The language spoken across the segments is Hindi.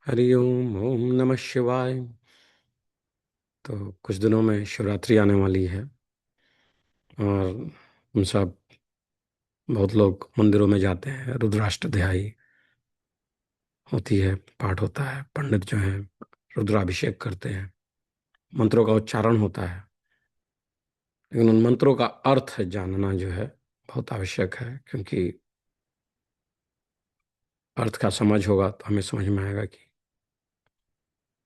हरि ओम। ओम नमः शिवाय। तो कुछ दिनों में शिवरात्रि आने वाली है और हम सब बहुत लोग मंदिरों में जाते हैं। रुद्राष्टध्यायी होती है, पाठ होता है, पंडित जो हैं रुद्राभिषेक करते हैं, मंत्रों का उच्चारण होता है। लेकिन उन मंत्रों का अर्थ जानना जो है बहुत आवश्यक है, क्योंकि अर्थ का समझ होगा तो हमें समझ में आएगा कि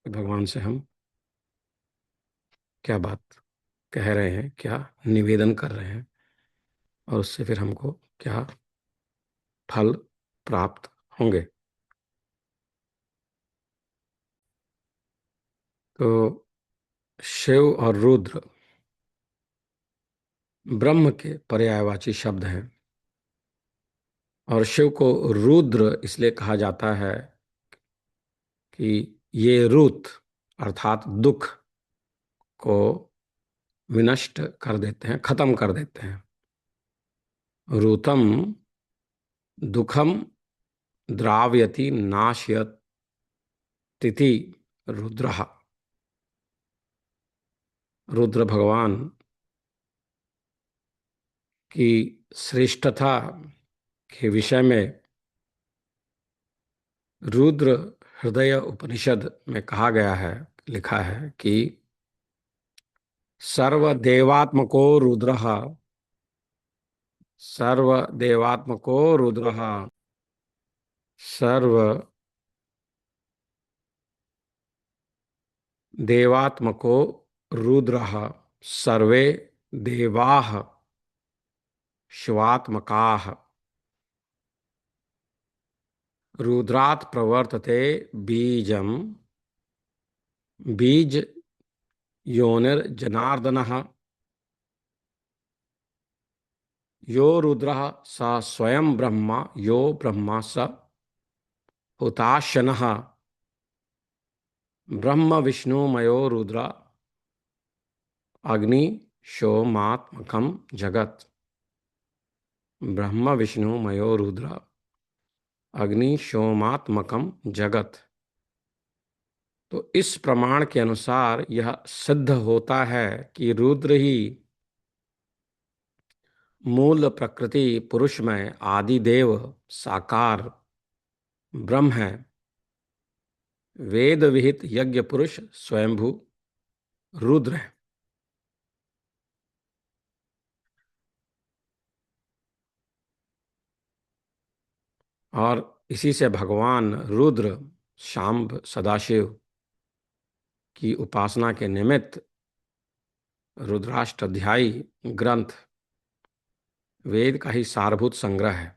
भगवान से हम क्या बात कह रहे हैं, क्या निवेदन कर रहे हैं, और उससे फिर हमको क्या फल प्राप्त होंगे। तो शिव और रुद्र ब्रह्म के पर्यायवाची शब्द हैं, और शिव को रुद्र इसलिए कहा जाता है कि ये रुत अर्थात दुख को विनष्ट कर देते हैं, खत्म कर देते हैं। रुतम दुखम द्रावयति नाशयति रुद्रः। रुद्र भगवान की श्रेष्ठता के विषय में रुद्र हृदय उपनिषद में कहा गया है, लिखा है कि सर्वदेवात्मको रुद्रः, सर्वदेवात्मको रुद्रः, सर्वदेवात्मको रुद्रः, सर्वे देवाः शिवात्मकाः, रुद्रात् प्रवर्तते बीजं, बीज योनिर्जनार्दनः, यो रुद्रः स स्वयं ब्रह्म, यो ब्रह्मा स हुताशनः, ब्रह्म विष्णुमयो रुद्र अग्नि सोमात्मकम जगत। ब्रह्म विष्णुमयो रुद्र अग्नि सोमात्मकम जगत। तो इस प्रमाण के अनुसार यह सिद्ध होता है कि रुद्र ही मूल प्रकृति पुरुष में आदिदेव साकार ब्रह्म है। वेद विहित यज्ञ पुरुष स्वयंभू रुद्र है। और इसी से भगवान रुद्र शांब सदाशिव की उपासना के निमित्त रुद्राष्टाध्यायी ग्रंथ वेद का ही सारभूत संग्रह है।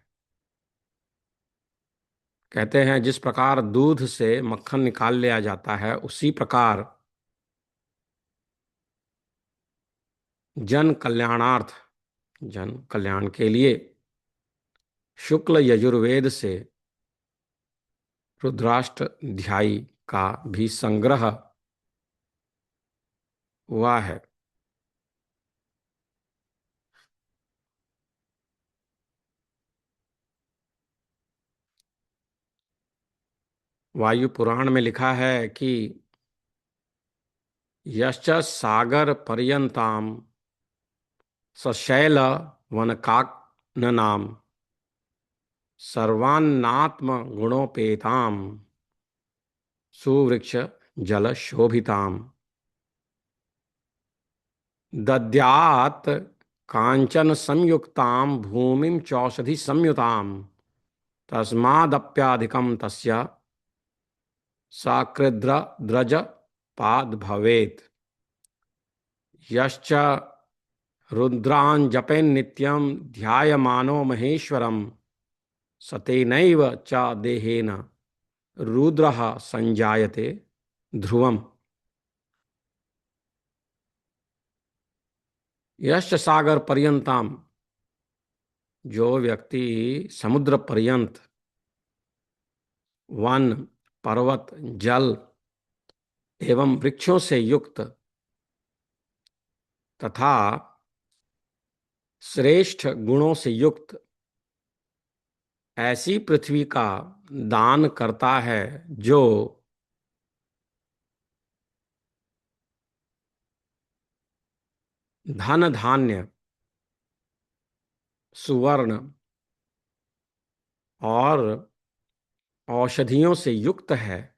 कहते हैं जिस प्रकार दूध से मक्खन निकाल लिया जाता है, उसी प्रकार जन कल्याणार्थ, जन कल्याण के लिए शुक्ल यजुर्वेद से रुद्राष्टाध्यायी का भी संग्रह हुआ है। वायु पुराण में लिखा है कि यश्च सागर पर्यंताम सशैल वनकाननाम सर्वान्नात्म गुणोपेताम सुवृक्ष जल शोभिताम दद्यात् कांचन संयुक्ताम भूमिम चौषधि संयुताम तस्मादप्याधिकम तस्य साकृद्र द्रज पाद भवेत्। यश्च रुद्रान् जपेन् नित्यं ध्यायमानो महेश्वरं सतेनैव च देहेन रुद्रः संजायते ध्रुवम्। यश्च सागर पर्यंताम, जो व्यक्ति समुद्र पर्यंत वन पर्वत जल एवं वृक्षों से युक्त तथा श्रेष्ठ गुणों से युक्त ऐसी पृथ्वी का दान करता है जो धन धान्य, सुवर्ण और औषधियों से युक्त है,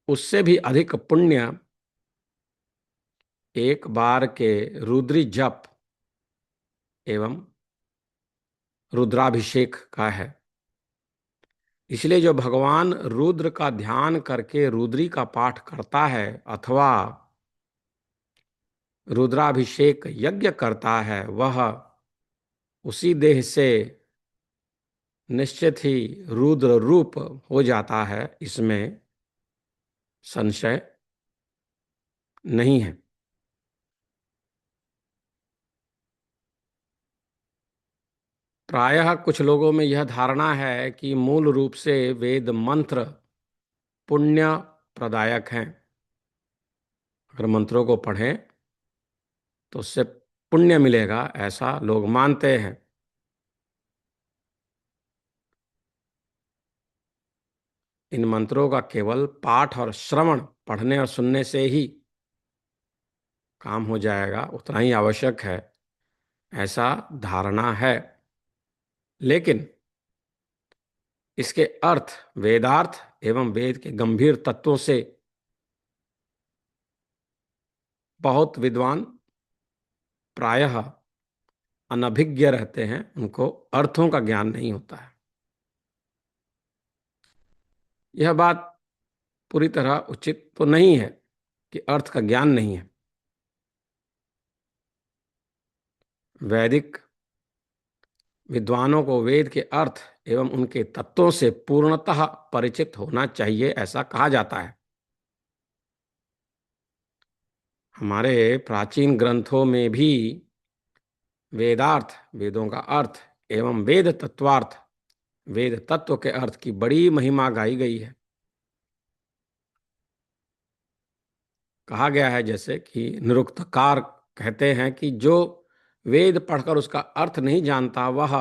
उससे भी अधिक पुण्य एक बार के रुद्री जप एवं रुद्राभिषेक का है। इसलिए जो भगवान रुद्र का ध्यान करके रुद्री का पाठ करता है अथवा रुद्राभिषेक यज्ञ करता है, वह उसी देह से निश्चित ही रुद्र रूप हो जाता है, इसमें संशय नहीं है। प्रायः कुछ लोगों में यह धारणा है कि मूल रूप से वेद मंत्र पुण्य प्रदायक हैं। अगर मंत्रों को पढ़ें तो उससे पुण्य मिलेगा, ऐसा लोग मानते हैं। इन मंत्रों का केवल पाठ और श्रवण, पढ़ने और सुनने से ही काम हो जाएगा, उतना ही आवश्यक है, ऐसा धारणा है। लेकिन इसके अर्थ, वेदार्थ एवं वेद के गंभीर तत्वों से बहुत विद्वान प्रायः अनभिज्ञ रहते हैं, उनको अर्थों का ज्ञान नहीं होता है। यह बात पूरी तरह उचित तो नहीं है कि अर्थ का ज्ञान नहीं है। वैदिक विद्वानों को वेद के अर्थ एवं उनके तत्वों से पूर्णतः परिचित होना चाहिए, ऐसा कहा जाता है। हमारे प्राचीन ग्रंथों में भी वेदार्थ, वेदों का अर्थ एवं वेद तत्वार्थ, वेद तत्व के अर्थ की बड़ी महिमा गाई गई है। कहा गया है जैसे कि निरुक्तकार कहते हैं कि जो वेद पढ़कर उसका अर्थ नहीं जानता, वह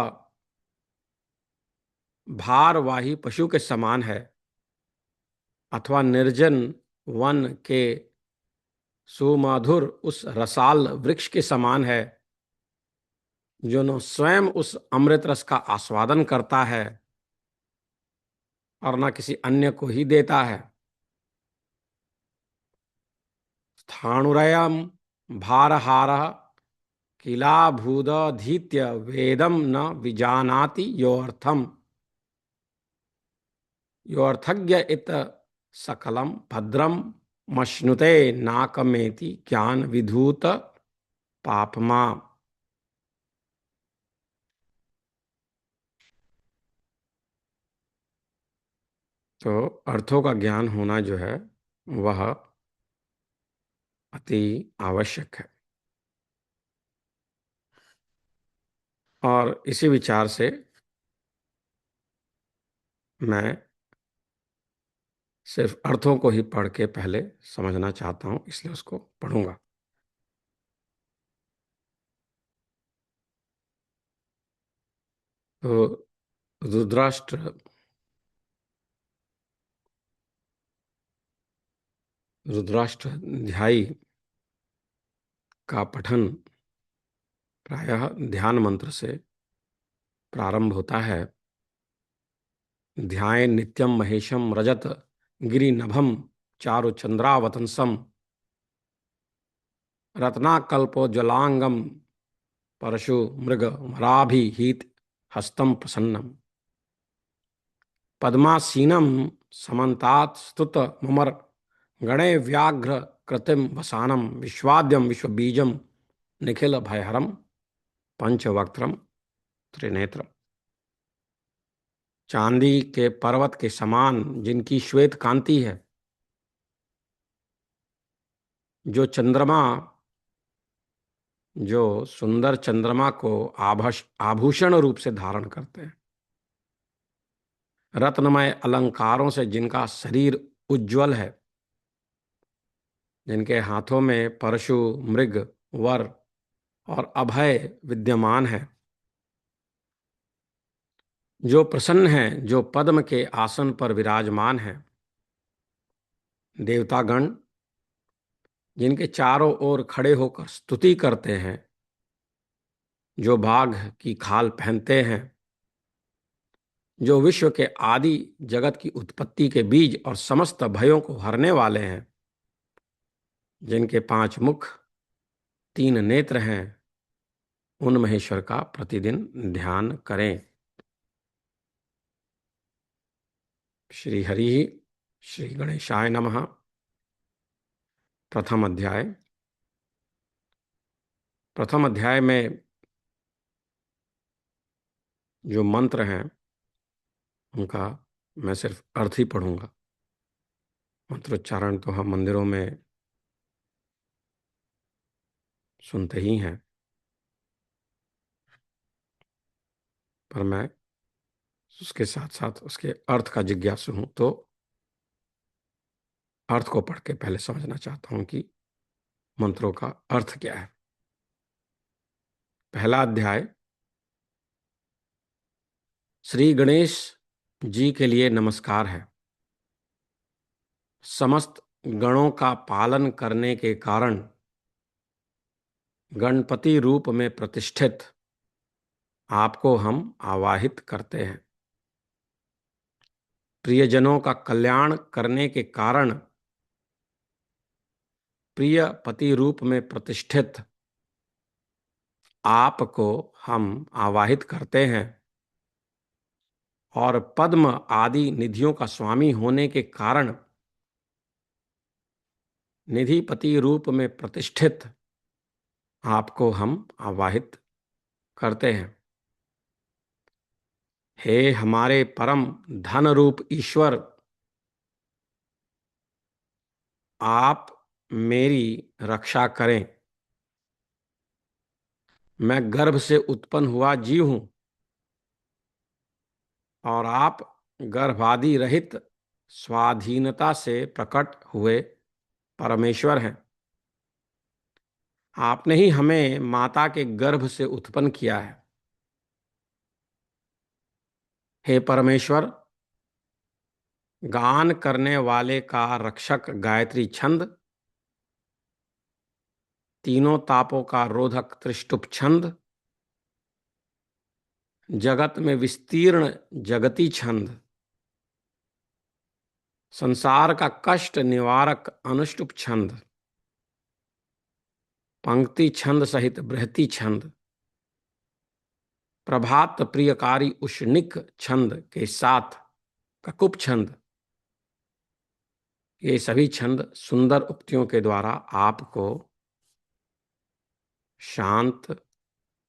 भारवाही पशु के समान है अथवा निर्जन वन के सुमधुर उस रसाल वृक्ष के समान है, जो न स्वयं उस अमृत रस का आस्वादन करता है और न किसी अन्य को ही देता है। स्थाणुरयम भारहारः किलाभूदधीत्य वेदम न विजानाति योऽर्थम, योऽर्थज्ञ इत सकलम भद्रम मश्नुते नाकमेति ज्ञान विधूत पापमा। तो अर्थों का ज्ञान होना जो है वह अति आवश्यक है। और इसी विचार से मैं सिर्फ अर्थों को ही पढ़ के पहले समझना चाहता हूं, इसलिए उसको पढ़ूंगा। तो रुद्राष्ट्र रुद्राष्टाध्यायी का पठन प्रायः ध्यान मंत्र से प्रारंभ होता है। ध्याये नित्यम महेशम रजत गिरिनभम चारु चंद्रावतंसम रत्नाकल्पोज्ज्वलांगम परशु मृग मराभिहित हस्तम प्रसन्नम पद्मासीनम समन्तात स्तुत ममर गणे व्याघ्र कृतिम वसानम विश्वाद्यम विश्वबीजम निखिल भयहरम पंचवक्त्रम त्रिनेत्रम। चांदी के पर्वत के समान जिनकी श्वेत कांति है, जो चंद्रमा, जो सुंदर चंद्रमा को आभूषण रूप से धारण करते हैं, रत्नमय अलंकारों से जिनका शरीर उज्ज्वल है, जिनके हाथों में परशु मृग वर और अभय विद्यमान है, जो प्रसन्न हैं, जो पद्म के आसन पर विराजमान हैं, देवतागण जिनके चारों ओर खड़े होकर स्तुति करते हैं, जो बाघ की खाल पहनते हैं, जो विश्व के आदि जगत की उत्पत्ति के बीज और समस्त भयों को हरने वाले हैं, जिनके 5 मुख 3 नेत्र हैं, उन महेश्वर का प्रतिदिन ध्यान करें। श्री हरि श्री गणेशाय नमः। प्रथम अध्याय में जो मंत्र हैं उनका मैं सिर्फ अर्थ ही पढ़ूंगा। मंत्रोच्चारण तो हम मंदिरों में सुनते ही हैं, पर मैं उसके साथ साथ उसके अर्थ का जिज्ञासु हूं, तो अर्थ को पढ़ के पहले समझना चाहता हूं कि मंत्रों का अर्थ क्या है। पहला अध्याय श्री गणेश जी के लिए नमस्कार है। समस्त गणों का पालन करने के कारण गणपति रूप में प्रतिष्ठित आपको हम आवाहित करते हैं। प्रियजनों का कल्याण करने के कारण प्रिय पति रूप में प्रतिष्ठित आपको हम आवाहित करते हैं, और पद्म आदि निधियों का स्वामी होने के कारण निधिपति रूप में प्रतिष्ठित आपको हम आवाहित करते हैं। हे हमारे परम धन रूप ईश्वर, आप मेरी रक्षा करें। मैं गर्भ से उत्पन्न हुआ जीव हूं और आप गर्भादि रहित स्वाधीनता से प्रकट हुए परमेश्वर हैं। आपने ही हमें माता के गर्भ से उत्पन्न किया है। हे परमेश्वर, गान करने वाले का रक्षक गायत्री छंद, तीनों तापों का रोधक त्रिष्टुप छंद, जगत में विस्तीर्ण जगती छंद, संसार का कष्ट निवारक अनुष्टुप छंद, पंक्ति छंद सहित बृहति छंद, प्रभात प्रियकारी उष्णिक छंद के साथ ककुप छंद, ये सभी छंद सुंदर उक्तियों के द्वारा आपको शांत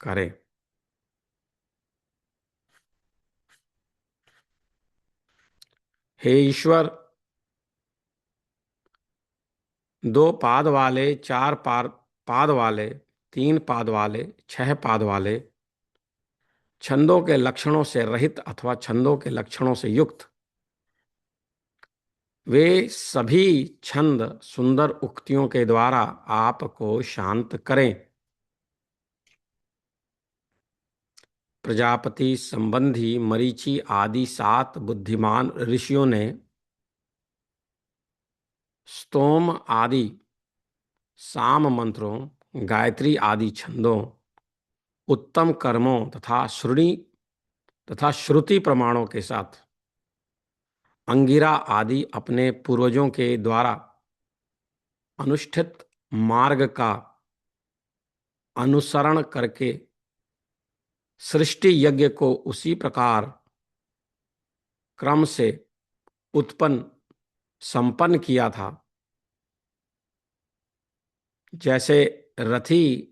करें। हे ईश्वर, 2 पाद वाले, 4 पाद वाले, 3 पाद वाले, 6 पाद वाले, छंदों के लक्षणों से रहित अथवा छंदों के लक्षणों से युक्त वे सभी छंद सुंदर उक्तियों के द्वारा आपको शांत करें। प्रजापति संबंधी मरीचि आदि 7 बुद्धिमान ऋषियों ने स्तोम आदि साम मंत्रों, गायत्री आदि छंदों, उत्तम कर्मों तथा श्रुति प्रमाणों के साथ अंगिरा आदि अपने पूर्वजों के द्वारा अनुष्ठित मार्ग का अनुसरण करके सृष्टि यज्ञ को उसी प्रकार क्रम से उत्पन्न संपन्न किया था जैसे रथी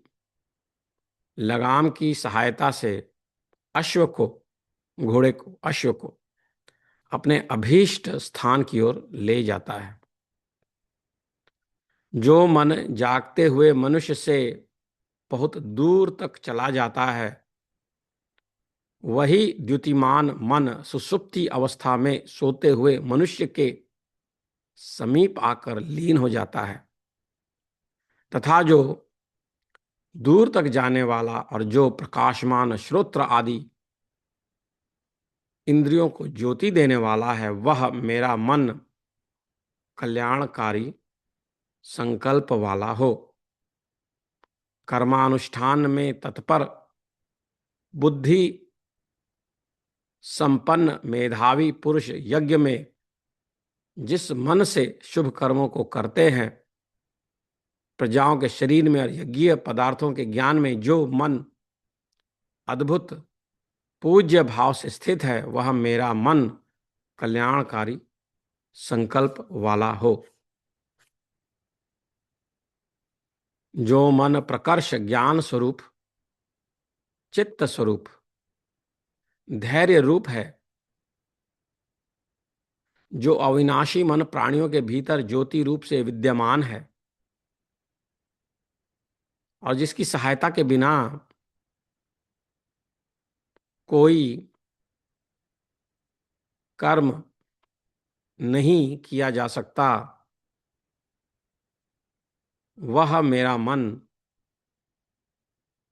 लगाम की सहायता से अश्व को अपने अभीष्ट स्थान की ओर ले जाता है। जो मन जागते हुए मनुष्य से बहुत दूर तक चला जाता है, वही द्युतिमान मन सुषुप्ति अवस्था में सोते हुए मनुष्य के समीप आकर लीन हो जाता है, तथा जो दूर तक जाने वाला और जो प्रकाशमान श्रोत्र आदि इंद्रियों को ज्योति देने वाला है, वह मेरा मन कल्याणकारी संकल्प वाला हो, कर्मानुष्ठान में तत्पर, बुद्धि संपन्न मेधावी पुरुष यज्ञ में जिस मन से शुभ कर्मों को करते हैं, प्रजाओं के शरीर में और यज्ञीय पदार्थों के ज्ञान में जो मन अद्भुत पूज्य भाव से स्थित है, वह मेरा मन कल्याणकारी संकल्प वाला हो। जो मन प्रकर्ष ज्ञान स्वरूप, चित्त स्वरूप, धैर्य रूप है, जो अविनाशी मन प्राणियों के भीतर ज्योति रूप से विद्यमान है और जिसकी सहायता के बिना कोई कर्म नहीं किया जा सकता, वह मेरा मन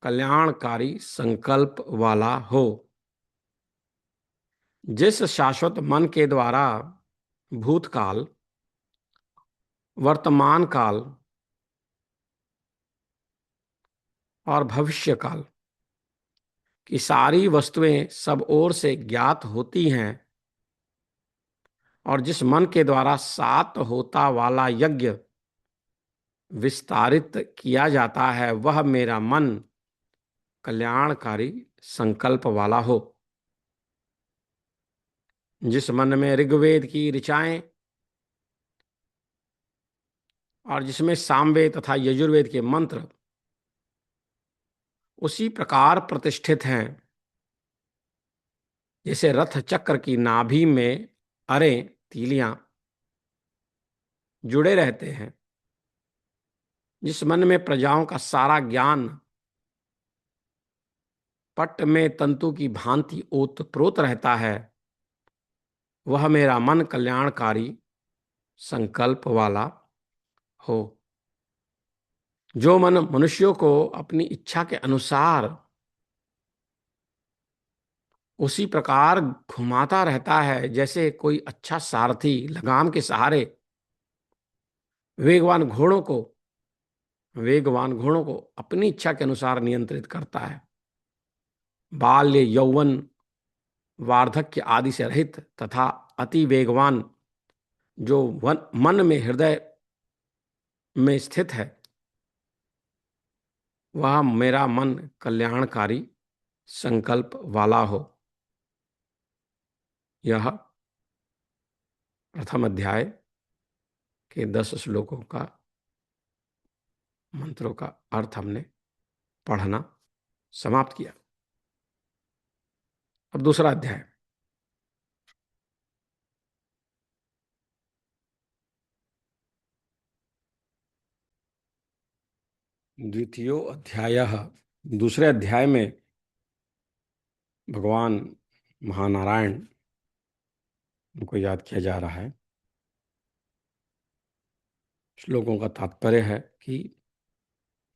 कल्याणकारी संकल्प वाला हो। जिस शाश्वत मन के द्वारा भूतकाल, वर्तमान काल और भविष्य काल की सारी वस्तुएं सब ओर से ज्ञात होती हैं और जिस मन के द्वारा सात होता वाला यज्ञ विस्तारित किया जाता है, वह मेरा मन कल्याणकारी संकल्प वाला हो। जिस मन में ऋग्वेद की ऋचाएं और जिसमें सामवेद तथा यजुर्वेद के मंत्र उसी प्रकार प्रतिष्ठित हैं जैसे रथ चक्र की नाभि में अरे तीलियां जुड़े रहते हैं। जिस मन में प्रजाओं का सारा ज्ञान पट्ट में तंतु की भांति ओतप्रोत रहता है, वह मेरा मन कल्याणकारी संकल्प वाला हो। जो मन मनुष्यों को अपनी इच्छा के अनुसार उसी प्रकार घुमाता रहता है जैसे कोई अच्छा सारथी लगाम के सहारे वेगवान घोड़ों को अपनी इच्छा के अनुसार नियंत्रित करता है, बाल्य यौवन वार्धक्य आदि से रहित तथा अति वेगवान जो मन में हृदय में स्थित है, वह मेरा मन कल्याणकारी संकल्प वाला हो। यह प्रथम अध्याय के 10 श्लोकों का मंत्रों का अर्थ हमने पढ़ना समाप्त किया। अब दूसरा अध्याय। द्वितीयो अध्यायः। दूसरे अध्याय में भगवान महानारायण उनको याद किया जा रहा है। श्लोकों का तात्पर्य है कि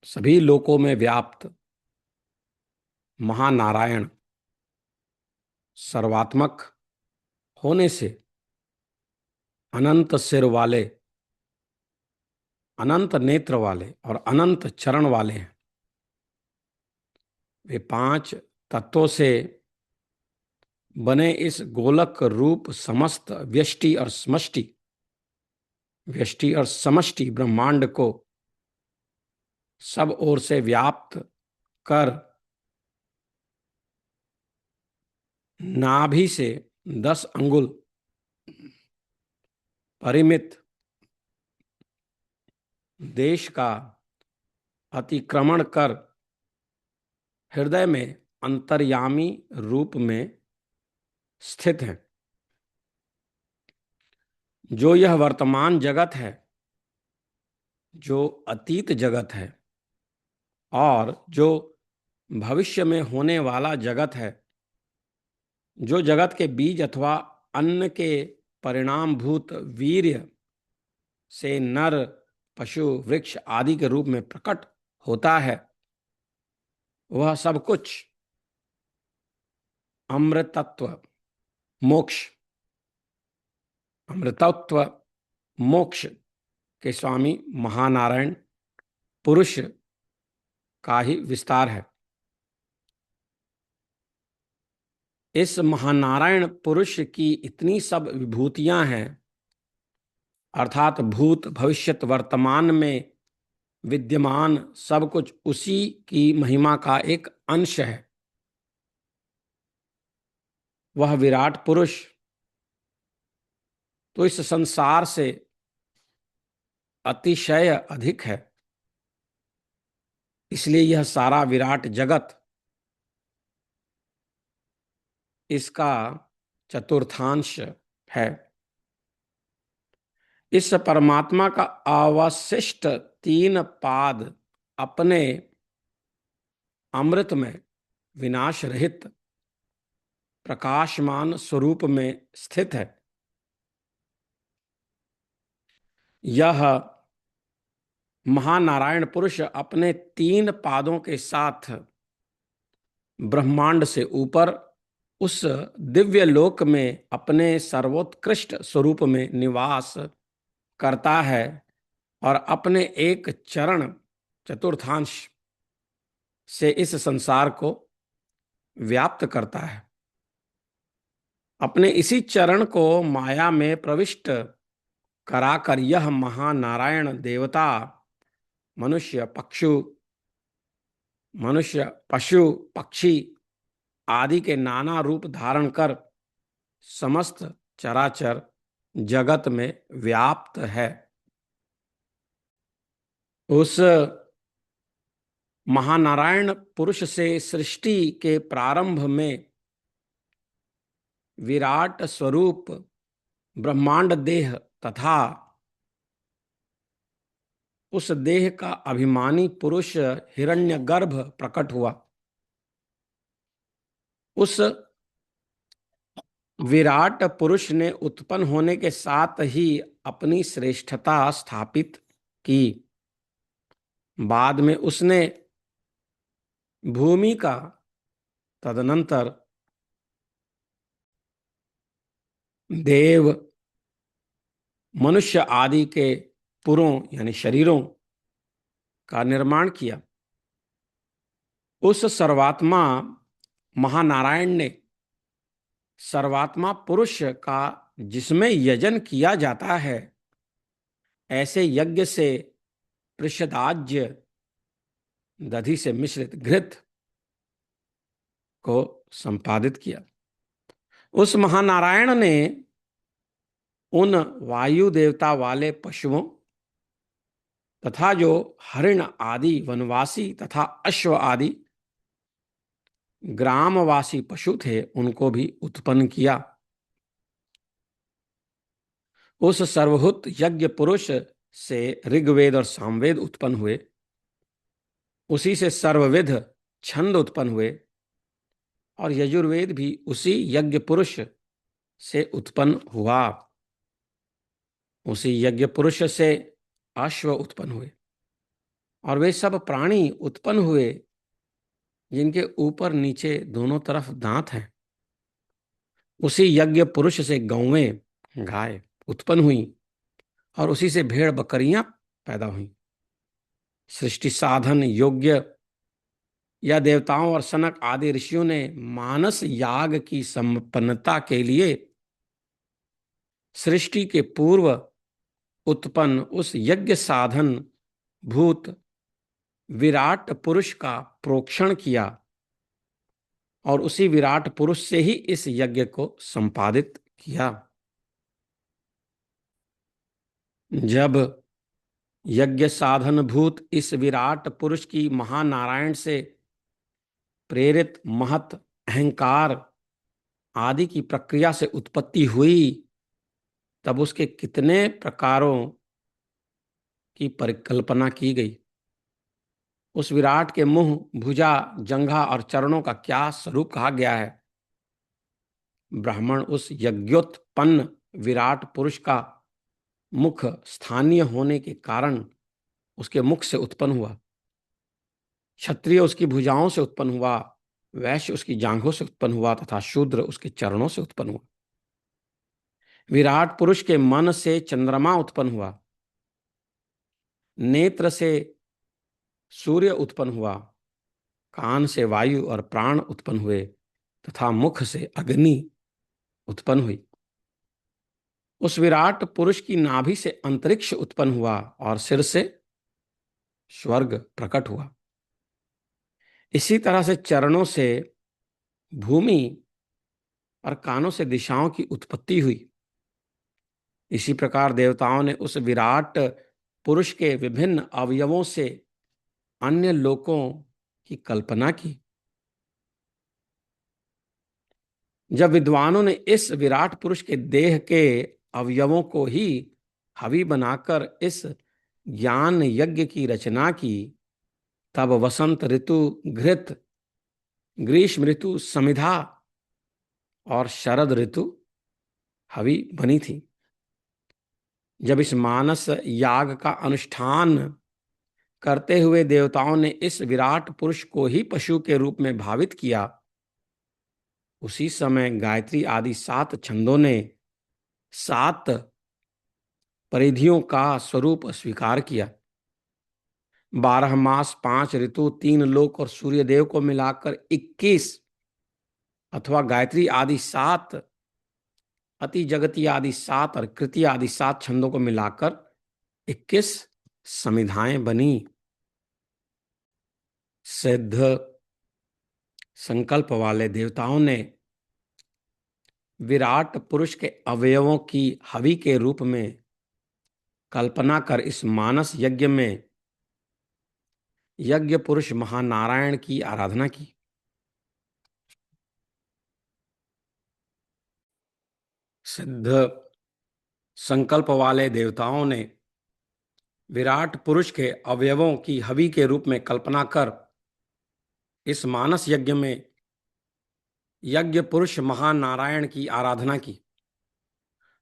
सभी लोकों में व्याप्त महानारायण सर्वात्मक होने से अनंत सिर वाले, अनंत नेत्र वाले और अनंत चरण वाले हैं। वे 5 तत्वों से बने इस गोलक रूप समस्त व्यष्टि और समष्टि ब्रह्मांड को सब ओर से व्याप्त कर नाभि से 10 अंगुल परिमित देश का अतिक्रमण कर हृदय में अंतर्यामी रूप में स्थित है। जो यह वर्तमान जगत है, जो अतीत जगत है और जो भविष्य में होने वाला जगत है, जो जगत के बीज अथवा अन्न के परिणामभूत वीर्य से नर, पशु, वृक्ष आदि के रूप में प्रकट होता है, वह सब कुछ अमृतत्व मोक्ष के स्वामी महानारायण पुरुष का ही विस्तार है। इस महानारायण पुरुष की इतनी सब विभूतियां हैं, अर्थात भूत भविष्यत वर्तमान में विद्यमान सब कुछ उसी की महिमा का एक अंश है। वह विराट पुरुष तो इस संसार से अतिशय अधिक है, इसलिए यह सारा विराट जगत इसका चतुर्थांश है। इस परमात्मा का अवशिष्ट 3 पाद अपने अमृत में विनाश रहित प्रकाशमान स्वरूप में स्थित है। यह महानारायण पुरुष अपने 3 पादों के साथ ब्रह्मांड से ऊपर उस दिव्य लोक में अपने सर्वोत्कृष्ट स्वरूप में निवास करता है और अपने एक चरण चतुर्थांश से इस संसार को व्याप्त करता है। अपने इसी चरण को माया में प्रविष्ट कराकर यह महानारायण देवता मनुष्य पशु पक्षी आदि के नाना रूप धारण कर समस्त चराचर जगत में व्याप्त है। उस महानारायण पुरुष से सृष्टि के प्रारंभ में विराट स्वरूप ब्रह्मांड देह तथा उस देह का अभिमानी पुरुष हिरण्यगर्भ प्रकट हुआ। उस विराट पुरुष ने उत्पन्न होने के साथ ही अपनी श्रेष्ठता स्थापित की। बाद में उसने भूमि का, तदनंतर देव, मनुष्य आदि के पुरों यानी शरीरों का निर्माण किया। उस सर्वात्मा महानारायण ने सर्वात्मा पुरुष का जिसमें यजन किया जाता है, ऐसे यज्ञ से पृषदाज्य दधि से मिश्रित घृत को संपादित किया। उस महानारायण ने उन वायु देवता वाले पशुओं तथा जो हरिण आदि वनवासी तथा अश्व आदि ग्रामवासी पशु थे उनको भी उत्पन्न किया। उस सर्वभूत यज्ञ पुरुष से ऋग्वेद और सामवेद उत्पन्न हुए। उसी से सर्वविध छंद उत्पन्न हुए और यजुर्वेद भी उसी यज्ञ पुरुष से उत्पन्न हुआ। उसी यज्ञ पुरुष से अश्व उत्पन्न हुए और वे सब प्राणी उत्पन्न हुए जिनके ऊपर नीचे दोनों तरफ दांत हैं। उसी यज्ञ पुरुष से गौवें, गाय उत्पन्न हुई और उसी से भेड़ बकरियां पैदा हुई। सृष्टि साधन योग्य या देवताओं और सनक आदि ऋषियों ने मानस याग की संपन्नता के लिए सृष्टि के पूर्व उत्पन्न उस यज्ञ साधन भूत विराट पुरुष का प्रोक्षण किया और उसी विराट पुरुष से ही इस यज्ञ को संपादित किया। जब यज्ञ साधन भूत इस विराट पुरुष की महानारायण से प्रेरित महत अहंकार आदि की प्रक्रिया से उत्पत्ति हुई, तब उसके कितने प्रकारों की परिकल्पना की गई। उस विराट के मुंह, भुजा, जंघा और चरणों का क्या स्वरूप कहा गया है। ब्राह्मण उस यज्ञोत्पन्न विराट पुरुष का मुख स्थानीय होने के कारण उसके मुख से उत्पन्न हुआ। क्षत्रिय उसकी भुजाओं से उत्पन्न हुआ, वैश्य उसकी जांघों से उत्पन्न हुआ तथा शूद्र उसके चरणों से उत्पन्न हुआ। विराट पुरुष के मन से चंद्रमा उत्पन्न हुआ नेत्र से सूर्य उत्पन्न हुआ, कान से वायु और प्राण उत्पन्न हुए तथा मुख से अग्नि उत्पन्न हुई। उस विराट पुरुष की नाभि से अंतरिक्ष उत्पन्न हुआ और सिर से स्वर्ग प्रकट हुआ। इसी तरह से चरणों से भूमि और कानों से दिशाओं की उत्पत्ति हुई। इसी प्रकार देवताओं ने उस विराट पुरुष के विभिन्न अवयवों से अन्य लोकों की कल्पना की। जब विद्वानों ने इस विराट पुरुष के देह के अवयवों को ही हवि बनाकर इस ज्ञान यज्ञ की रचना की, तब वसंत ऋतु घृत, ग्रीष्म ऋतु समिधा और शरद ऋतु हवि बनी थी। जब इस मानस याग का अनुष्ठान करते हुए देवताओं ने इस विराट पुरुष को ही पशु के रूप में भावित किया, उसी समय गायत्री आदि 7 छंदों ने 7 परिधियों का स्वरूप स्वीकार किया। 12 मास, 5 ऋतु, 3 लोक और सूर्यदेव को मिलाकर 21 अथवा गायत्री आदि 7, अति जगती आदि 7 और कृति आदि 7 छंदों को मिलाकर 21 समिधाएं बनी। सिद्ध संकल्प वाले देवताओं ने विराट पुरुष के अवयवों की हवि के रूप में कल्पना कर इस मानस यज्ञ में यज्ञ पुरुष महानारायण की आराधना की। सिद्ध संकल्प वाले देवताओं ने विराट पुरुष के अवयवों की हवि के रूप में कल्पना कर इस मानस यज्ञ में यज्ञ पुरुष महानारायण की आराधना की।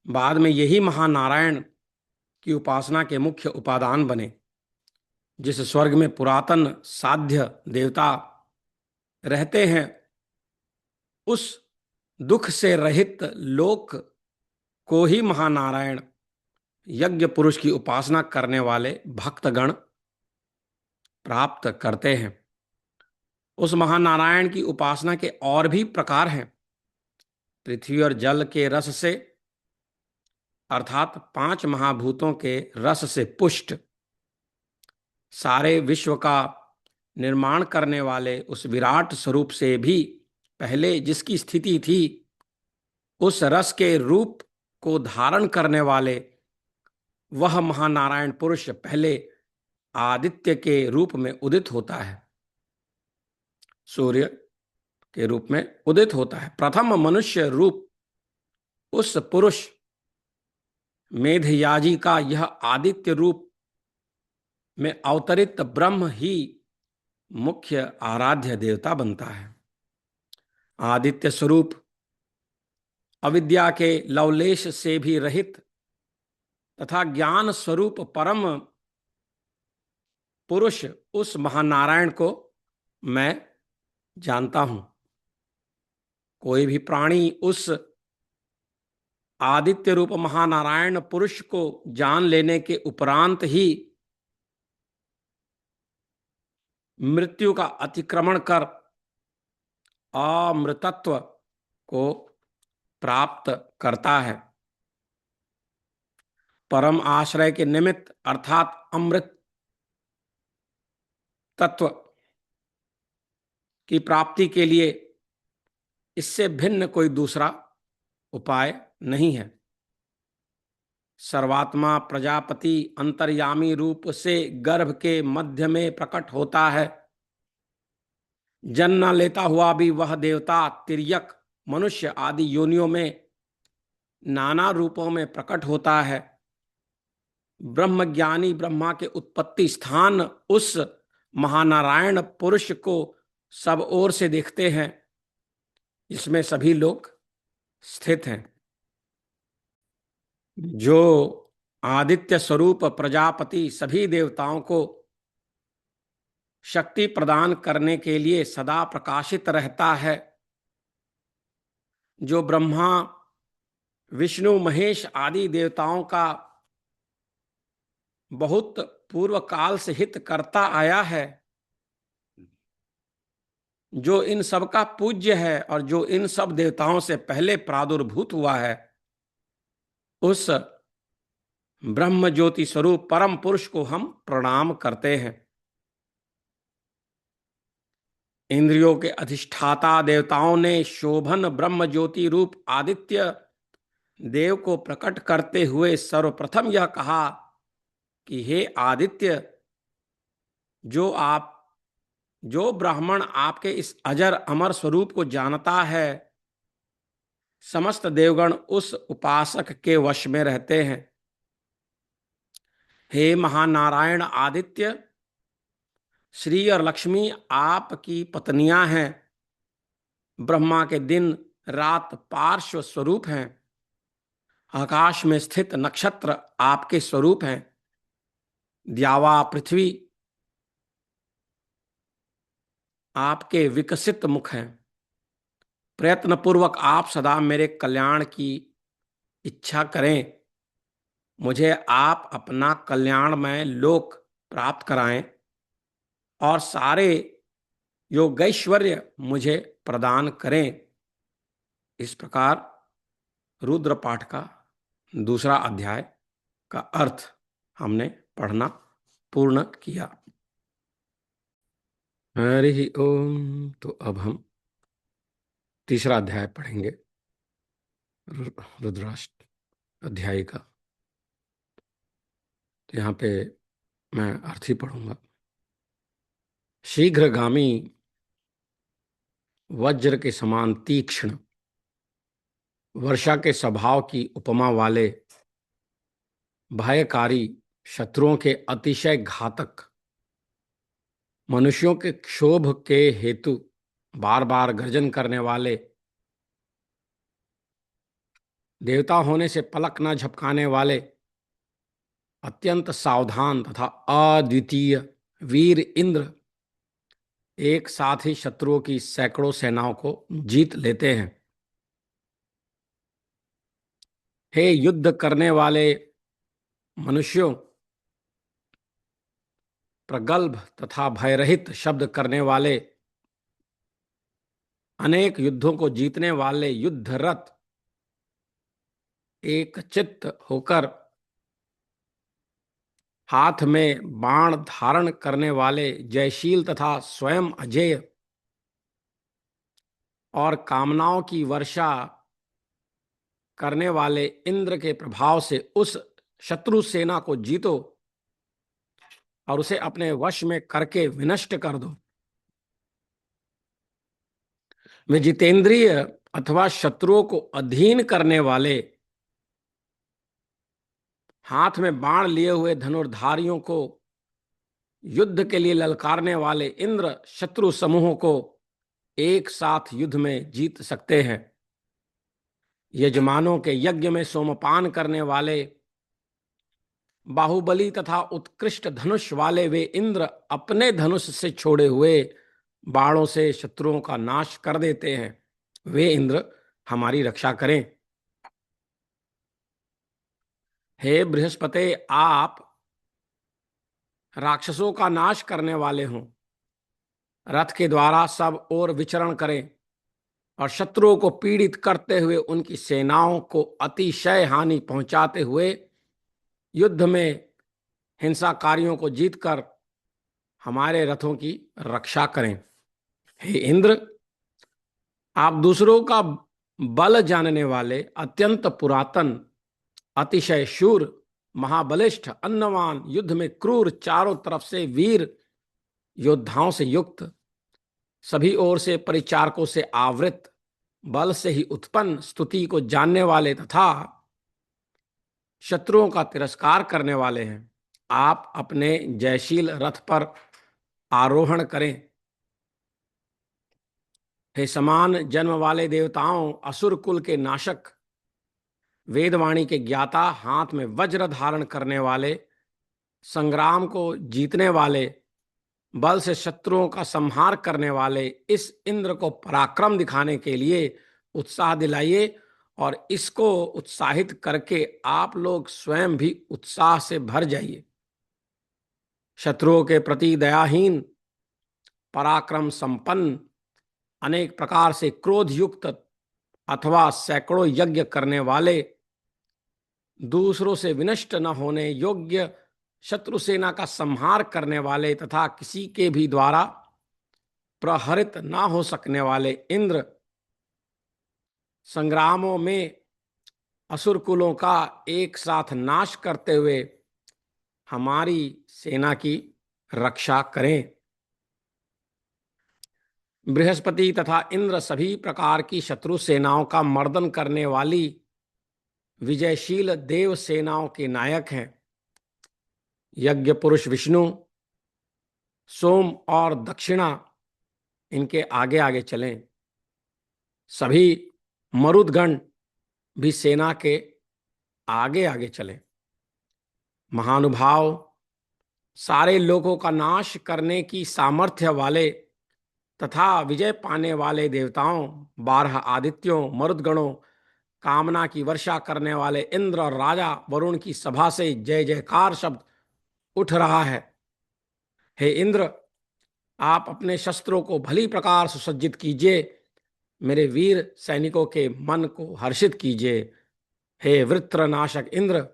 बाद में यही महानारायण की उपासना के मुख्य उपादान बने। जिस स्वर्ग में पुरातन साध्य देवता रहते हैं, उस दुख से रहित लोक को ही महानारायण यज्ञ पुरुष की उपासना करने वाले भक्तगण प्राप्त करते हैं। उस महानारायण की उपासना के और भी प्रकार हैं। पृथ्वी और जल के रस से अर्थात 5 महाभूतों के रस से पुष्ट सारे विश्व का निर्माण करने वाले उस विराट स्वरूप से भी पहले जिसकी स्थिति थी, उस रस के रूप को धारण करने वाले वह महानारायण पुरुष पहले आदित्य के रूप में उदित होता है, सूर्य के रूप में उदित होता है। प्रथम मनुष्य रूप उस पुरुष मेधयाजी का यह आदित्य रूप में अवतरित ब्रह्म ही मुख्य आराध्य देवता बनता है। आदित्य स्वरूप अविद्या के लवलेश से भी रहित तथा ज्ञान स्वरूप परम पुरुष उस महानारायण को मैं जानता हूं। कोई भी प्राणी उस आदित्य रूप महानारायण पुरुष को जान लेने के उपरांत ही मृत्यु का अतिक्रमण कर अमृतत्व को प्राप्त करता है। परम आश्रय के निमित्त अर्थात अमृत तत्व की प्राप्ति के लिए इससे भिन्न कोई दूसरा उपाय नहीं है। सर्वात्मा प्रजापति अंतर्यामी रूप से गर्भ के मध्य में प्रकट होता है। जन्म लेता हुआ भी वह देवता तिर्यक, मनुष्य आदि योनियों में नाना रूपों में प्रकट होता है। ब्रह्मज्ञानी ब्रह्मा के उत्पत्ति स्थान उस महानारायण पुरुष को सब ओर से देखते हैं, जिसमें सभी लोग स्थित हैं। जो आदित्य स्वरूप प्रजापति सभी देवताओं को शक्ति प्रदान करने के लिए सदा प्रकाशित रहता है, जो ब्रह्मा विष्णु महेश आदि देवताओं का बहुत पूर्व काल से हित करता आया है, जो इन सब का पूज्य है और जो इन सब देवताओं से पहले प्रादुर्भूत हुआ है, उस ब्रह्म ज्योति स्वरूप परम पुरुष को हम प्रणाम करते हैं। इंद्रियों के अधिष्ठाता देवताओं ने शोभन ब्रह्म ज्योति रूप आदित्य देव को प्रकट करते हुए सर्वप्रथम यह कहा कि हे आदित्य, जो जो ब्राह्मण आपके इस अजर अमर स्वरूप को जानता है, समस्त देवगण उस उपासक के वश में रहते हैं। हे महानारायण आदित्य, श्री और लक्ष्मी आपकी पत्नियां हैं। ब्रह्मा के दिन रात पार्श्व स्वरूप हैं। आकाश में स्थित नक्षत्र आपके स्वरूप हैं। द्यावा पृथ्वी आपके विकसित मुख हैं। प्रयत्न पूर्वक आप सदा मेरे कल्याण की इच्छा करें। मुझे आप अपना कल्याणमय लोक प्राप्त कराएं और सारे योगैश्वर्य मुझे प्रदान करें। इस प्रकार रुद्र पाठ का दूसरा अध्याय का अर्थ हमने पढ़ना पूर्ण किया। हरि ओम। तो अब हम तीसरा अध्याय पढ़ेंगे, रुद्राष्ट अध्याय का। तो यहाँ पे मैं अर्थ ही पढ़ूंगा। शीघ्रगामी वज्र के समान तीक्ष्ण, वर्षा के स्वभाव की उपमा वाले, भयकारी, शत्रुओं के अतिशय घातक, मनुष्यों के क्षोभ के हेतु बार बार गर्जन करने वाले, देवता होने से पलक न झपकाने वाले, अत्यंत सावधान तथा अद्वितीय वीर इंद्र एक साथ ही शत्रुओं की सैकड़ों सेनाओं को जीत लेते हैं। हे युद्ध करने वाले मनुष्यों, प्रगल्भ तथा भयरहित शब्द करने वाले, अनेक युद्धों को जीतने वाले युद्धरत, एक चित्त होकर हाथ में बाण धारण करने वाले, जयशील तथा स्वयं अजेय, और कामनाओं की वर्षा करने वाले इंद्र के प्रभाव से उस शत्रु सेना को जीतो और उसे अपने वश में करके विनष्ट कर दो। वे जितेंद्रिय अथवा शत्रुओं को अधीन करने वाले, हाथ में बाण लिए हुए धनुर्धारियों को युद्ध के लिए ललकारने वाले इंद्र शत्रु समूहों को एक साथ युद्ध में जीत सकते हैं। यजमानों के यज्ञ में सोमपान करने वाले, बाहुबली तथा उत्कृष्ट धनुष वाले वे इंद्र अपने धनुष से छोड़े हुए बाणों से शत्रुओं का नाश कर देते हैं। वे इंद्र हमारी रक्षा करें। हे बृहस्पति, आप राक्षसों का नाश करने वाले हों। रथ के द्वारा सब ओर विचरण करें और शत्रुओं को पीड़ित करते हुए उनकी सेनाओं को अतिशय हानि पहुंचाते हुए युद्ध में हिंसाकारियों को जीतकर हमारे रथों की रक्षा करें। हे इंद्र, आप दूसरों का बल जानने वाले, अत्यंत पुरातन, अतिशय शूर, महाबलिष्ठ, अन्नवान, युद्ध में क्रूर, चारों तरफ से वीर योद्धाओं से युक्त, सभी ओर से परिचारकों से आवृत, बल से ही उत्पन्न स्तुति को जानने वाले तथा शत्रुओं का तिरस्कार करने वाले हैं। आप अपने जयशील रथ पर आरोहण करें। हे समान जन्म वाले देवताओं, असुर कुल के नाशक, वेदवाणी के ज्ञाता, हाथ में वज्र धारण करने वाले, संग्राम को जीतने वाले, बल से शत्रुओं का संहार करने वाले इस इंद्र को पराक्रम दिखाने के लिए उत्साह दिलाइए और इसको उत्साहित करके आप लोग स्वयं भी उत्साह से भर जाइए। शत्रुओं के प्रति दयाहीन, पराक्रम संपन्न, अनेक प्रकार से क्रोध युक्त अथवा सैकड़ों यज्ञ करने वाले, दूसरों से विनष्ट न होने योग्य शत्रु सेना का संहार करने वाले तथा किसी के भी द्वारा प्रहरित न हो सकने वाले इंद्र, संग्रामों में असुर कुलों का एक साथ नाश करते हुए हमारी सेना की रक्षा करें। बृहस्पति तथा इंद्र सभी प्रकार की शत्रु सेनाओं का मर्दन करने वाली विजयशील देव सेनाओं के नायक हैं। यज्ञ पुरुष विष्णु, सोम और दक्षिणा इनके आगे आगे चलें। सभी मरुदगण भी सेना के आगे आगे चलें। महानुभाव, सारे लोगों का नाश करने की सामर्थ्य वाले तथा विजय पाने वाले देवताओं, 12 आदित्यों, मरुदगणों, कामना की वर्षा करने वाले इंद्र और राजा वरुण की सभा से जय जयकार शब्द उठ रहा है। हे इंद्र, आप अपने शस्त्रों को भली प्रकार सुसज्जित कीजिए, मेरे वीर सैनिकों के मन को हर्षित कीजिए। हे वृत्रनाशक इंद्र,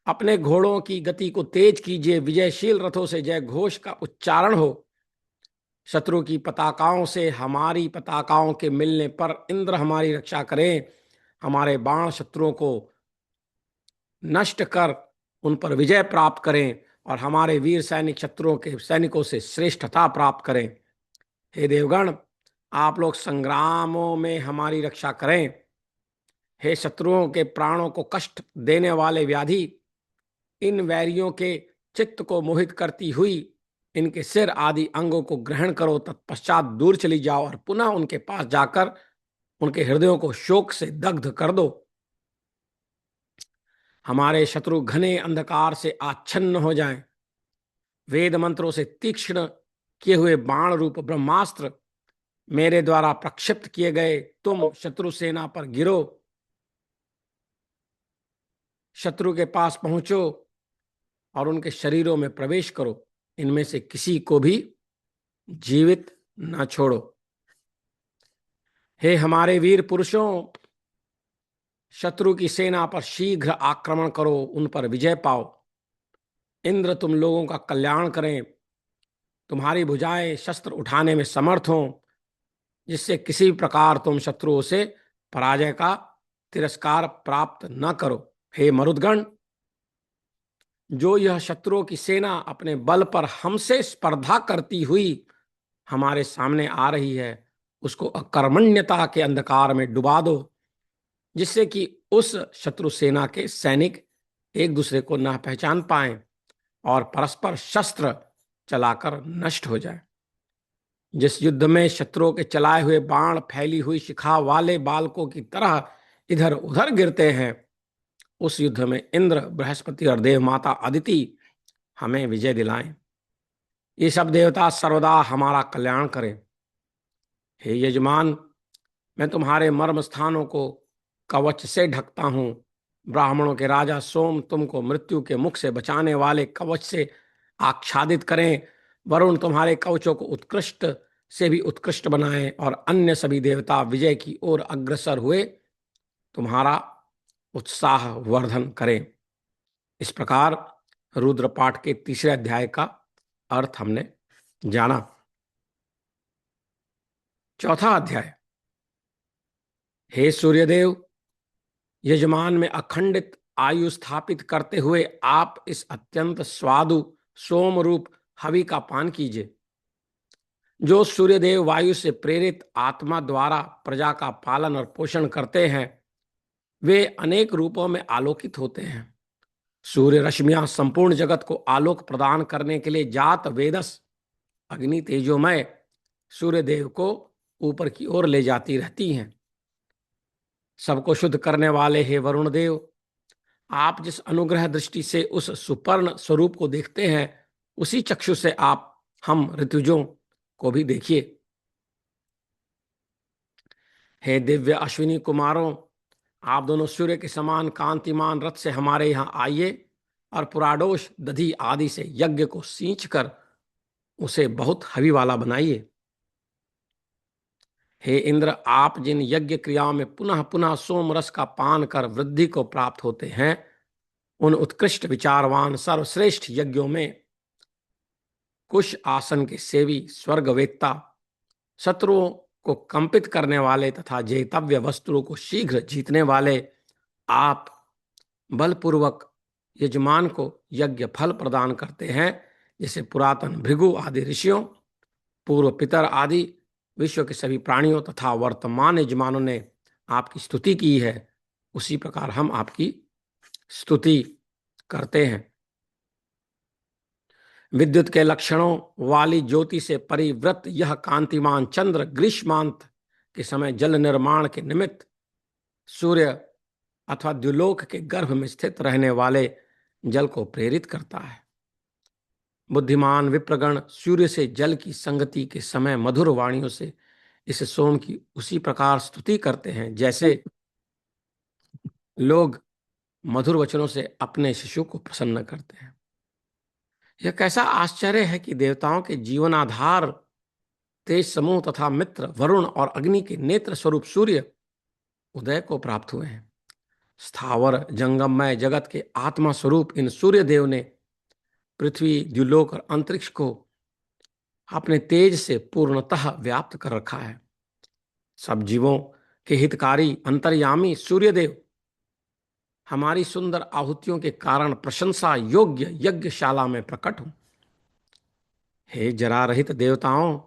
अपने घोड़ों की गति को तेज कीजिए, विजयशील रथों से जय घोष का उच्चारण हो। शत्रु की पताकाओं से हमारी पताकाओं के मिलने पर इंद्र हमारी रक्षा करें। हमारे बाण शत्रुओं को नष्ट कर उन पर विजय प्राप्त करें और हमारे वीर सैनिक शत्रुओं के सैनिकों से श्रेष्ठता प्राप्त करें। हे देवगण, आप लोग संग्रामों में हमारी रक्षा करें। हे शत्रुओं के प्राणों को कष्ट देने वाले व्याधि, इन वैरियों के चित्त को मोहित करती हुई इनके सिर आदि अंगों को ग्रहण करो, तत्पश्चात दूर चली जाओ और पुनः उनके पास जाकर उनके हृदयों को शोक से दग्ध कर दो। हमारे शत्रु घने अंधकार से आच्छन्न हो जाएं। वेद मंत्रों से तीक्ष्ण किए हुए बाण रूप ब्रह्मास्त्र मेरे द्वारा प्रक्षिप्त किए गए तुम शत्रु सेना पर गिरो। शत्रु के पास पहुंचो और उनके शरीरों में प्रवेश करो। इनमें से किसी को भी जीवित न छोड़ो। हे हमारे वीर पुरुषों, शत्रु की सेना पर शीघ्र आक्रमण करो, उन पर विजय पाओ। इंद्र तुम लोगों का कल्याण करें। तुम्हारी भुजाएं शस्त्र उठाने में समर्थ हों, जिससे किसी प्रकार तुम शत्रुओं से पराजय का तिरस्कार प्राप्त न करो। हे मरुदगण, जो यह शत्रुओं की सेना अपने बल पर हमसे स्पर्धा करती हुई हमारे सामने आ रही है, उसको अकर्मण्यता के अंधकार में डुबा दो, जिससे कि उस शत्रु सेना के सैनिक एक दूसरे को न पहचान पाएं और परस्पर शस्त्र चलाकर नष्ट हो जाए। जिस युद्ध में शत्रुओं के चलाए हुए बाण फैली हुई शिखा वाले बालकों की तरह इधर उधर गिरते हैं, उस युद्ध में इंद्र, बृहस्पति और देव माता अदिति हमें विजय दिलाएं। ये सब देवता सर्वदा हमारा कल्याण करें। हे यजमान, मैं तुम्हारे मर्म स्थानों को कवच से ढकता हूं। ब्राह्मणों के राजा सोम तुमको मृत्यु के मुख से बचाने वाले कवच से आच्छादित करें। वरुण तुम्हारे कवचों को उत्कृष्ट से भी उत्कृष्ट बनाएं और अन्य सभी देवता विजय की ओर अग्रसर हुए तुम्हारा उत्साह वर्धन करें। इस प्रकार रुद्र पाठ के तीसरे अध्याय का अर्थ हमने जाना। चौथा अध्याय। हे सूर्यदेव, यजमान में अखंडित आयु स्थापित करते हुए आप इस अत्यंत स्वादु सोम रूप हवि का पान कीजिए। जो सूर्यदेव वायु से प्रेरित आत्मा द्वारा प्रजा का पालन और पोषण करते हैं, वे अनेक रूपों में आलोकित होते हैं। सूर्य रश्मियां संपूर्ण जगत को आलोक प्रदान करने के लिए जात वेदस अग्नि तेजोमय सूर्यदेव को ऊपर की ओर ले जाती रहती हैं। सबको शुद्ध करने वाले हे वरुण देव, आप जिस अनुग्रह दृष्टि से उस सुपर्ण स्वरूप को देखते हैं, उसी चक्षु से आप हम ऋतुजों को भी देखिए। हे दिव्य अश्विनी कुमारों, आप दोनों सूर्य के समान कांतिमान रथ से हमारे यहाँ आइए और पुराडोष दधि आदि से यज्ञ को सींच कर उसे बहुत हवि वाला बनाइए। हे इंद्र, आप जिन यज्ञ क्रियाओं में पुनः पुनः सोम रस का पान कर वृद्धि को प्राप्त होते हैं, उन उत्कृष्ट विचारवान सर्वश्रेष्ठ यज्ञों में कुश आसन के सेवी स्वर्गवेत्ता, शत्रुओं को कंपित करने वाले तथा जेतव्य वस्तुओं को शीघ्र जीतने वाले आप बलपूर्वक यजमान को यज्ञ फल प्रदान करते हैं, जैसे पुरातन भृगु आदि ऋषियों, पूर्व पितर आदि विश्व के सभी प्राणियों तथा वर्तमान यजमानों ने आपकी स्तुति की है, उसी प्रकार हम आपकी स्तुति करते हैं। विद्युत के लक्षणों वाली ज्योति से परिवृत यह कांतिमान चंद्र ग्रीष्मांत के समय जल निर्माण के निमित्त सूर्य अथवा द्युलोक के गर्भ में स्थित रहने वाले जल को प्रेरित करता है। बुद्धिमान विप्रगण सूर्य से जल की संगति के समय मधुर वाणियों से इस सोम की उसी प्रकार स्तुति करते हैं, जैसे लोग मधुर वचनों से अपने शिशु को प्रसन्न करते हैं। यह कैसा आश्चर्य है कि देवताओं के जीवन आधार तेज समूह तथा मित्र वरुण और अग्नि के नेत्र स्वरूप सूर्य उदय को प्राप्त हुए हैं। स्थावर जंगममय जगत के आत्मा स्वरूप इन सूर्य देव ने पृथ्वी, द्युलोक और अंतरिक्ष को अपने तेज से पूर्णतः व्याप्त कर रखा है। सब जीवों के हितकारी अंतर्यामी सूर्यदेव हमारी सुंदर आहुतियों के कारण प्रशंसा योग्य यज्ञशाला में प्रकट हो। हे जरा रहित देवताओं,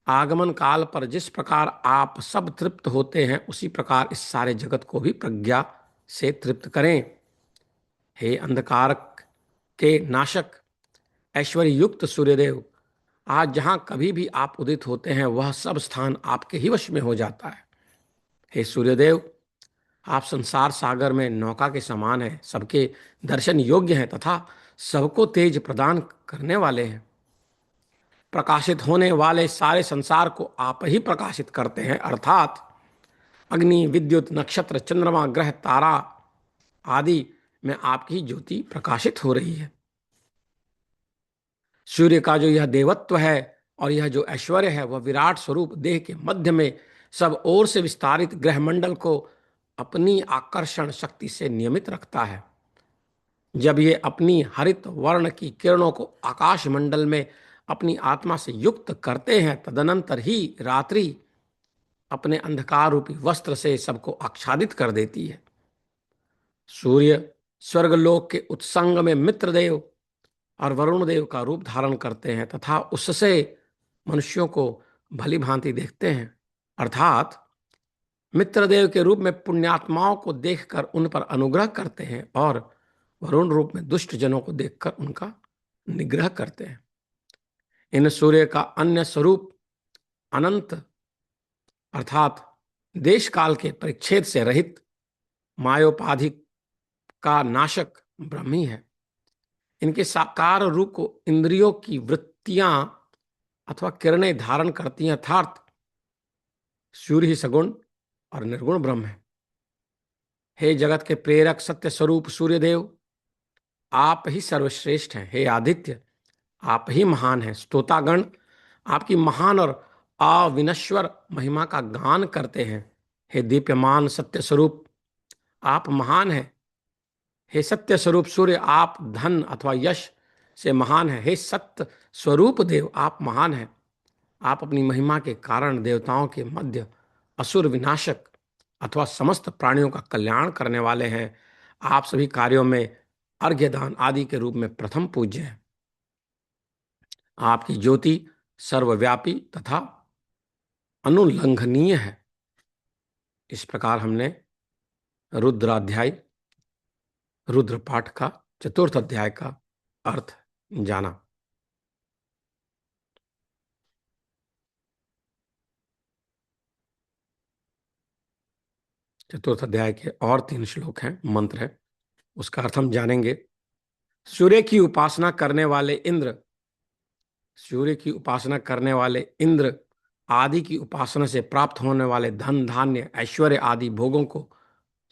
आगमन काल पर जिस प्रकार आप सब तृप्त होते हैं, उसी प्रकार इस सारे जगत को भी प्रज्ञा से तृप्त करें। हे अंधकार के नाशक ऐश्वर्य युक्त सूर्यदेव, आज जहां कभी भी आप उदित होते हैं, वह सब स्थान आपके ही वश में हो जाता है। हे सूर्यदेव, आप संसार सागर में नौका के समान हैं, सबके दर्शन योग्य हैं तथा सबको तेज प्रदान करने वाले हैं। प्रकाशित होने वाले सारे संसार को आप ही प्रकाशित करते हैं, अर्थात अग्नि, विद्युत, नक्षत्र, चंद्रमा, ग्रह, तारा आदि में आपकी ही ज्योति प्रकाशित हो रही है। सूर्य का जो यह देवत्व है और यह जो ऐश्वर्य है, वह विराट स्वरूप देह के मध्य में सब ओर से विस्तारित ग्रहमंडल को अपनी आकर्षण शक्ति से नियमित रखता है। जब ये अपनी हरित वर्ण की किरणों को आकाश मंडल में अपनी आत्मा से युक्त करते हैं, तदनंतर ही रात्रि अपने अंधकार रूपी वस्त्र से सबको आच्छादित कर देती है। सूर्य स्वर्गलोक के उत्संग में मित्रदेव और वरुण देव का रूप धारण करते हैं तथा उससे मनुष्यों को भली भांति देखते हैं, अर्थात मित्रदेव के रूप में पुण्यात्माओं को देखकर उन पर अनुग्रह करते हैं और वरुण रूप में दुष्ट जनों को देखकर उनका निग्रह करते हैं। इन सूर्य का अन्य स्वरूप अनंत अर्थात देश काल के परिच्छेद से रहित मायोपाधि का नाशक ब्रह्म ही है। इनके साकार रूप को इंद्रियों की वृत्तियां अथवा किरणें धारण करती हैं, अर्थात सूर्य ही सगुण और निर्गुण ब्रह्म है। हे जगत के प्रेरक सत्य स्वरूप सूर्यदेव, आप ही सर्वश्रेष्ठ हैं। हे आदित्य, आप ही महान हैं। स्तोतागण आपकी महान और अविनश्वर महिमा का गान करते हैं। हे दीप्यमान सत्य स्वरूप, आप महान हैं। हे सत्य स्वरूप सूर्य, आप धन अथवा यश से महान हैं। हे सत्य स्वरूप देव, आप महान हैं। आप अपनी महिमा के कारण देवताओं के मध्य असुर विनाशक अथवा समस्त प्राणियों का कल्याण करने वाले हैं। आप सभी कार्यों में अर्घ्यदान आदि के रूप में प्रथम पूज्य हैं। आपकी ज्योति सर्वव्यापी तथा अनुल्लंघनीय है। इस प्रकार हमने रुद्राध्याय रुद्र पाठ का चतुर्थ अध्याय का अर्थ जाना। चतुर्थ अध्याय के और 3 श्लोक हैं, मंत्र है, उसका अर्थ हम जानेंगे। सूर्य की उपासना करने वाले इंद्र, सूर्य की उपासना करने वाले इंद्र आदि की उपासना से प्राप्त होने वाले धन, धान्य, ऐश्वर्य आदि भोगों को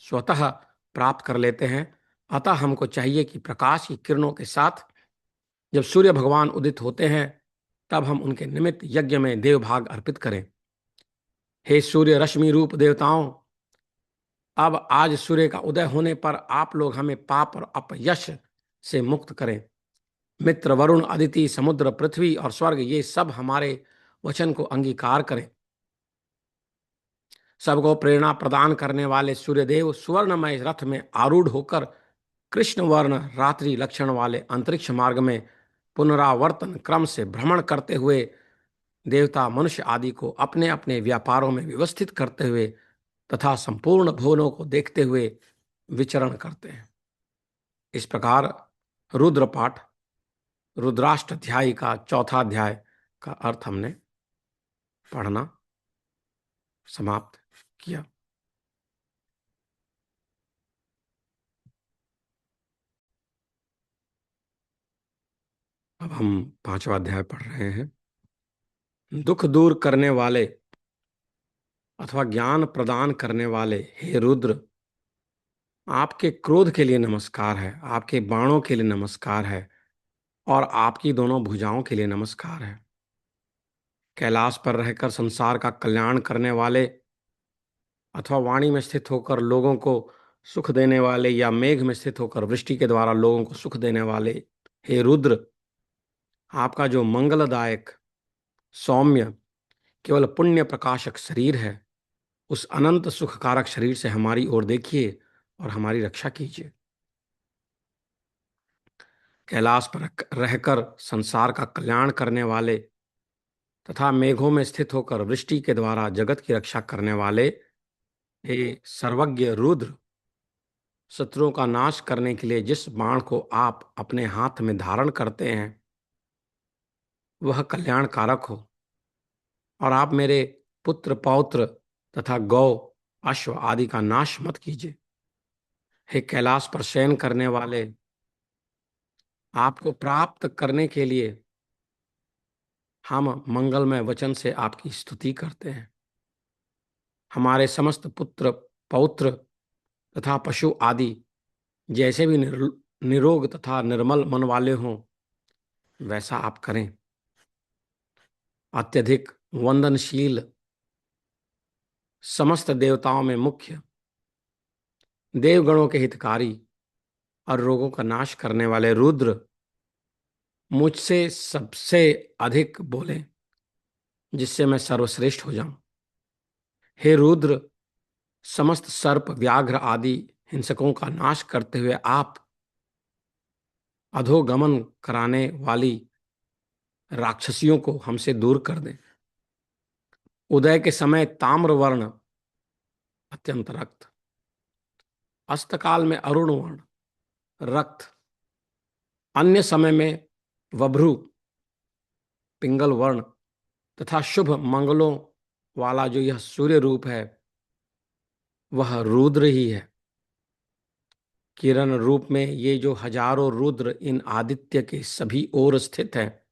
स्वतः प्राप्त कर लेते हैं अतः हमको चाहिए कि प्रकाश की किरणों के साथ जब सूर्य भगवान उदित होते हैं तब हम उनके निमित्त यज्ञ में देवभाग अर्पित करें। हे सूर्य रश्मि रूप देवताओं, अब आज सूर्य का उदय होने पर आप लोग हमें पाप और अपयश से मुक्त करें। मित्र, वरुण, अदिति, समुद्र, पृथ्वी और स्वर्ग, ये सब हमारे वचन को अंगीकार करें। सबको प्रेरणा प्रदान करने वाले सूर्यदेव सुवर्णमय रथ में आरूढ़ होकर कृष्ण वर्ण रात्रि लक्षण वाले अंतरिक्ष मार्ग में पुनरावर्तन क्रम से भ्रमण करते हुए देवता मनुष्य आदि को अपने अपने व्यापारों में व्यवस्थित करते हुए तथा संपूर्ण भुवनों को देखते हुए विचरण करते हैं। इस प्रकार रुद्रपाठ रुद्राष्टाध्यायी का चौथा अध्याय का अर्थ हमने पढ़ना समाप्त किया। अब हम पांचवा अध्याय पढ़ रहे हैं। दुख दूर करने वाले अथवा ज्ञान प्रदान करने वाले हे रुद्र, आपके क्रोध के लिए नमस्कार है, आपके बाणों के लिए नमस्कार है और आपकी दोनों भुजाओं के लिए नमस्कार है। कैलाश पर रहकर संसार का कल्याण करने वाले अथवा वाणी में स्थित होकर लोगों को सुख देने वाले या मेघ में स्थित होकर वृष्टि के द्वारा लोगों को सुख देने वाले हे रुद्र, आपका जो मंगलदायक सौम्य केवल पुण्य प्रकाशक शरीर है, उस अनंत सुखकारक शरीर से हमारी ओर देखिए और हमारी रक्षा कीजिए। कैलाश पर रहकर संसार का कल्याण करने वाले तथा मेघों में स्थित होकर वृष्टि के द्वारा जगत की रक्षा करने वाले हे सर्वज्ञ रुद्र, शत्रुओं का नाश करने के लिए जिस बाण को आप अपने हाथ में धारण करते हैं वह कल्याणकारक हो और आप मेरे पुत्र पौत्र तथा गौ अश्व आदि का नाश मत कीजिए। हे कैलाश पर शयन करने वाले, आपको प्राप्त करने के लिए हम मंगलमय वचन से आपकी स्तुति करते हैं। हमारे समस्त पुत्र पौत्र तथा पशु आदि जैसे भी निरोग तथा निर्मल मन वाले हों वैसा आप करें। अत्यधिक वंदनशील समस्त देवताओं में मुख्य देवगणों के हितकारी और रोगों का नाश करने वाले रुद्र, मुझसे सबसे अधिक बोले जिससे मैं सर्वश्रेष्ठ हो जाऊं। हे रुद्र, समस्त सर्प व्याघ्र आदि हिंसकों का नाश करते हुए आप अधोगमन कराने वाली राक्षसियों को हमसे दूर कर दें। उदय के समय ताम्र वर्ण अत्यंत रक्त, अस्तकाल में अरुण वर्ण रक्त, अन्य समय में वभ्रु पिंगल वर्ण तथा शुभ मंगलों वाला जो यह सूर्य रूप है वह रुद्र ही है। किरण रूप में ये जो हजारों रुद्र इन आदित्य के सभी ओर स्थित हैं,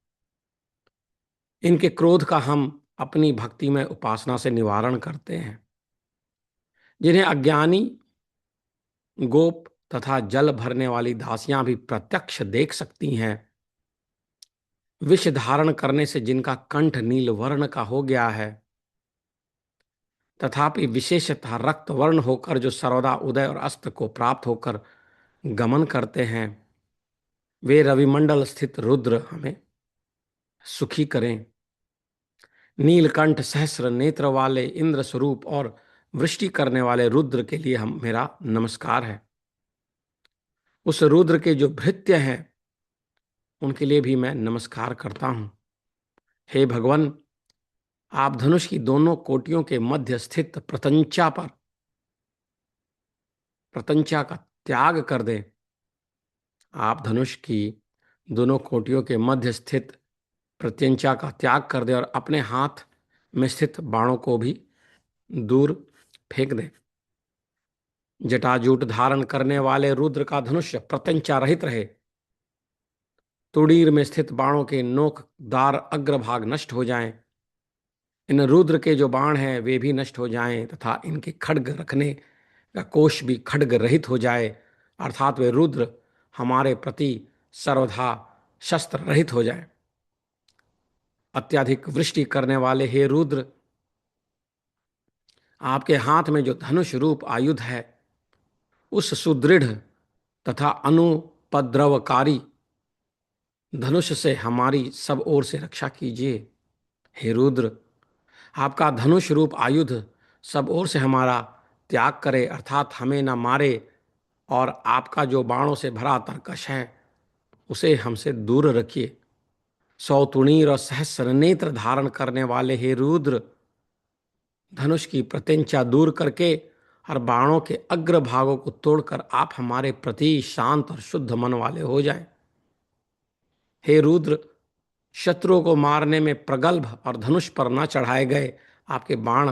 इनके क्रोध का हम अपनी भक्ति में उपासना से निवारण करते हैं। जिन्हें अज्ञानी गोप तथा जल भरने वाली दासियां भी प्रत्यक्ष देख सकती हैं, विष धारण करने से जिनका कंठ नील वर्ण का हो गया है तथापि विशेषतः रक्त वर्ण होकर जो सर्वदा उदय और अस्त को प्राप्त होकर गमन करते हैं, वे रविमंडल स्थित रुद्र हमें सुखी करें। नीलकंठ सहस्र नेत्र वाले इंद्र स्वरूप और वृष्टि करने वाले रुद्र के लिए हम मेरा नमस्कार है। उस रुद्र के जो भृत्य हैं उनके लिए भी मैं नमस्कार करता हूं। हे भगवान, आप धनुष की दोनों कोटियों के मध्य स्थित प्रतंचा का त्याग कर दें। आप धनुष की दोनों कोटियों के मध्य स्थित प्रत्यंचा का त्याग कर दें और अपने हाथ में स्थित बाणों को भी दूर फेंक दें। जटाजूट धारण करने वाले रुद्र का धनुष प्रत्यंचा रहित रहे। तुड़ीर में स्थित बाणों के नोकदार अग्रभाग नष्ट हो जाएं। इन रुद्र के जो बाण हैं वे भी नष्ट हो जाएं तथा इनके खड्ग रखने का कोष भी खड्ग रहित हो जाए अर्थात वे रुद्र हमारे प्रति सर्वथा शस्त्र रहित हो जाए। अत्यधिक वृष्टि करने वाले हे रुद्र, आपके हाथ में जो धनुष रूप आयुध है, उस सुदृढ़ तथा अनुपद्रवकारी धनुष से हमारी सब ओर से रक्षा कीजिए। हे रुद्र, आपका धनुष रूप आयुध सब ओर से हमारा त्याग करे, अर्थात हमें न मारे, और आपका जो बाणों से भरा तरकश है उसे हमसे दूर रखिए। सौतुणीर और सहस्र नेत्र धारण करने वाले हे रुद्र, धनुष की प्रत्यंचा दूर करके और बाणों के अग्र भागों को तोड़कर आप हमारे प्रति शांत और शुद्ध मन वाले हो जाएं। हे रुद्र, शत्रुओं को मारने में प्रगल्भ और धनुष पर न चढ़ाए गए आपके बाण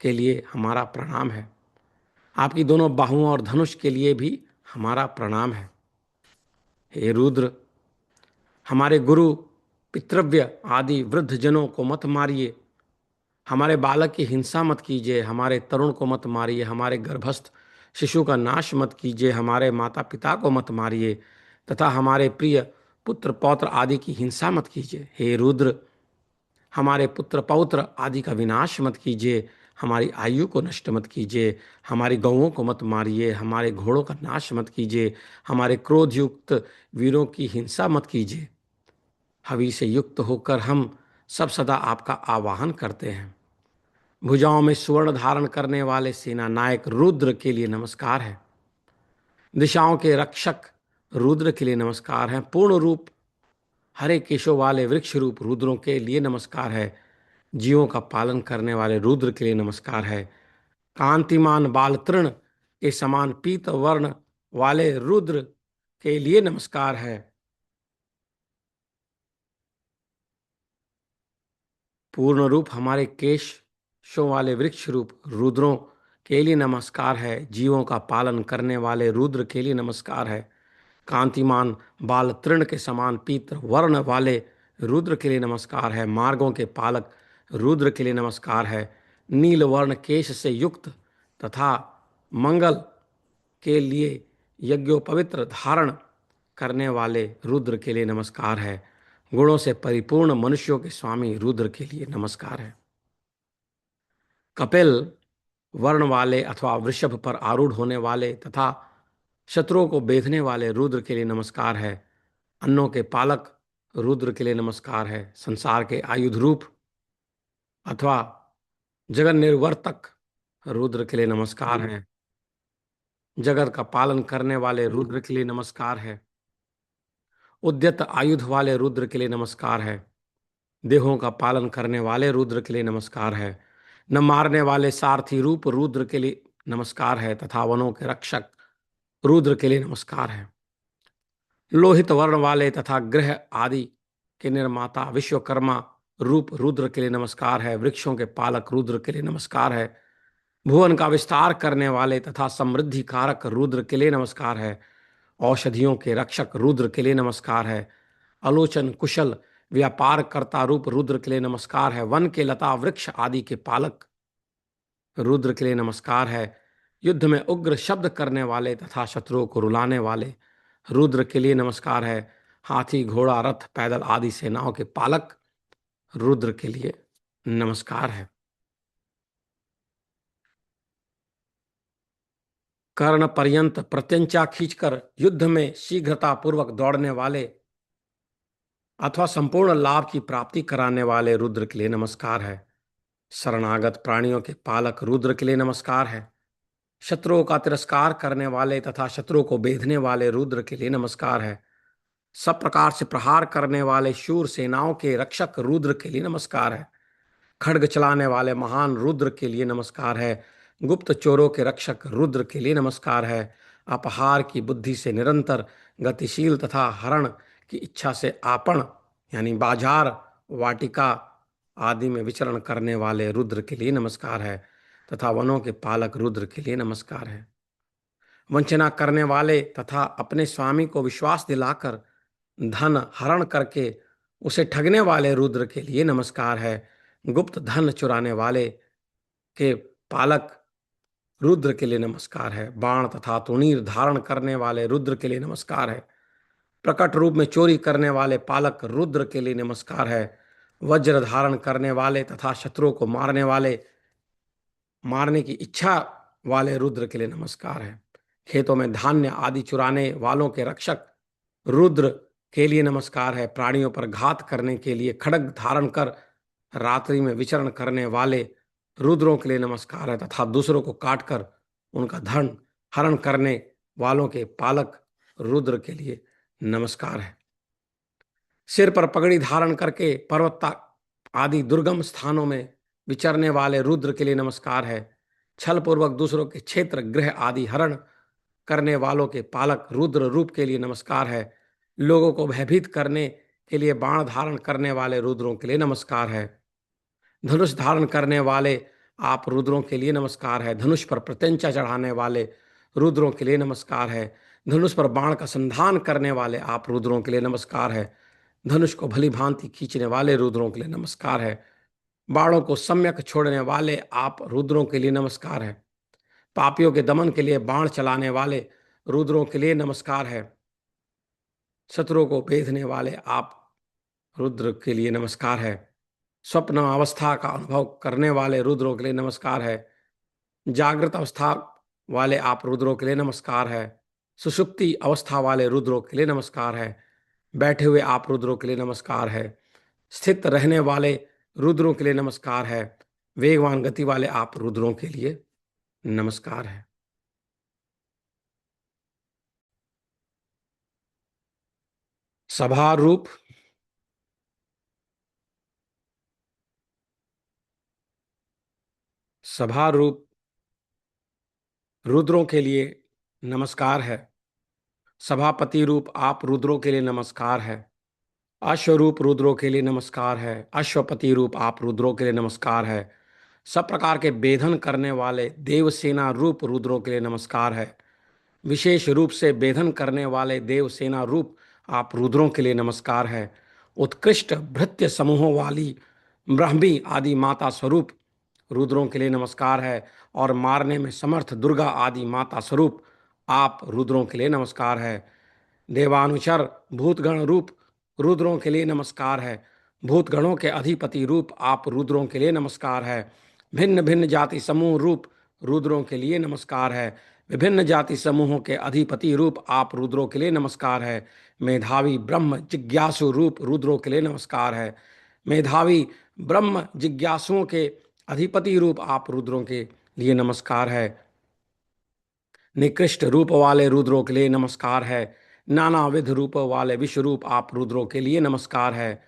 के लिए हमारा प्रणाम है। आपकी दोनों बाहुओं और धनुष के लिए भी हमारा प्रणाम है। हे रुद्र, हमारे गुरु, पितृव्य आदि वृद्ध जनों को मत मारिए, हमारे बालक की हिंसा मत कीजिए, हमारे तरुण को मत मारिए, हमारे गर्भस्थ शिशु का नाश मत कीजिए, हमारे माता पिता को मत मारिए, तथा हमारे प्रिय पुत्र पौत्र आदि की हिंसा मत कीजिए। हे रुद्र, हमारे पुत्र पौत्र आदि का विनाश मत कीजिए, हमारी आयु को नष्ट मत कीजिए, हमारी गौओं को मत मारिए, हमारे घोड़ों का नाश मत कीजिए, हमारे क्रोधयुक्त वीरों की हिंसा मत कीजिए। हवि से युक्त होकर हम सब सदा आपका आवाहन करते हैं। भुजाओं में स्वर्ण धारण करने वाले सेना नायक रुद्र के लिए नमस्कार है। दिशाओं के रक्षक रुद्र के लिए नमस्कार है। पूर्ण रूप हरे केशों वाले वृक्ष रूप रुद्रों के लिए नमस्कार है। जीवों का पालन करने वाले रुद्र के लिए नमस्कार है। कांतिमान बाल तृण के समान पीत वर्ण वाले रुद्र के लिए नमस्कार है। पूर्ण रूप हमारे केशों वाले वृक्ष रूप रुद्रों के लिए नमस्कार है। जीवों का पालन करने वाले रुद्र के लिए नमस्कार है। कांतिमान बाल तृण के समान पीत वर्ण वाले रुद्र के लिए नमस्कार है। मार्गों के पालक रुद्र के लिए नमस्कार है। नील वर्ण केश से युक्त तथा मंगल के लिए यज्ञोपवित्र धारण करने वाले रुद्र के लिए नमस्कार है। गुणों से परिपूर्ण मनुष्यों के स्वामी रुद्र के लिए नमस्कार है। कपिल वर्ण वाले अथवा वृषभ पर आरूढ़ होने वाले तथा शत्रुओं को बेधने वाले रुद्र के लिए नमस्कार है। अन्नों के पालक रुद्र के लिए नमस्कार है। संसार के आयुध रूप अथवा जगन निर्वर्तक रुद्र के लिए नमस्कार है। जगत का पालन करने वाले रुद्र के लिए नमस्कार है। उद्यत आयुध वाले रुद्र के लिए नमस्कार है। देहों का पालन करने वाले रुद्र के लिए नमस्कार है। न मारने वाले सारथी रूप रुद्र के लिए नमस्कार है तथा वनों के रक्षक रुद्र के लिए नमस्कार है। लोहित वर्ण वाले तथा ग्रह आदि के निर्माता विश्वकर्मा रूप रुद्र के लिए नमस्कार है। वृक्षों के पालक रुद्र के लिए नमस्कार है। भुवन का विस्तार करने वाले तथा समृद्धि कारक रुद्र के लिए नमस्कार है। औषधियों के रक्षक रुद्र के लिए नमस्कार है। आलोचन कुशल व्यापार कर्ता रूप रुद्र के लिए नमस्कार है। वन के लता वृक्ष आदि के पालक रुद्र के लिए नमस्कार है। युद्ध में उग्र शब्द करने वाले तथा शत्रुओं को रुलाने वाले रुद्र के लिए नमस्कार है। हाथी घोड़ा रथ पैदल आदि सेनाओं के पालक रुद्र के लिए नमस्कार है। कर्ण पर्यंत प्रत्यंचा खींचकर युद्ध में शीघ्रता पूर्वक दौड़ने वाले अथवा संपूर्ण लाभ की प्राप्ति कराने वाले रुद्र के लिए नमस्कार है। शरणागत प्राणियों के पालक रुद्र के लिए नमस्कार है। शत्रुओं का तिरस्कार करने वाले तथा शत्रुओं को बेधने वाले रुद्र के लिए नमस्कार है। सब प्रकार से प्रहार करने वाले शूर सेनाओं के रक्षक रुद्र के लिए नमस्कार है। खड्ग चलाने वाले महान रुद्र के लिए नमस्कार है। गुप्त चोरों के रक्षक रुद्र के लिए नमस्कार है। अपहार की बुद्धि से निरंतर गतिशील तथा हरण की इच्छा से आपण यानी बाजार वाटिका आदि में विचरण करने वाले रुद्र के लिए नमस्कार है तथा वनों के पालक रुद्र के लिए नमस्कार है। वंचना करने वाले तथा अपने स्वामी को विश्वास दिलाकर धन हरण करके उसे ठगने वाले रुद्र के लिए नमस्कार है। गुप्त धन चुराने वाले के पालक रुद्र के लिए नमस्कार है। बाण तथा तुणीर धारण करने वाले रुद्र के लिए नमस्कार है। प्रकट रूप में चोरी करने वाले पालक रुद्र के लिए नमस्कार है। वज्र धारण करने वाले तथा शत्रुओं को मारने की इच्छा वाले रुद्र के लिए नमस्कार है। खेतों में धान्य आदि चुराने वालों के रक्षक रुद्र के लिए नमस्कार है। प्राणियों पर घात करने के लिए खड्ग धारण कर रात्रि में विचरण करने वाले रुद्रों के लिए नमस्कार है तथा दूसरों को काटकर उनका धन हरण करने वालों के पालक रुद्र के लिए नमस्कार है। सिर पर पगड़ी धारण करके पर्वत आदि दुर्गम स्थानों में विचरने वाले रुद्र के लिए नमस्कार है। छल पूर्वक दूसरों के क्षेत्र गृह आदि हरण करने वालों के पालक रुद्र रूप के लिए नमस्कार है। लोगों को भयभीत करने के लिए बाण धारण करने वाले रुद्रों के लिए नमस्कार है। धनुष धारण करने वाले आप रुद्रों के लिए नमस्कार है। धनुष पर प्रत्यंचा चढ़ाने वाले रुद्रों के लिए नमस्कार है। धनुष पर बाण का संधान करने वाले आप रुद्रों के लिए नमस्कार है। धनुष को भली भांति खींचने वाले रुद्रों के लिए नमस्कार है। बाणों को सम्यक छोड़ने वाले आप रुद्रों के लिए नमस्कार है। पापियों के दमन के लिए बाण चलाने वाले रुद्रों के लिए नमस्कार है। शत्रुओं को बेधने वाले आप रुद्र के लिए नमस्कार है। स्वप्न अवस्था का अनुभव करने वाले रुद्रों के लिए नमस्कार है। जागृत अवस्था वाले आप रुद्रों के लिए नमस्कार है। सुषुप्ति अवस्था वाले रुद्रों के लिए नमस्कार है। बैठे हुए आप रुद्रों के लिए नमस्कार है। स्थित रहने वाले रुद्रों के लिए नमस्कार है। वेगवान गति वाले आप रुद्रों के लिए नमस्कार है। सभा रूप रुद्रों के लिए नमस्कार है। सभापति रूप आप रुद्रों के लिए नमस्कार है। अश्वरूप रुद्रों के लिए नमस्कार है। अश्वपति रूप आप रुद्रों के लिए नमस्कार है। सब प्रकार के बेधन करने वाले देवसेना रूप रुद्रों के लिए नमस्कार है। विशेष रूप से बेधन करने वाले देवसेना रूप आप रुद्रों के लिए नमस्कार है। उत्कृष्ट भृत्य समूहों वाली ब्राह्मी आदि माता स्वरूप रुद्रों के लिए नमस्कार है। और मारने में समर्थ दुर्गा आदि माता स्वरूप आप रुद्रों के लिए नमस्कार है। देवानुचर भूतगण रूप रुद्रों के लिए नमस्कार है। भूतगणों के अधिपति रूप आप रुद्रों के लिए नमस्कार है। भिन्न भिन्न जाति समूह रूप रुद्रों के लिए नमस्कार है। विभिन्न जाति समूहों के अधिपति रूप आप रुद्रों के लिए नमस्कार है। मेधावी ब्रह्म जिज्ञासु रूप रुद्रों के लिए नमस्कार है। मेधावी ब्रह्म जिज्ञासुओं के अधिपति रूप आप रुद्रों के लिए नमस्कार है। निकृष्ट रूप वाले रुद्रों के लिए नमस्कार है। नानाविध रूप वाले विश्व रूप आप रुद्रों के लिए नमस्कार है।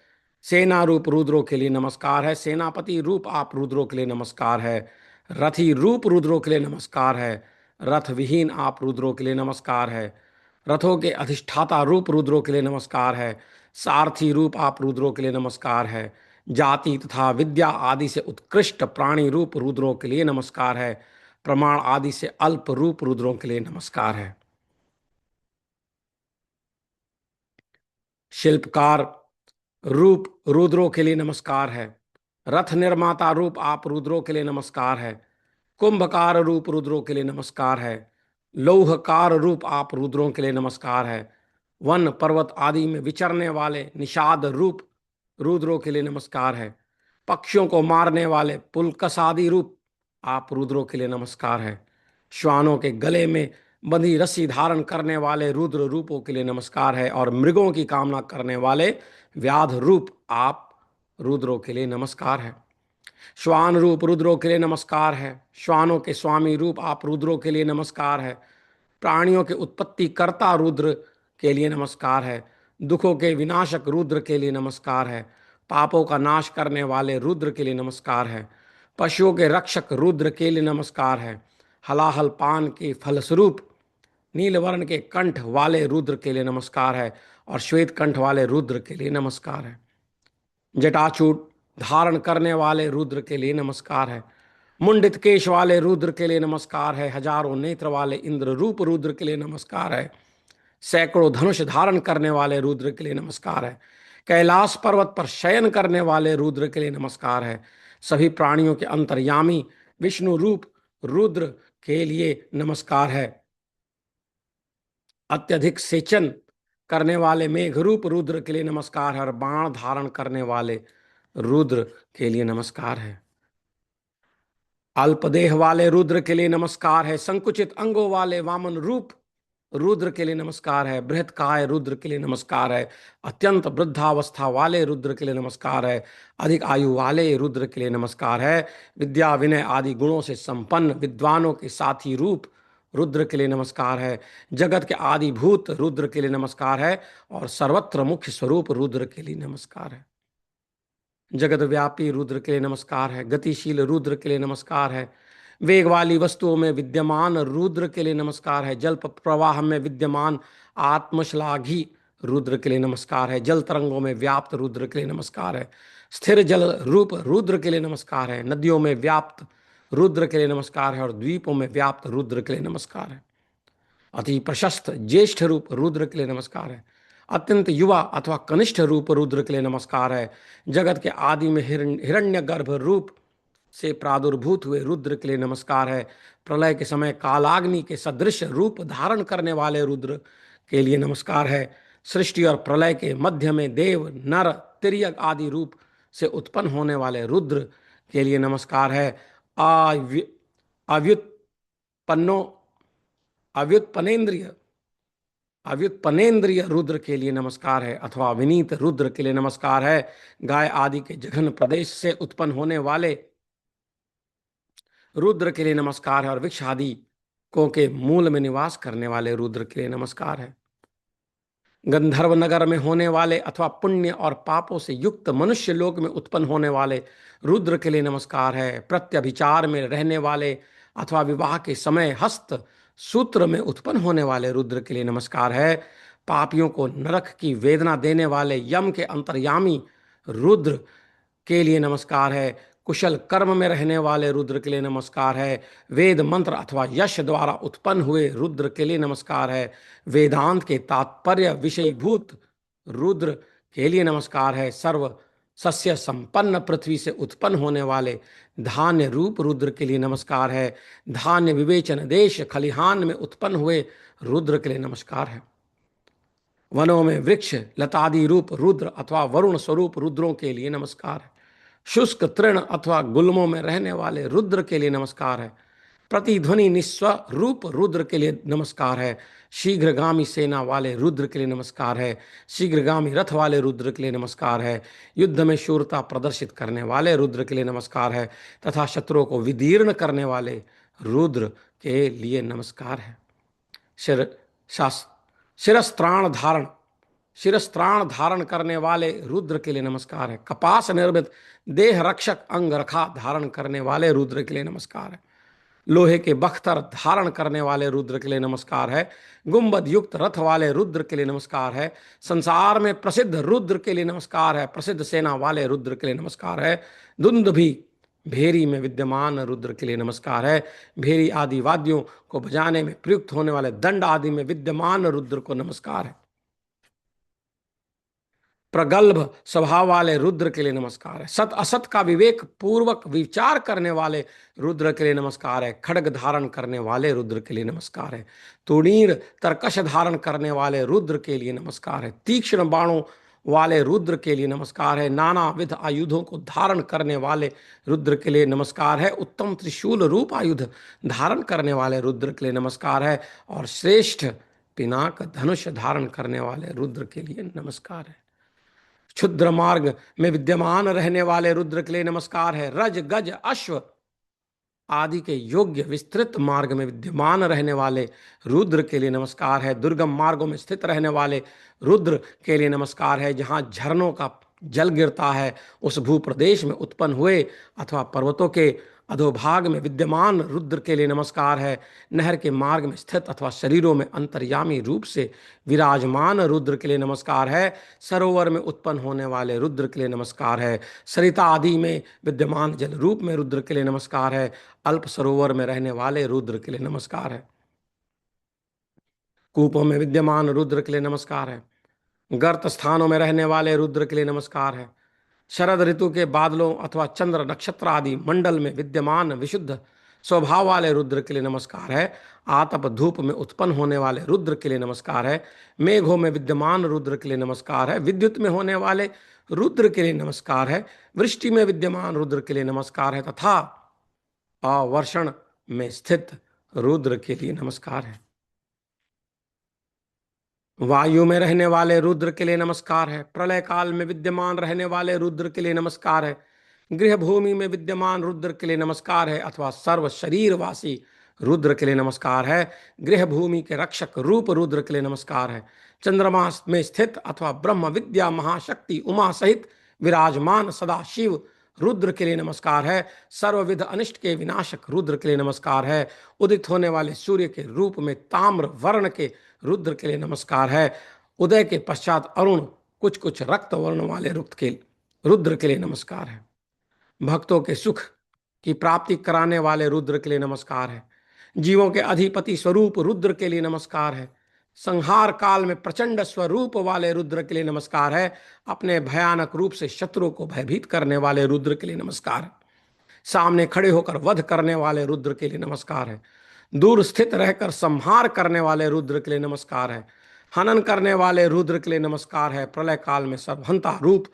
सेना रूप रुद्रों के लिए नमस्कार है। सेनापति रूप आप रुद्रों के लिए नमस्कार है। रथी रूप रुद्रों के लिए नमस्कार है। रथ विहीन आप रुद्रों के लिए नमस्कार है। रथों के अधिष्ठाता रूप रुद्रों के लिए नमस्कार है। सारथी रूप आप रुद्रों के लिए नमस्कार है। जाति तथा विद्या आदि से उत्कृष्ट प्राणी रूप रुद्रों के लिए नमस्कार है। प्रमाण आदि से अल्प रूप रुद्रों के लिए नमस्कार है। शिल्पकार रूप रुद्रों के लिए नमस्कार है। रथ निर्माता रूप आप रुद्रों के लिए नमस्कार है। कुंभकार रूप रुद्रों के लिए नमस्कार है। लौहकार रूप आप रुद्रों के लिए नमस्कार है। वन पर्वत आदि में विचरने वाले निषाद रूप रुद्रों के लिए नमस्कार है। पक्षियों को मारने वाले पुलकसादि रूप आप रुद्रों के लिए नमस्कार है। श्वानों के गले में बंधी रस्सी धारण करने वाले रुद्र रूपों के लिए नमस्कार है। और मृगों की कामना करने वाले व्याध रूप आप रुद्रों के लिए नमस्कार है। श्वान रूप रुद्रों के लिए नमस्कार है। श्वानों के स्वामी रूप आप रुद्रों के लिए नमस्कार है। प्राणियों के उत्पत्ति कर्ता रुद्र के लिए नमस्कार है। दुखों के विनाशक रुद्र के लिए नमस्कार है। पापों का नाश करने वाले रुद्र के लिए नमस्कार है। पशुओं के रक्षक रुद्र के लिए नमस्कार है। हलाहल पान के फलस्वरूप नीलवर्ण के कंठ वाले रुद्र के लिए नमस्कार है। और श्वेत कंठ वाले रुद्र के लिए नमस्कार है। जटाचूट धारण करने वाले रुद्र के लिए नमस्कार है। मुंडित केश वाले रुद्र के लिए नमस्कार है। हजारों नेत्र वाले इंद्र रूप रुद्र के लिए नमस्कार है। सैकड़ों धनुष धारण करने वाले रुद्र के लिए नमस्कार है। कैलाश पर्वत पर शयन करने वाले रुद्र के लिए नमस्कार है। सभी प्राणियों के अंतर्यामी विष्णु रूप रुद्र के लिए नमस्कार है। अत्यधिक सेचन करने वाले मेघरूप रुद्र के लिए नमस्कार है। और बाण धारण करने वाले रुद्र के लिए नमस्कार है। अल्पदेह वाले रुद्र के लिए नमस्कार है। संकुचित अंगों वाले वामन रूप रुद्र के लिए नमस्कार है। बृहत्काय रुद्र के लिए नमस्कार है। अत्यंत वृद्धावस्था वाले रुद्र के लिए नमस्कार है। अधिक आयु वाले रुद्र के लिए नमस्कार है। विद्या विनय आदि गुणों से संपन्न विद्वानों के साथी रूप रुद्र के लिए नमस्कार है। जगत के आदिभूत रुद्र के लिए नमस्कार है। और सर्वत्र मुख्य स्वरूप रुद्र के लिए नमस्कार है। जगत व्यापी रुद्र के लिए नमस्कार है। गतिशील रुद्र के लिए नमस्कार है। वेग वाली वस्तुओं में विद्यमान रुद्र के लिए नमस्कार है। जल प्रवाह में विद्यमान आत्मश्लाघी रुद्र के लिए नमस्कार है। जल तरंगों में व्याप्त रुद्र के लिए नमस्कार है। स्थिर जल रूप रुद्र के लिए नमस्कार है। नदियों में व्याप्त रुद्र के लिए नमस्कार है। और द्वीपों में व्याप्त रुद्र के लिए नमस्कार है। अति प्रशस्त ज्येष्ठ रूप रुद्र के लिए नमस्कार है। अत्यंत युवा अथवा कनिष्ठ रूप रुद्र के लिए नमस्कार है। जगत के आदि में हिरण्यगर्भ रूप से प्रादुर्भूत हुए रुद्र के लिए नमस्कार है। प्रलय के समय कालाग्नि के सदृश रूप धारण करने वाले रुद्र के लिए नमस्कार है। सृष्टि और प्रलय के मध्य में देव नर तिर्यक आदि रूप से उत्पन्न होने वाले रुद्र के लिए नमस्कार है। अव्युत्पन्नो अव्युत्पन्नेन्द्रिय अव्युत्पन्नेन्द्रिय रुद्र के लिए नमस्कार है। अथवा विनीत रुद्र के लिए नमस्कार है। गाय आदि के जघन प्रदेश से उत्पन्न होने वाले रुद्र के लिए नमस्कार है। और वृक्ष आदि को के मूल में निवास करने वाले रुद्र के लिए नमस्कार है। गंधर्व नगर में होने वाले अथवा पुण्य और पापों से युक्त मनुष्य लोक में उत्पन्न होने वाले रुद्र के लिए नमस्कार है। प्रत्यभिचार में रहने वाले अथवा विवाह के समय हस्त सूत्र में उत्पन्न होने वाले रुद्र के लिए नमस्कार है। पापियों को नरक की वेदना देने वाले यम के अंतर्यामी रुद्र के लिए नमस्कार है। कुशल कर्म में रहने वाले रुद्र के लिए नमस्कार है। वेद मंत्र अथवा यश द्वारा उत्पन्न हुए रुद्र के लिए नमस्कार है। वेदांत के तात्पर्य विषयभूत रुद्र के लिए नमस्कार है। सर्व सस्य संपन्न पृथ्वी से उत्पन्न होने वाले धान्य रूप रुद्र के लिए नमस्कार है। धान्य विवेचन देश खलिहान में उत्पन्न हुए रुद्र के लिए नमस्कार है। वनों में वृक्ष लतादि रूप रुद्र अथवा वरुण स्वरूप रुद्रों के लिए नमस्कार है। शुष्क तृण अथवा गुल्मों में रहने वाले रुद्र के लिए नमस्कार है। प्रतिध्वनि निस्व रूप रुद्र के लिए नमस्कार है। शीघ्रगामी सेना वाले रुद्र के लिए नमस्कार है। शीघ्रगामी रथ वाले रुद्र के लिए नमस्कार है। युद्ध में शूरता प्रदर्शित करने वाले रुद्र के लिए नमस्कार है। तथा शत्रुओं को विदीर्ण करने वाले रुद्र के लिए नमस्कार है। शिर शास शिरस्त्राण धारण करने वाले रुद्र के लिए नमस्कार है। कपास निर्मित देह रक्षक अंग रखा धारण करने वाले रुद्र के लिए नमस्कार है। लोहे के बख्तर धारण करने वाले रुद्र के लिए नमस्कार है। गुंबद युक्त रथ वाले रुद्र के लिए नमस्कार है। संसार में प्रसिद्ध रुद्र के लिए नमस्कार है। प्रसिद्ध सेना वाले रुद्र के लिए नमस्कार है। दुंदुभी भेरी में विद्यमान रुद्र के लिए नमस्कार है। भेरी आदि वाद्यों को बजाने में प्रयुक्त होने वाले दंड आदि में विद्यमान रुद्र को नमस्कार है। प्रगल्भ स्वभाव वाले रुद्र के लिए नमस्कार है। सत असत का विवेक पूर्वक विचार करने वाले रुद्र के लिए नमस्कार है। खड्ग धारण करने वाले रुद्र के लिए नमस्कार है। तुणीर तरकश धारण करने वाले रुद्र के लिए नमस्कार है। तीक्ष्ण बाणों वाले रुद्र के लिए नमस्कार है। नाना विध आयुधों को धारण करने वाले रुद्र के लिए नमस्कार है। उत्तम त्रिशूल रूप आयुध धारण करने वाले रुद्र के लिए नमस्कार है। और श्रेष्ठ पिनाक धनुष धारण करने वाले रुद्र के लिए नमस्कार है। क्षुद्र मार्ग में विद्यमान रहने वाले रुद्र के लिए नमस्कार है। रज गज अश्व आदि के योग्य विस्तृत मार्ग में विद्यमान रहने वाले रुद्र के लिए नमस्कार है। दुर्गम मार्गों में स्थित रहने वाले रुद्र के लिए नमस्कार है। जहाँ झरनों का जल गिरता है उस भूप्रदेश में उत्पन्न हुए अथवा पर्वतों के अधोभाग में विद्यमान रुद्र के लिए नमस्कार है। नहर के मार्ग में स्थित अथवा शरीरों में अंतर्यामी रूप से विराजमान रुद्र के लिए नमस्कार है। सरोवर में उत्पन्न होने वाले रुद्र के लिए नमस्कार है। सरिता आदि में विद्यमान जल रूप में रुद्र के लिए नमस्कार है। अल्प सरोवर में रहने वाले रुद्र के लिए नमस्कार है। कूपों में विद्यमान रुद्र के लिए नमस्कार है। गर्त स्थानों में रहने वाले रुद्र के लिए नमस्कार है। शरद ऋतु के बादलों अथवा चंद्र नक्षत्र आदि मंडल में विद्यमान विशुद्ध स्वभाव वाले रुद्र के लिए नमस्कार है। आतप धूप में उत्पन्न होने वाले रुद्र के लिए नमस्कार है। मेघों में विद्यमान रुद्र के लिए नमस्कार है। विद्युत में होने वाले रुद्र के लिए नमस्कार है। वृष्टि में विद्यमान रुद्र के लिए नमस्कार है तथा आवर्षण में स्थित रुद्र के लिए नमस्कार है। वायु में रहने वाले रुद्र के लिए नमस्कार है। प्रलय काल में विद्यमान रहने वाले रुद्र के लिए नमस्कार है। गृह भूमि में विद्यमान रुद्र के लिए नमस्कार है अथवा सर्व शरीरवासी रुद्र के लिए नमस्कार है। गृह भूमि के रक्षक रूप रुद्र के लिए नमस्कार है। चंद्रमा में स्थित अथवा ब्रह्म विद्या महाशक्ति उमा सहित विराजमान सदा शिव रुद्र के लिए नमस्कार है। सर्वविध अनिष्ट के विनाशक रुद्र के लिए नमस्कार है। उदित होने वाले सूर्य के रूप में ताम्र वर्ण के रुद्र के लिए नमस्कार है। उदय के पश्चात अरुण कुछ कुछ रक्त वर्ण वाले रुद्र के लिए नमस्कार है। भक्तों के सुख की प्राप्ति कराने वाले रुद्र के लिए नमस्कार है। जीवों के अधिपति स्वरूप रुद्र के लिए नमस्कार है। संहार काल में प्रचंड स्वरूप वाले रुद्र के लिए नमस्कार है। अपने भयानक रूप से शत्रु को भयभीत करने वाले रुद्र के लिए नमस्कार है। सामने खड़े होकर वध करने वाले रुद्र के लिए नमस्कार है। दूर स्थित रहकर संहार करने वाले रुद्र के लिए नमस्कार है। हनन करने वाले रुद्र के लिए नमस्कार है। प्रलय काल में सर्वहंता रूप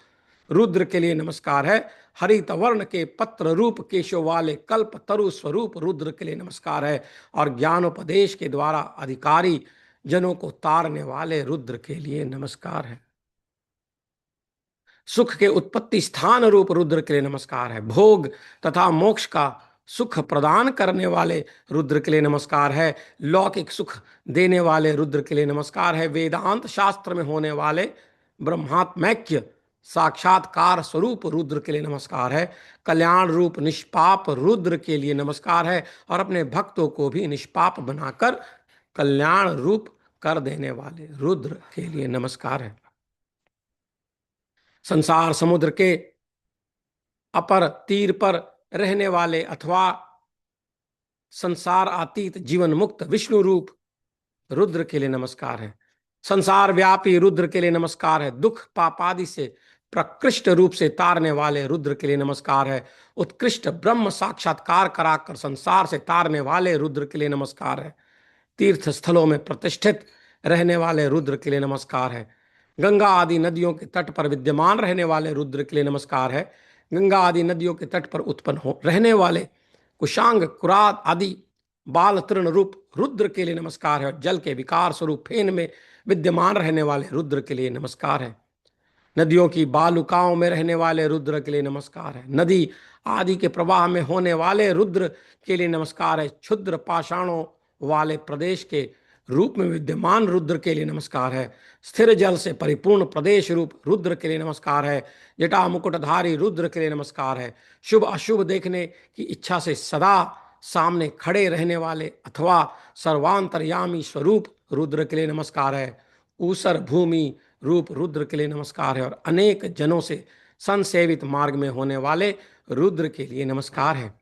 रुद्र के लिए नमस्कार है। हरित वर्ण के पत्र रूप केशव वाले कल्प तरु स्वरूप रुद्र के लिए नमस्कार है। और ज्ञानोपदेश के द्वारा अधिकारी जनों को तारने वाले रुद्र के लिए नमस्कार है। सुख के उत्पत्ति स्थान रूप रुद्र के लिए नमस्कार है। भोग तथा मोक्ष का सुख प्रदान करने वाले रुद्र के लिए नमस्कार है। लौकिक सुख देने वाले रुद्र के लिए नमस्कार है। वेदांत शास्त्र में होने वाले ब्रह्मात्मैक्य साक्षात्कार स्वरूप रुद्र के लिए नमस्कार है। कल्याण रूप निष्पाप रुद्र के लिए नमस्कार है। और अपने भक्तों को भी निष्पाप बनाकर कल्याण रूप कर देने वाले रुद्र के लिए नमस्कार है। संसार समुद्र के अपर तीर पर रहने वाले अथवा संसार अतीत जीवन मुक्त विष्णु रूप रुद्र के लिए नमस्कार है। संसार व्यापी रुद्र के लिए नमस्कार है। दुख पापादि से प्रकृष्ट रूप से तारने वाले रुद्र के लिए नमस्कार है। उत्कृष्ट ब्रह्म साक्षात्कार कराकर संसार से तारने वाले रुद्र के लिए नमस्कार है। तीर्थ स्थलों में प्रतिष्ठित रहने वाले रुद्र के लिए नमस्कार है। गंगा आदि नदियों के तट पर विद्यमान रहने वाले रुद्र के लिए नमस्कार है। गंगा आदि नदियों के तट पर उत्पन्न हो रहने वाले कुशांग कुराद आदि बाल तृण रूप रुद्र के लिए नमस्कार है। जल के विकार स्वरूप फेन में विद्यमान रहने वाले रुद्र के लिए नमस्कार है। नदियों की बालुकाओं में रहने वाले रुद्र के लिए नमस्कार है। नदी आदि के प्रवाह में होने वाले रुद्र के लिए नमस्कार है। क्षुद्र पाषाणों वाले प्रदेश के रूप में विद्यमान रुद्र के लिए नमस्कार है। स्थिर जल से परिपूर्ण प्रदेश रूप रुद्र के लिए नमस्कार है। जटा मुकुटधारी रुद्र के लिए नमस्कार है। शुभ अशुभ देखने की इच्छा से सदा सामने खड़े रहने वाले अथवा सर्वांतर्यामी स्वरूप रुद्र के लिए नमस्कार है। ऊसर भूमि रूप रुद्र के लिए नमस्कार है। और अनेक जनों से संसेवित मार्ग में होने वाले रुद्र के लिए नमस्कार है।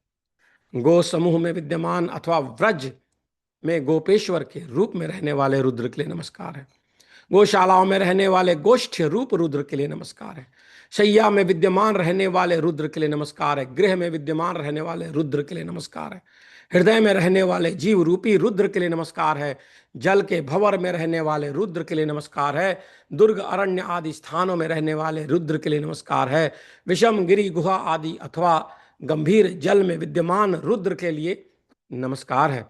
गो समूह में विद्यमान अथवा व्रज में गोपेश्वर के रूप में रहने वाले रुद्र के लिए नमस्कार है। गौशालाओं में रहने वाले गोष्ठ्य रूप रुद्र के लिए नमस्कार है। शैया में विद्यमान रहने वाले रुद्र के लिए नमस्कार है। गृह में विद्यमान रहने वाले रुद्र के लिए नमस्कार है। हृदय में रहने वाले जीव रूपी रुद्र के लिए नमस्कार है। जल के भंवर में रहने वाले रुद्र के लिए नमस्कार है। दुर्ग अरण्य आदि स्थानों में रहने वाले रुद्र के लिए नमस्कार है। विषम गिरी गुहा आदि अथवा गंभीर जल में विद्यमान रुद्र के लिए नमस्कार है।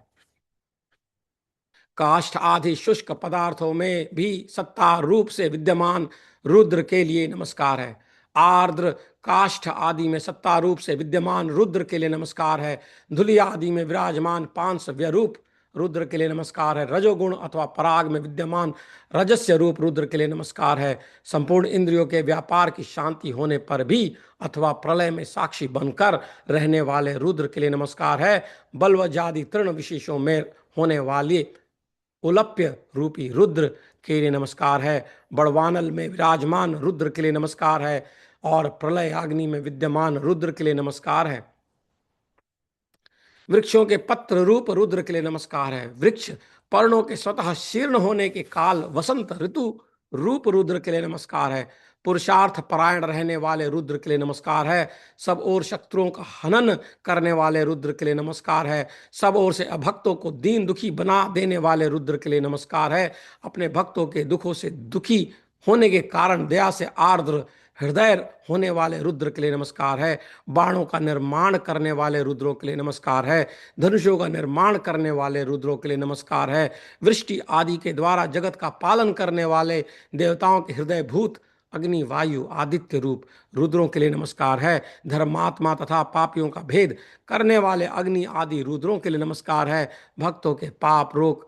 काष्ठ आदि शुष्क पदार्थों में भी सत्ता रूप से विद्यमान रुद्र के लिए नमस्कार है। आर्द्र काष्ठ आदि में सत्ता रूप से विद्यमान रुद्र के लिए नमस्कार है। धुली आदि में विराजमान पांच व्यरूप रुद्र के लिए नमस्कार है। रजोगुण अथवा पराग में विद्यमान रजस्य रूप रुद्र के लिए नमस्कार है। संपूर्ण इंद्रियों के व्यापार की शांति होने पर भी अथवा प्रलय में साक्षी बनकर रहने वाले रुद्र के लिए नमस्कार है। बलवजादि तृण विशेषों में होने वाले उलप्य रूपी रुद्र के लिए नमस्कार है। बड़वानल में विराजमान रुद्र के लिए नमस्कार है। और प्रलय अग्नि में विद्यमान रुद्र के लिए नमस्कार है। वृक्षों के पत्र रूप रुद्र के लिए नमस्कार है। वृक्ष पर्णों के स्वतः शीर्ण होने के काल वसंत ऋतु रूप रुद्र के लिए नमस्कार है। पुरुषार्थ परायण रहने वाले रुद्र के लिए नमस्कार है। सब ओर शत्रुओं का हनन करने वाले रुद्र के लिए नमस्कार है। सब ओर से अभक्तों को दीन दुखी बना देने वाले रुद्र के लिए नमस्कार है। अपने भक्तों के दुखों से दुखी होने के कारण दया से आर्द्र हृदय होने वाले रुद्र के लिए नमस्कार है। बाणों का निर्माण करने वाले रुद्रों के लिए नमस्कार है। धनुषों का निर्माण करने वाले रुद्रों के लिए नमस्कार है। वृष्टि आदि के द्वारा जगत का पालन करने वाले देवताओं के हृदय भूत अग्नि वायु आदित्य रूप रुद्रों के लिए नमस्कार है। धर्मात्मा तथा पापियों का भेद करने वाले अग्नि आदि रुद्रों के लिए नमस्कार है। भक्तों के पाप रोग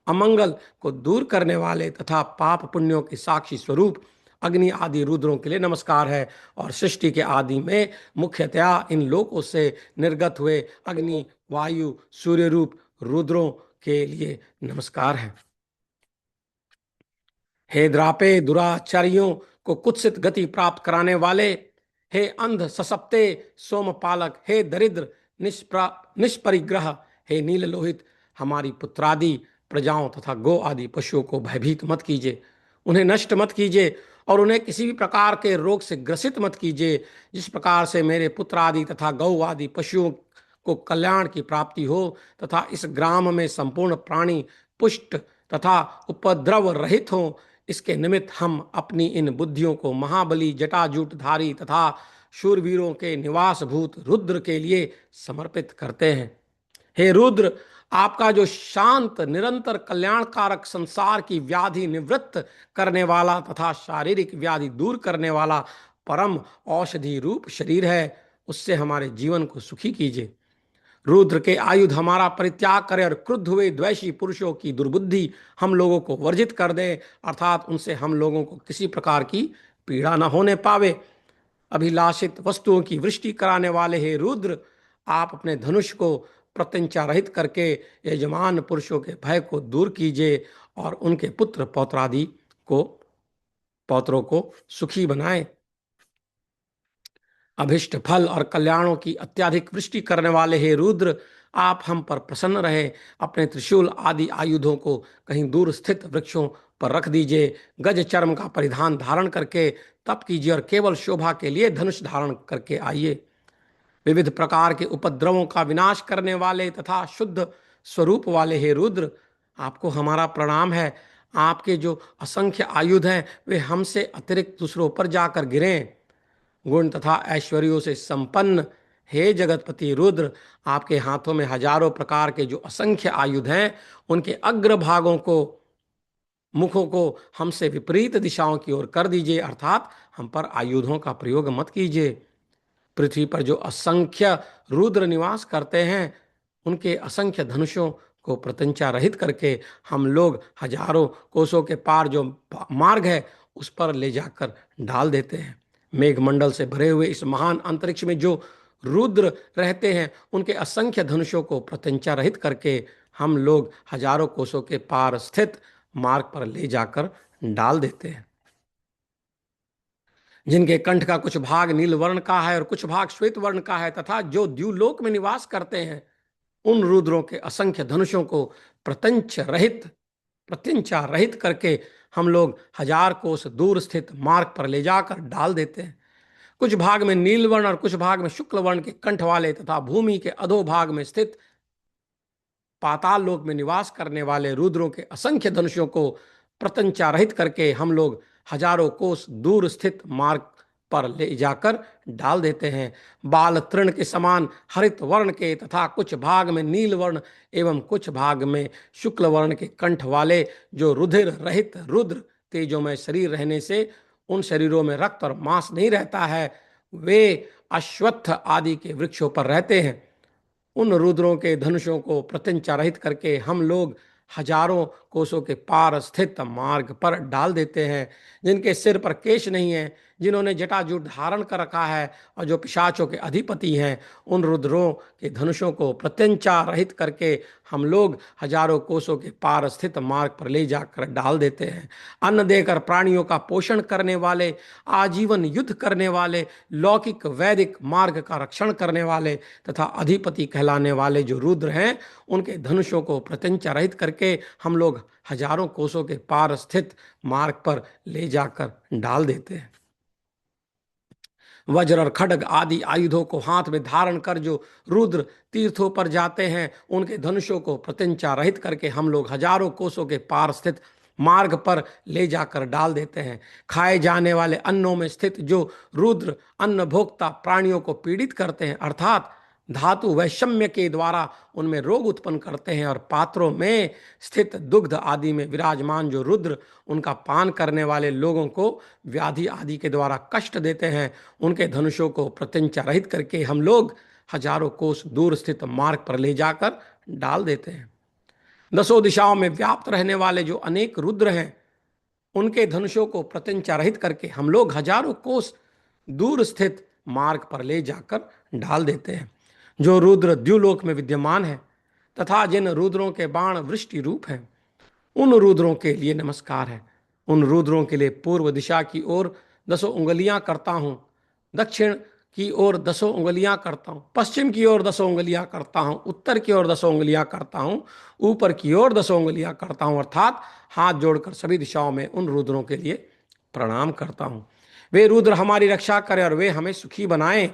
अमंगल को दूर करने वाले तथा पाप पुण्यों के साक्षी स्वरूप अग्नि आदि रुद्रों के लिए नमस्कार है। और सृष्टि के आदि में मुख्यतया इन लोकों से निर्गत हुए अग्नि वायु सूर्य रूप रुद्रों के लिए नमस्कार है। हे द्रापे दुराचार्यों को कुत्सित गति प्राप्त कराने वाले, हे अंध ससप्ते सोमपालक, हे दरिद्र निष्परिग्रह, हे नील लोहित, हमारी पुत्रादि प्रजाओं तथा गो आदि पशुओं को भयभीत मत कीजिए, उन्हें नष्ट मत कीजिए और उन्हें किसी भी प्रकार के रोग से ग्रसित मत कीजिए। जिस प्रकार से मेरे पुत्र आदि तथा गौ आदि पशुओं को कल्याण की प्राप्ति हो तथा इस ग्राम में संपूर्ण प्राणी पुष्ट तथा उपद्रव रहित हों, इसके निमित्त हम अपनी इन बुद्धियों को महाबली जटाजूटधारी तथा शूरवीरों के निवास भूत रुद्र के लिए समर्पित करते हैं। हे रुद्र, आपका जो शांत निरंतर कल्याणकारक संसार की व्याधि निवृत्त करने वाला तथा शारीरिक व्याधि दूर करने वाला परम औषधि रूप शरीर है, उससे हमारे जीवन को सुखी कीजिए। रुद्र के आयुध हमारा परित्याग करे और क्रुद्ध हुए द्वेषी पुरुषों की दुर्बुद्धि हम लोगों को वर्जित कर दे, अर्थात उनसे हम लोगों को किसी प्रकार की पीड़ा न होने पावे। अभिलाषित वस्तुओं की वृष्टि कराने वाले हे रुद्र, आप अपने धनुष को प्रत्यंचा रहित करके यजमान पुरुषों के भय को दूर कीजिए और उनके पुत्र पौत्रादि को पौत्रों को सुखी बनाए। अभिष्ट फल और कल्याणों की अत्याधिक वृष्टि करने वाले हे रुद्र, आप हम पर प्रसन्न रहे। अपने त्रिशूल आदि आयुधों को कहीं दूर स्थित वृक्षों पर रख दीजिए। गज चर्म का परिधान धारण करके तप कीजिए और केवल शोभा के लिए धनुष धारण करके आइए। विविध प्रकार के उपद्रवों का विनाश करने वाले तथा शुद्ध स्वरूप वाले हे रुद्र, आपको हमारा प्रणाम है। आपके जो असंख्य आयुध हैं वे हमसे अतिरिक्त दूसरों पर जाकर गिरें। गुण तथा ऐश्वर्यों से संपन्न हे जगतपति रुद्र, आपके हाथों में हजारों प्रकार के जो असंख्य आयुध हैं, उनके अग्रभागों को मुखों को हमसे विपरीत दिशाओं की ओर कर दीजिए, अर्थात हम पर आयुधों का प्रयोग मत कीजिए। पृथ्वी पर जो असंख्य रुद्र निवास करते हैं, उनके असंख्य धनुषों को प्रत्यंचा रहित करके हम लोग हजारों कोसों के पार जो मार्ग है उस पर ले जाकर डाल देते हैं। मेघमंडल से भरे हुए इस महान अंतरिक्ष में जो रुद्र रहते हैं, उनके असंख्य धनुषों को प्रत्यंचा रहित करके हम लोग हजारों कोसों के पार स्थित मार्ग पर ले जाकर डाल देते हैं। जिनके कंठ का कुछ भाग नील वर्ण का है और कुछ भाग श्वेत वर्ण का है तथा जो द्युलोक में निवास करते हैं, उन रुद्रों के असंख्य धनुषों को प्रत्यंचा रहित करके हम लोग हजार कोस दूर स्थित मार्ग पर ले जाकर डाल देते हैं। कुछ भाग में नील वर्ण और कुछ भाग में शुक्ल वर्ण के कंठ वाले तथा भूमि के अधोभाग में स्थित पाताल लोक में निवास करने वाले रुद्रों के असंख्य धनुषों को प्रत्यंचा रहित करके हम लोग हजारों कोस दूर स्थित मार्ग पर ले जाकर डाल देते हैं। बाल तृण के समान हरित वर्ण के तथा कुछ भाग में नील वर्ण एवं कुछ भाग में शुक्ल वर्ण के कंठ वाले जो रुधिर रहित रुद्र तेजोमय शरीर रहने से उन शरीरों में रक्त और मांस नहीं रहता है, वे अश्वत्थ आदि के वृक्षों पर रहते हैं। उन रुद्रों के धनुषों को प्रत्यंचा रहित करके हम लोग हजारों कोसों के पार स्थित मार्ग पर डाल देते हैं। जिनके सिर पर केश नहीं है, जिन्होंने जटाजूट धारण कर रखा है और जो पिशाचों के अधिपति हैं, उन रुद्रों के धनुषों को प्रत्यंचा रहित करके हम लोग हजारों कोसों के पार स्थित मार्ग पर ले जाकर डाल देते हैं। अन्न देकर प्राणियों का पोषण करने वाले, आजीवन युद्ध करने वाले, लौकिक वैदिक मार्ग का रक्षण करने वाले तथा अधिपति कहलाने वाले जो रुद्र हैं, उनके धनुषों को प्रत्यंचा रहित करके हम लोग हजारों कोसों के पार स्थित मार्ग पर ले जाकर डाल देते हैं। वज्र और खड्ग आदि आयुधों को हाथ में धारण कर जो रुद्र तीर्थों पर जाते हैं, उनके धनुषों को प्रत्यंचा रहित करके हम लोग हजारों कोसों के पार स्थित मार्ग पर ले जाकर डाल देते हैं। खाए जाने वाले अन्नों में स्थित जो रुद्र अन्न भोक्ता प्राणियों को पीड़ित करते हैं, अर्थात धातु वैषम्य के द्वारा उनमें रोग उत्पन्न करते हैं, और पात्रों में स्थित दुग्ध आदि में विराजमान जो रुद्र उनका पान करने वाले लोगों को व्याधि आदि के द्वारा कष्ट देते हैं, उनके धनुषों को प्रत्यंचा रहित करके हम लोग हजारों कोस दूर स्थित मार्ग पर ले जाकर डाल देते हैं। दसों दिशाओं में व्याप्त रहने वाले जो अनेक रुद्र हैं, उनके धनुषों को प्रत्यंचा रहित करके हम लोग हजारों कोस दूर स्थित मार्ग पर ले जाकर डाल देते हैं। जो रुद्र द्युलोक में विद्यमान है तथा जिन रुद्रों के बाण वृष्टि रूप हैं, उन रुद्रों के लिए नमस्कार है। उन रुद्रों के लिए पूर्व दिशा की ओर 10 उंगलियां करता हूं, दक्षिण की ओर 10 उंगलियां करता हूं, पश्चिम की ओर 10 उंगलियां करता हूं, उत्तर की ओर 10 उंगलियां करता हूं, ऊपर की ओर 10 उंगलियां करता हूं, अर्थात हाथ जोड़कर सभी दिशाओं में उन रुद्रों के लिए प्रणाम करता हूं। वे रुद्र हमारी रक्षा करें और वे हमें सुखी बनाएं।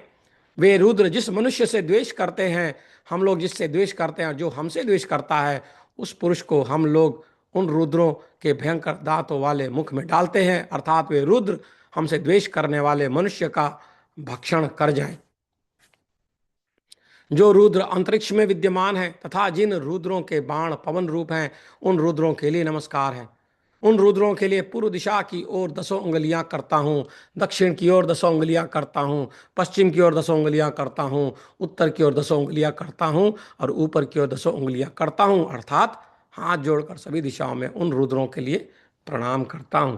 वे रुद्र जिस मनुष्य से द्वेष करते हैं, हम लोग जिससे द्वेष करते हैं और जो हमसे द्वेष करता है, उस पुरुष को हम लोग उन रुद्रों के भयंकर दांतों वाले मुख में डालते हैं, अर्थात वे रुद्र हमसे द्वेष करने वाले मनुष्य का भक्षण कर जाएं। जो रुद्र अंतरिक्ष में विद्यमान है तथा जिन रुद्रों के बाण पवन रूप हैं, उन रुद्रों के लिए नमस्कार है। उन रुद्रों के लिए पूर्व दिशा की ओर 10 उंगलियां करता हूं, दक्षिण की ओर 10 उंगलियां करता हूं, पश्चिम की ओर 10 उंगलियां करता हूं, उत्तर की ओर 10 उंगलियां करता हूं और ऊपर की ओर 10 उंगलियां करता हूं, अर्थात हाथ जोड़कर सभी दिशाओं में उन रुद्रों के लिए प्रणाम करता हूं।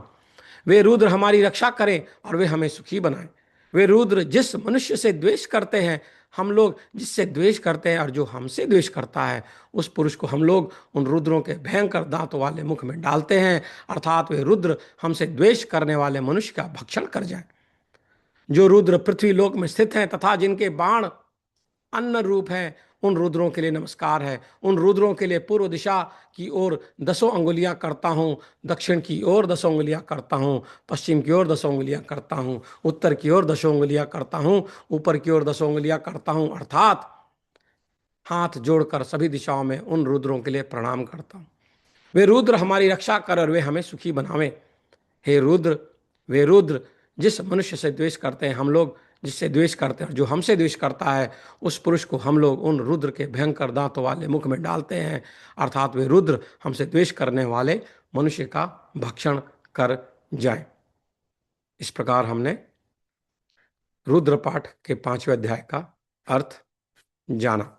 वे रुद्र हमारी रक्षा करें और वे हमें सुखी बनाएं। वे रुद्र जिस मनुष्य से द्वेष करते हैं, हम लोग जिससे द्वेष करते हैं और जो हमसे द्वेष करता है, उस पुरुष को हम लोग उन रुद्रों के भयंकर दांतों वाले मुख में डालते हैं, अर्थात वे रुद्र हमसे द्वेष करने वाले मनुष्य का भक्षण कर जाए। जो रुद्र पृथ्वी लोक में स्थित हैं तथा जिनके बाण अन्न रूप है, उन रुद्रों के लिए नमस्कार है। उन रुद्रों के लिए पूर्व दिशा की ओर 10 उंगलियां करता हूं, दक्षिण की ओर 10 उंगलियां करता हूं, पश्चिम की ओर 10 उंगलियां करता हूं, उत्तर की ओर 10 उंगलियां करता हूं, ऊपर की ओर 10 उंगलियां करता हूं, अर्थात हाथ जोड़कर सभी दिशाओं में उन रुद्रों के लिए प्रणाम करता हूं। वे रुद्र हमारी रक्षा कर और वे हमें सुखी बनावे। हे रुद्र, वे रुद्र जिस मनुष्य से द्वेष करते हैं, हम लोग जिससे द्वेष करते हैं और जो हमसे द्वेष करता है, उस पुरुष को हम लोग उन रुद्र के भयंकर दांतों वाले मुख में डालते हैं, अर्थात वे रुद्र हमसे द्वेष करने वाले मनुष्य का भक्षण कर जाए। इस प्रकार हमने रुद्र पाठ के 5वें अध्याय का अर्थ जाना।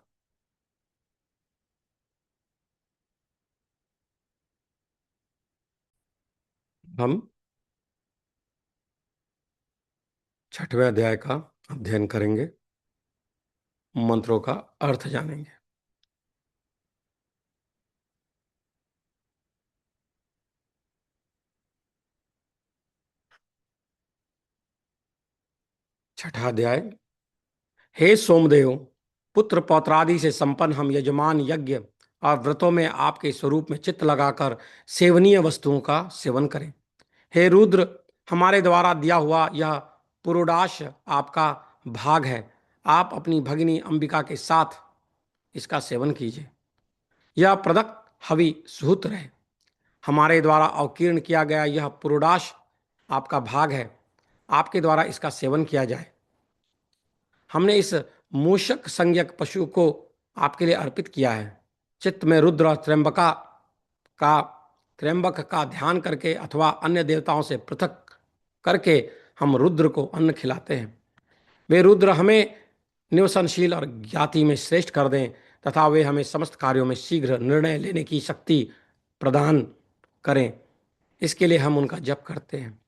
हम 6वें अध्याय का अध्ययन करेंगे, मंत्रों का अर्थ जानेंगे। छठा अध्याय। हे सोमदेव, पुत्र पौत्रादि से संपन्न हम यजमान यज्ञ और व्रतों में आपके स्वरूप में चित्त लगाकर सेवनीय वस्तुओं का सेवन करें। हे रुद्र, हमारे द्वारा दिया हुआ यह पुरोडाश आपका भाग है। आप अपनी भगिनी अंबिका के साथ इसका सेवन कीजिए। यह प्रदत्त हवि सुहुत रहे। हमारे द्वारा अवकीर्ण किया गया यह पुरोडाश आपका भाग है। आपके द्वारा इसका सेवन किया जाए। हमने इस मूषक संज्ञक पशु को आपके लिए अर्पित किया है। चित्त में रुद्र और का त्र्यंबक का ध्यान करके अथवा अन्य देवताओं से पृथक करके हम रुद्र को अन्न खिलाते हैं। वे रुद्र हमें निवसनशील और ज्ञाति में श्रेष्ठ कर दें तथा वे हमें समस्त कार्यों में शीघ्र निर्णय लेने की शक्ति प्रदान करें। इसके लिए हम उनका जप करते हैं।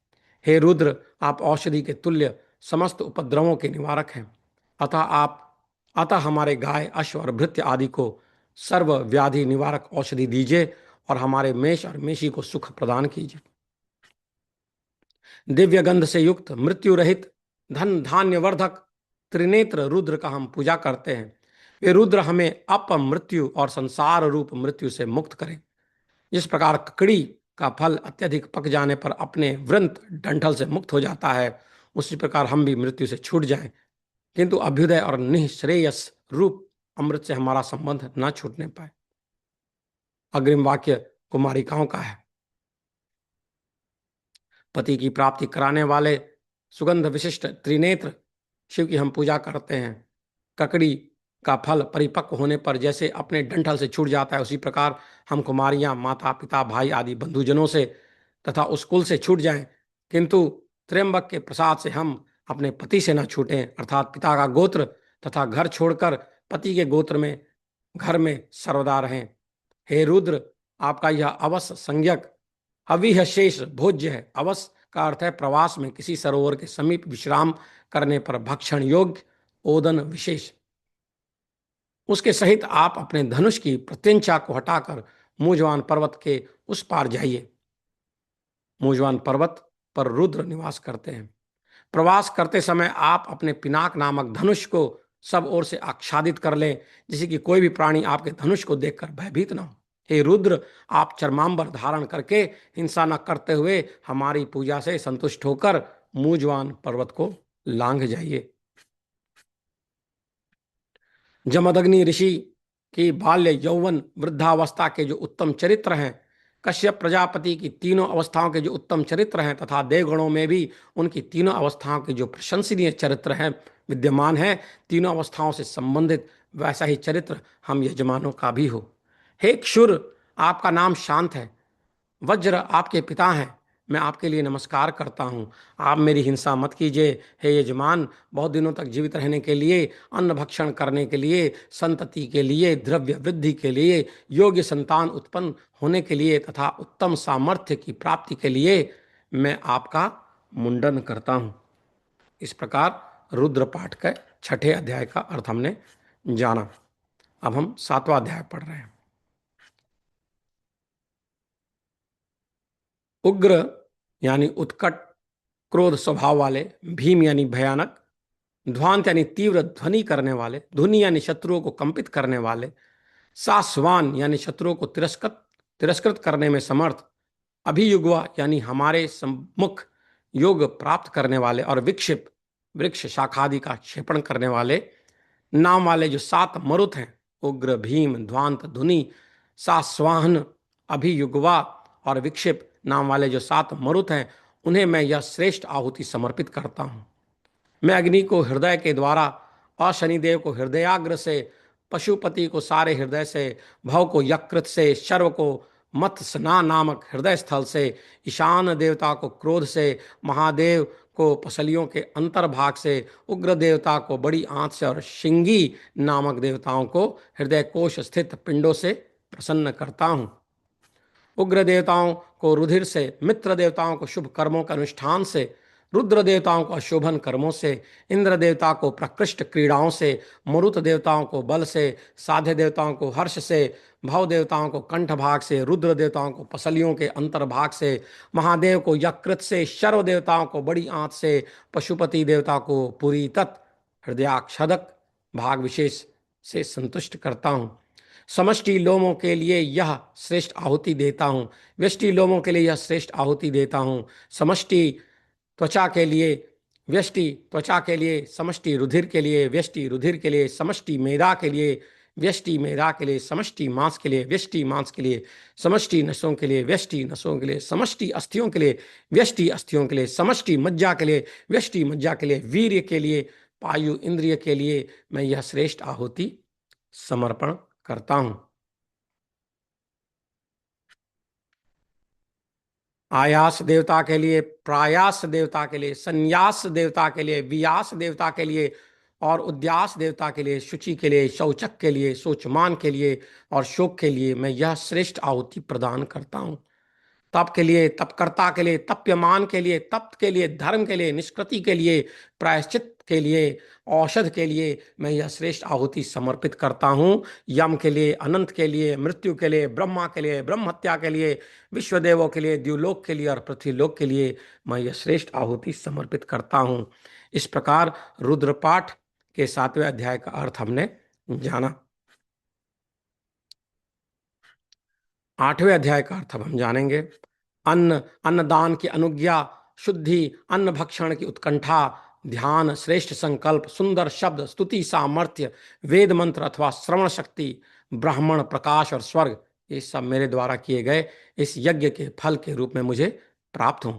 हे रुद्र, आप औषधि के तुल्य समस्त उपद्रवों के निवारक हैं। अतः हमारे गाय, अश्व और भृत्य आदि को सर्व व्याधि निवारक औषधि दीजिए और हमारे मेष और मेषी को सुख प्रदान कीजिए। दिव्य गंध से युक्त, मृत्यु रहित, धन धान्य वर्धक त्रिनेत्र रुद्र का हम पूजा करते हैं। वे रुद्र हमें अपमृत्यु और संसार रूप मृत्यु से मुक्त करें। जिस प्रकार ककड़ी का फल अत्यधिक पक जाने पर अपने वृंत डंठल से मुक्त हो जाता है, उसी प्रकार हम भी मृत्यु से छूट जाएं, किंतु अभ्युदय और निःश्रेयस रूप अमृत से हमारा संबंध न छूटने पाए। अग्रिम वाक्य कुमारिकाओं का है। पति की प्राप्ति कराने वाले सुगंध विशिष्ट त्रिनेत्र शिव की हम पूजा करते हैं। ककड़ी का फल परिपक्व होने पर जैसे अपने डंठल से छूट जाता है, उसी प्रकार हम कुमारियां माता पिता भाई आदि बंधुजनों से तथा उस कुल से छूट जाएं, किंतु त्र्यंबक के प्रसाद से हम अपने पति से न छूटें, अर्थात पिता का गोत्र तथा घर छोड़कर पति के गोत्र में घर में सर्वदा रहें। हे रुद्र, आपका यह अवश्य संज्ञक अविह शेष भोज्य है। अवश्य का अर्थ है प्रवास में किसी सरोवर के समीप विश्राम करने पर भक्षण योग्य ओदन विशेष। उसके सहित आप अपने धनुष की प्रत्यंचा को हटाकर मूजवान पर्वत के उस पार जाइए। मूजवान पर्वत पर रुद्र निवास करते हैं। प्रवास करते समय आप अपने पिनाक नामक धनुष को सब ओर से आच्छादित कर लें, जिससे कि कोई भी प्राणी आपके धनुष को देखकर भयभीत न हो। हे रुद्र, आप चर्मांबर धारण करके हिंसा न करते हुए हमारी पूजा से संतुष्ट होकर मूजवान पर्वत को लांघ जाइए। जमदग्नि ऋषि की बाल्य यौवन वृद्धावस्था के जो उत्तम चरित्र हैं, कश्यप प्रजापति की तीनों अवस्थाओं के जो उत्तम चरित्र हैं तथा देवगणों में भी उनकी तीनों अवस्थाओं के जो प्रशंसनीय चरित्र हैं विद्यमान हैं, तीनों अवस्थाओं से संबंधित वैसा ही चरित्र हम यजमानों का भी हो। हे क्षुर, आपका नाम शांत है। वज्र आपके पिता हैं। मैं आपके लिए नमस्कार करता हूँ। आप मेरी हिंसा मत कीजिए। हे यजमान, बहुत दिनों तक जीवित रहने के लिए, अन्न भक्षण करने के लिए, संतति के लिए, द्रव्य वृद्धि के लिए, योग्य संतान उत्पन्न होने के लिए तथा उत्तम सामर्थ्य की प्राप्ति के लिए मैं आपका मुंडन करता हूँ। इस प्रकार रुद्र पाठ के 6ठे अध्याय का अर्थ हमने जाना। अब हम 7वां अध्याय पढ़ रहे हैं। उग्र यानी उत्कट क्रोध स्वभाव वाले, भीम यानी भयानक, ध्वांत यानी तीव्र ध्वनि करने वाले, धुनि यानी शत्रुओं को कंपित करने वाले, सास्वान यानी शत्रुओं को तिरस्कृत करने में समर्थ, अभियुग्वा यानी हमारे सम्मुख योग प्राप्त करने वाले, और विक्षिप वृक्ष शाखादि का क्षेपण करने वाले नाम वाले जो 7 मरुत हैं, उग्र, भीम, ध्वांत, धुनि, सास्वाहन, अभियुग्वा और विक्षिप नाम वाले जो 7 मरुत हैं, उन्हें मैं यह श्रेष्ठ आहुति समर्पित करता हूँ। मैं अग्नि को हृदय के द्वारा, और शनिदेव को हृदयाग्र से, पशुपति को सारे हृदय से, भव को यकृत से, शर्व को मत्स्ना नामक हृदय स्थल से, ईशान देवता को क्रोध से, महादेव को पसलियों के अंतर्भाग से, उग्र देवता को बड़ी आंत से और शिंगी नामक देवताओं को हृदय कोश स्थित पिंडों से प्रसन्न करता हूँ। उग्र देवताओं को रुधिर से, मित्र देवताओं को शुभ कर्मों के अनुष्ठान से, रुद्र देवताओं को अशोभन कर्मों से, इंद्र देवता को प्रकृष्ट क्रीड़ाओं से, मरुत देवताओं को बल से, साध्य देवताओं को हर्ष से, भव देवताओं को कंठ भाग से, रुद्र देवताओं को पसलियों के अंतर्भाग से, महादेव को यकृत से, शर्व देवताओं को बड़ी आंत से, पशुपति देवता को पुरी तत् हृदयाक्षदक भाग विशेष से संतुष्ट करता हूँ। समष्टि लोमों के लिए यह श्रेष्ठ आहुति देता हूँ, व्यष्टि लोमों के लिए यह श्रेष्ठ आहुति देता हूँ। समष्टि त्वचा के लिए, व्यष्टि त्वचा के लिए, समष्टि रुधिर के लिए, व्यष्टि रुधिर के लिए, समष्टि मेदा के लिए, व्यष्टि मेदा के लिए, समष्टि मांस के लिए, व्यष्टि मांस के लिए, समष्टि नसों के लिए, व्यष्टि नसों के लिए, समष्टि अस्थियों के लिए, व्यष्टि अस्थियों के लिए, समष्टि मज्जा के लिए, व्यष्टि मज्जा के लिए, वीर्य के लिए, पायु इंद्रिय के लिए मैं यह श्रेष्ठ आहुति समर्पण करता हूं। आयास देवता के लिए, प्रायास देवता के लिए, संन्यास देवता के लिए, वियास देवता के लिए और उद्यास देवता के लिए, शुचि के लिए, शौचक के लिए, शोचमान के लिए और शोक के लिए मैं यह श्रेष्ठ आहुति प्रदान करता हूं। तप के लिए, तपकर्ता के लिए, तप्यमान के लिए, तप्त के लिए, धर्म के लिए, निष्कृति के लिए, प्रायश्चित के लिए, औषध के लिए मैं यह श्रेष्ठ आहुति समर्पित करता हूँ। यम के लिए, अनंत के लिए, मृत्यु के लिए, ब्रह्मा के लिए, ब्रह्म हत्या के लिए, विश्वदेवों के लिए, द्युलोक के लिए और पृथ्वीलोक के लिए मैं यह श्रेष्ठ आहुति समर्पित करता हूँ। इस प्रकार रुद्रपाठ के 7वें अध्याय का अर्थ हमने जाना। 8वें अध्याय का अर्थ अब हम जानेंगे। अन्न, अन्नदान की अनुज्ञा, शुद्धि, अन्न भक्षण की उत्कंठा, ध्यान, श्रेष्ठ संकल्प, सुंदर शब्द, स्तुति, सामर्थ्य, वेद मंत्र अथवा श्रवण शक्ति, ब्राह्मण, प्रकाश और स्वर्ग, ये सब मेरे द्वारा किए गए इस यज्ञ के फल के रूप में मुझे प्राप्त हों।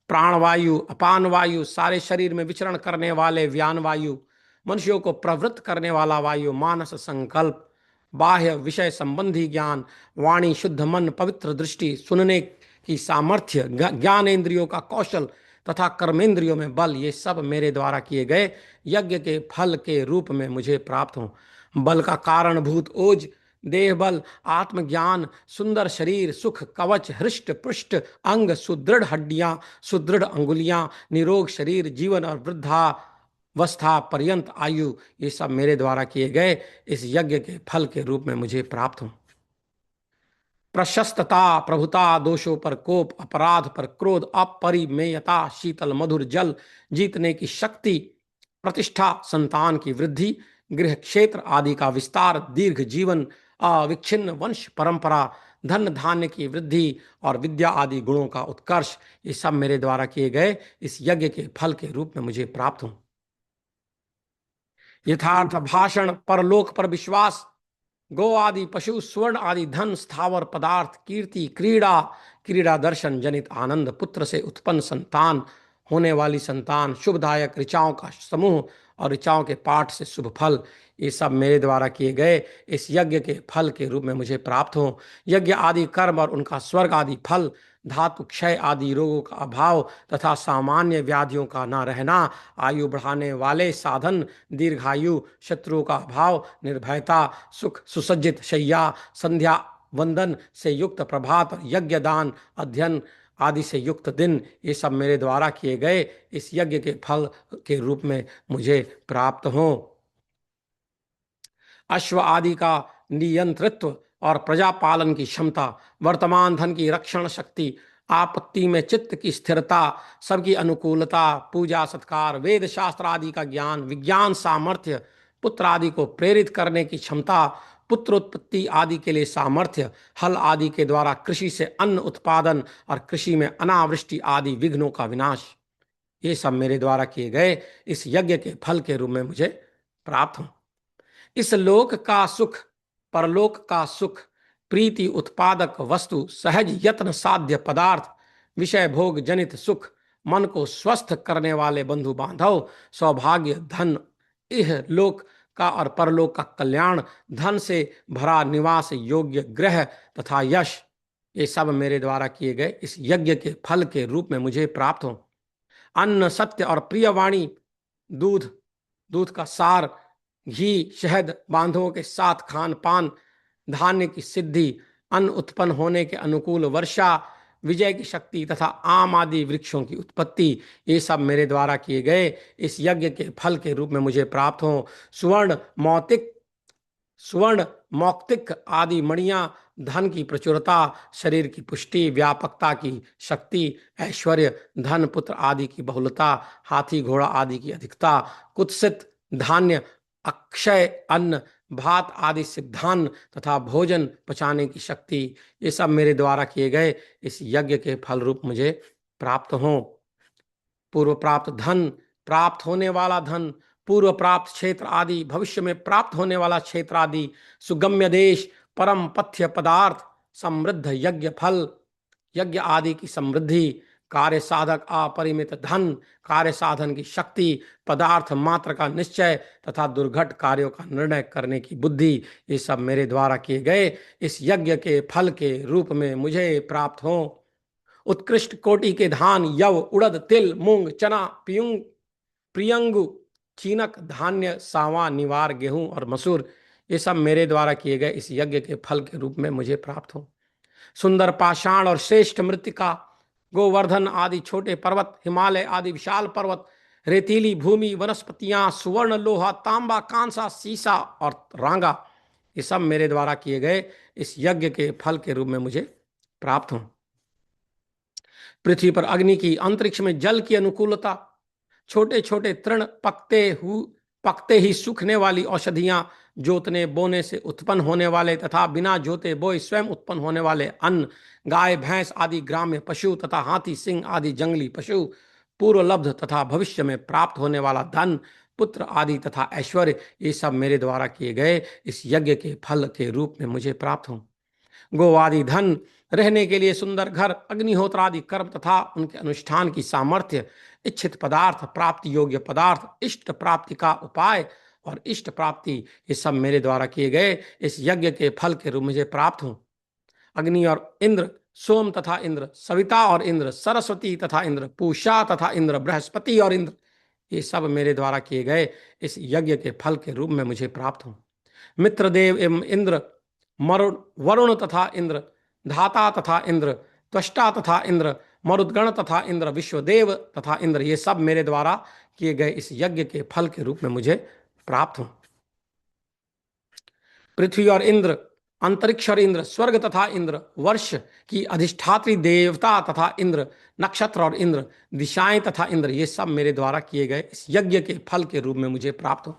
प्राणवायु, अपान वायु, सारे शरीर में विचरण करने वाले व्यान वायु, मनुष्यों को प्रवृत्त करने वाला वायु, मानस संकल्प, बाह्य विषय संबंधी ज्ञान, वाणी, शुद्ध मन, पवित्र दृष्टि, सुनने की सामर्थ्य, ज्ञान इंद्रियों का कौशल तथा कर्मेंद्रियों में बल, ये सब मेरे द्वारा किए गए यज्ञ के फल के रूप में मुझे प्राप्त हों। बल का कारणभूत ओज, देह बल, आत्मज्ञान, सुंदर शरीर, सुख, कवच, हृष्ट पुष्ट अंग, सुदृढ़ हड्डियां, सुदृढ़ अंगुलियां, निरोग शरीर, जीवन और वृद्धावस्था पर्यंत आयु, ये सब मेरे द्वारा किए गए इस यज्ञ के फल के रूप में मुझे प्राप्त हों। प्रशस्तता, प्रभुता, दोषों पर कोप, अपराध पर क्रोध, अपरिमेयता, शीतल मधुर जल, जीतने की शक्ति, प्रतिष्ठा, संतान की वृद्धि, गृह क्षेत्र आदि का विस्तार, दीर्घ जीवन, अविच्छिन्न वंश परंपरा, धन धान्य की वृद्धि और विद्या आदि गुणों का उत्कर्ष, ये सब मेरे द्वारा किए गए इस यज्ञ के फल के रूप में मुझे प्राप्त हों। यथार्थ भाषण, परलोक पर विश्वास, गो आदि पशु, स्वर्ण आदि धन, स्थावर पदार्थ, कीर्ति, क्रीड़ा, क्रीड़ा दर्शन जनित आनंद, पुत्र से उत्पन्न संतान, होने वाली संतान, शुभदायक ऋचाओं का समूह और ऋचाओं के पाठ से शुभ फल, ये सब मेरे द्वारा किए गए इस यज्ञ के फल के रूप में मुझे प्राप्त हो। यज्ञ आदि कर्म और उनका स्वर्ग आदि फल, धातु क्षय आदि रोगों का अभाव तथा सामान्य व्याधियों का न रहना, आयु बढ़ाने वाले साधन, दीर्घायु, शत्रुओं का अभाव, निर्भयता, सुख, सुसज्जित शैया, संध्या वंदन से युक्त प्रभात और यज्ञ दान अध्ययन आदि से युक्त दिन, ये सब मेरे द्वारा किए गए इस यज्ञ के फल के रूप में मुझे प्राप्त हों। अश्व आदि का नियंत्रित्व और प्रजा पालन की क्षमता, वर्तमान धन की रक्षण शक्ति, आपत्ति में चित्त की स्थिरता, सबकी अनुकूलता, पूजा सत्कार, वेद शास्त्र आदि का ज्ञान, विज्ञान सामर्थ्य, पुत्र आदि को प्रेरित करने की क्षमता, पुत्र उत्पत्ति आदि के लिए सामर्थ्य, हल आदि के द्वारा कृषि से अन्न उत्पादन और कृषि में अनावृष्टि आदि विघ्नों का विनाश, ये सब मेरे द्वारा किए गए इस यज्ञ के फल के रूप में मुझे प्राप्त हों। इस लोक का सुख, परलोक का सुख, प्रीति उत्पादक वस्तु, सहज यत्न साध्य पदार्थ, विषय भोग जनित सुख, मन को स्वस्थ करने वाले बंधु बांधव, सौभाग्य, धन, इह लोक का और परलोक का कल्याण, धन से भरा निवास योग्य गृह तथा यश, ये सब मेरे द्वारा किए गए इस यज्ञ के फल के रूप में मुझे प्राप्त हो। अन्न, सत्य और प्रिय वाणी, दूध, दूध का सार, घी, शहद, बांधवों के साथ खान पान, धान्य की सिद्धि, अन्न उत्पन्न होने के अनुकूल वर्षा, विजय की शक्ति तथा आम आदि वृक्षों की उत्पत्ति, ये सब मेरे द्वारा किए गए इस यज्ञ के फल के रूप में मुझे प्राप्त हो। सुवर्ण मौक्तिक आदि मणियां, धन की प्रचुरता, शरीर की पुष्टि, व्यापकता की शक्ति, ऐश्वर्य, धन, पुत्र आदि की बहुलता, हाथी घोड़ा आदि की अधिकता, कुत्सित धान्य, अक्षय अन्न, भात आदि सिद्धान्न तथा भोजन पचाने की शक्ति, ये सब मेरे द्वारा किए गए इस यज्ञ के फल रूप मुझे प्राप्त हों। पूर्व प्राप्त धन, प्राप्त होने वाला धन, पूर्व प्राप्त क्षेत्र आदि, भविष्य में प्राप्त होने वाला क्षेत्र आदि, सुगम्य देश, परम पथ्य पदार्थ, समृद्ध यज्ञ फल, यज्ञ आदि की समृद्धि, कार्य साधक अपरिमित धन, कार्य साधन की शक्ति, पदार्थ मात्र का निश्चय तथा दुर्घट कार्यों का निर्णय करने की बुद्धि, ये सब मेरे द्वारा किए गए इस यज्ञ के फल के रूप में मुझे प्राप्त हों। उत्कृष्ट कोटि के धान, यव, उड़द, तिल, मूंग, चना, प्रियंगु, चीनक, धान्य, सावा, निवार, गेहूं और मसूर, ये सब मेरे द्वारा किए गए इस यज्ञ के फल के रूप में मुझे प्राप्त हो। सुंदर पाषाण और श्रेष्ठ मृत्तिका, गोवर्धन आदि छोटे पर्वत, हिमालय आदि विशाल पर्वत, रेतीली भूमि, वनस्पतियां, सुवर्ण, लोहा, तांबा, कांसा, सीसा और रांगा, ये सब मेरे द्वारा किए गए इस यज्ञ के फल के रूप में मुझे प्राप्त हों। पृथ्वी पर अग्नि की, अंतरिक्ष में जल की अनुकूलता, छोटे छोटे तृण, पकते ही सूखने वाली औषधियां, जोतने बोने से उत्पन्न होने वाले तथा बिना जोते बोए स्वयं उत्पन्न होने वाले अन्न, गाय भैंस आदि ग्राम्य पशु तथा हाथी सिंह आदि जंगली पशु, पूर्वलब्ध तथा भविष्य में प्राप्त होने वाला धन, पुत्र आदि तथा ऐश्वर्य, ये सब मेरे द्वारा किए गए इस यज्ञ के फल के रूप में मुझे प्राप्त हों। गोवादि धन, रहने के लिए सुंदर घर, अग्निहोत्र आदि कर्म तथा उनके अनुष्ठान की सामर्थ्य, इच्छित पदार्थ, प्राप्ति योग्य पदार्थ, इष्ट प्राप्ति का उपाय और इष्ट प्राप्ति, ये सब मेरे द्वारा किए गए इस यज्ञ के फल के रूप में मुझे प्राप्त हों। अग्नि और इंद्र, सोम तथा इंद्र, सविता और इंद्र, सरस्वती तथा इंद्र, पूषा तथा इंद्र, बृहस्पति और इंद्र, ये सब मेरे द्वारा किए गए इस यज्ञ के फल के रूप में मुझे प्राप्त हों। मित्रदेव एवं इंद्र, मरुण, वरुण तथा इंद्र, धाता तथा इंद्र, त्वष्टा तथा इंद्र, मरुद्गण तथा इंद्र, विश्वदेव तथा इंद्र, ये सब मेरे द्वारा किए गए इस यज्ञ के फल के रूप में मुझे प्राप्त हों। पृथ्वी और इंद्र, अंतरिक्ष और इंद्र, स्वर्ग तथा इंद्र, वर्ष की अधिष्ठात्री देवता तथा इंद्र, नक्षत्र और इंद्र, दिशाएं तथा इंद्र, ये सब मेरे द्वारा किए गए इस यज्ञ के फल के रूप में मुझे प्राप्त हो।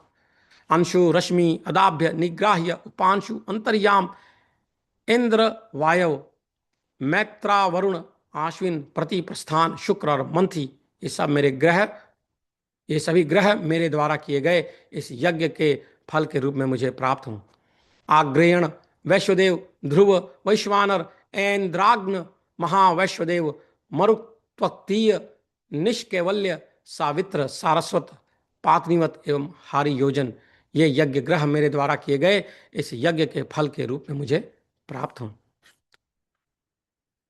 अंशु, रश्मि, अदाभ्य, निग्राह्य, उपांशु, अंतर्याम, इंद्र, वायव, मैत्रा, वरुण, आश्विन, प्रति, प्रस्थान, शुक्र और मंथी, ये सभी ग्रह मेरे द्वारा किए गए इस यज्ञ के फल के रूप में मुझे प्राप्त हों। आग्रेयण, वैश्वदेव, ध्रुव, वैश्वानर, ऐन्द्राग्न, महावैश्वदेव, मरुत्वतीय, निष्कैवल्य, सावित्र, सारस्वत, पातनिवत एवं हारी योजन, ये यज्ञ ग्रह मेरे द्वारा किए गए इस यज्ञ के फल के रूप में मुझे प्राप्त हों।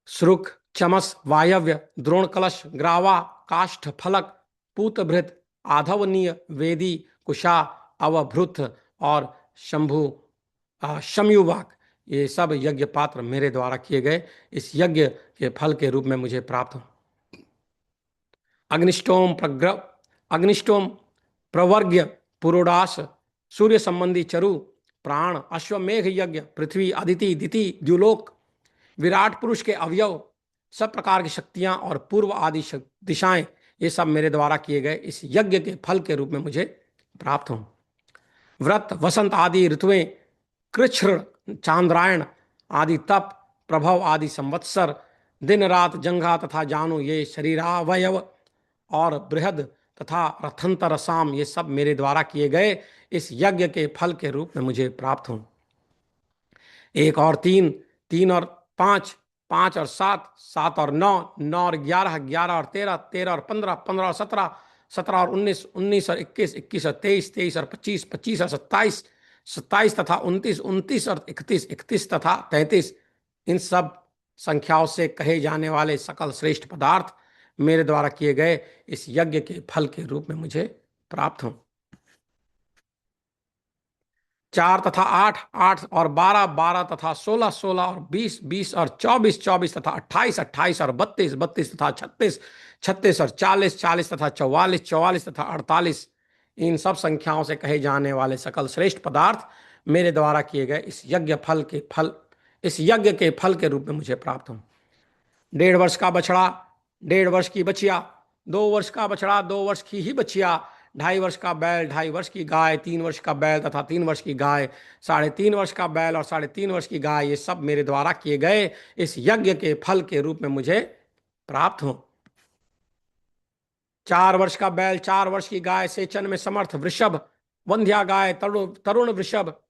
श्रुक, चमस, वायव्य, द्रोण कलश, ग्रावा, काष्ठ फलक, पूतभृत, आधवनीय, वेदी, कुशा, अवभृत और शंभु शमयुवाक, ये सब यज्ञ पात्र मेरे द्वारा किए गए इस यज्ञ के फल के रूप में मुझे प्राप्त हो। अग्निष्टोम, प्रवर्ग्य, पुरोडास, सूर्य संबंधी चरु, प्राण, अश्वमेघ यज्ञ, पृथ्वी, अदिति, दिति, द्युलोक, विराट पुरुष के अवयव, सब प्रकार की शक्तियां और पूर्व आदि दिशाएं, ये सब मेरे द्वारा किए गए इस यज्ञ के फल के रूप में मुझे प्राप्त हों। व्रत, वसंत आदि ऋतुएं, कृच्छ्र, चांद्रायण आदि तप, प्रभव आदि संवत्सर, दिन रात, जंघा तथा जानु, ये शरीरावयव और बृहद तथा रथंतर साम, ये सब मेरे द्वारा किए गए इस यज्ञ के फल के रूप में मुझे प्राप्त हों। एक और तीन, तीन और पांच, पांच और सात, सात और नौ, नौ और ग्यारह, ग्यारह और तेरह, तेरह और पंद्रह, पंद्रह और सत्रह, सत्रह और उन्नीस, उन्नीस और इक्कीस, इक्कीस और तेईस, तेईस और पच्चीस, पच्चीस और सत्ताईस, सत्ताईस तथा उनतीस, उनतीस और इकतीस, इकतीस तथा तैंतीस, इन सब संख्याओं से कहे जाने वाले सकल श्रेष्ठ पदार्थ मेरे द्वारा किए गए इस यज्ञ के फल के रूप में मुझे प्राप्त हों। 4 तथा 8, 8 और 12, 12 तथा 16, 16 और 20, 20 और 24, 24 तथा 28, 28 और 32, 32 तथा 36, 36 और 40, 40 तथा 44, 44 तथा 48, इन सब संख्याओं से कहे जाने वाले सकल श्रेष्ठ पदार्थ मेरे द्वारा किए गए इस यज्ञ के फल के रूप में मुझे प्राप्त हों। 1.5 वर्ष का बछड़ा, 1.5 वर्ष की बछिया, 2 वर्ष का बछड़ा, 2 वर्ष की ही बछिया, 2.5 वर्ष का बैल, 2.5 वर्ष की गाय, 3 वर्ष का बैल तथा 3 वर्ष की गाय, 3.5 वर्ष का बैल और 3.5 वर्ष की गाय, ये सब मेरे द्वारा किए गए इस यज्ञ के फल के रूप में मुझे प्राप्त हो। 4 वर्ष का बैल, 4 वर्ष की गाय, सेचन में समर्थ वृषभ, वंध्या गाय, तरुण वृषभ,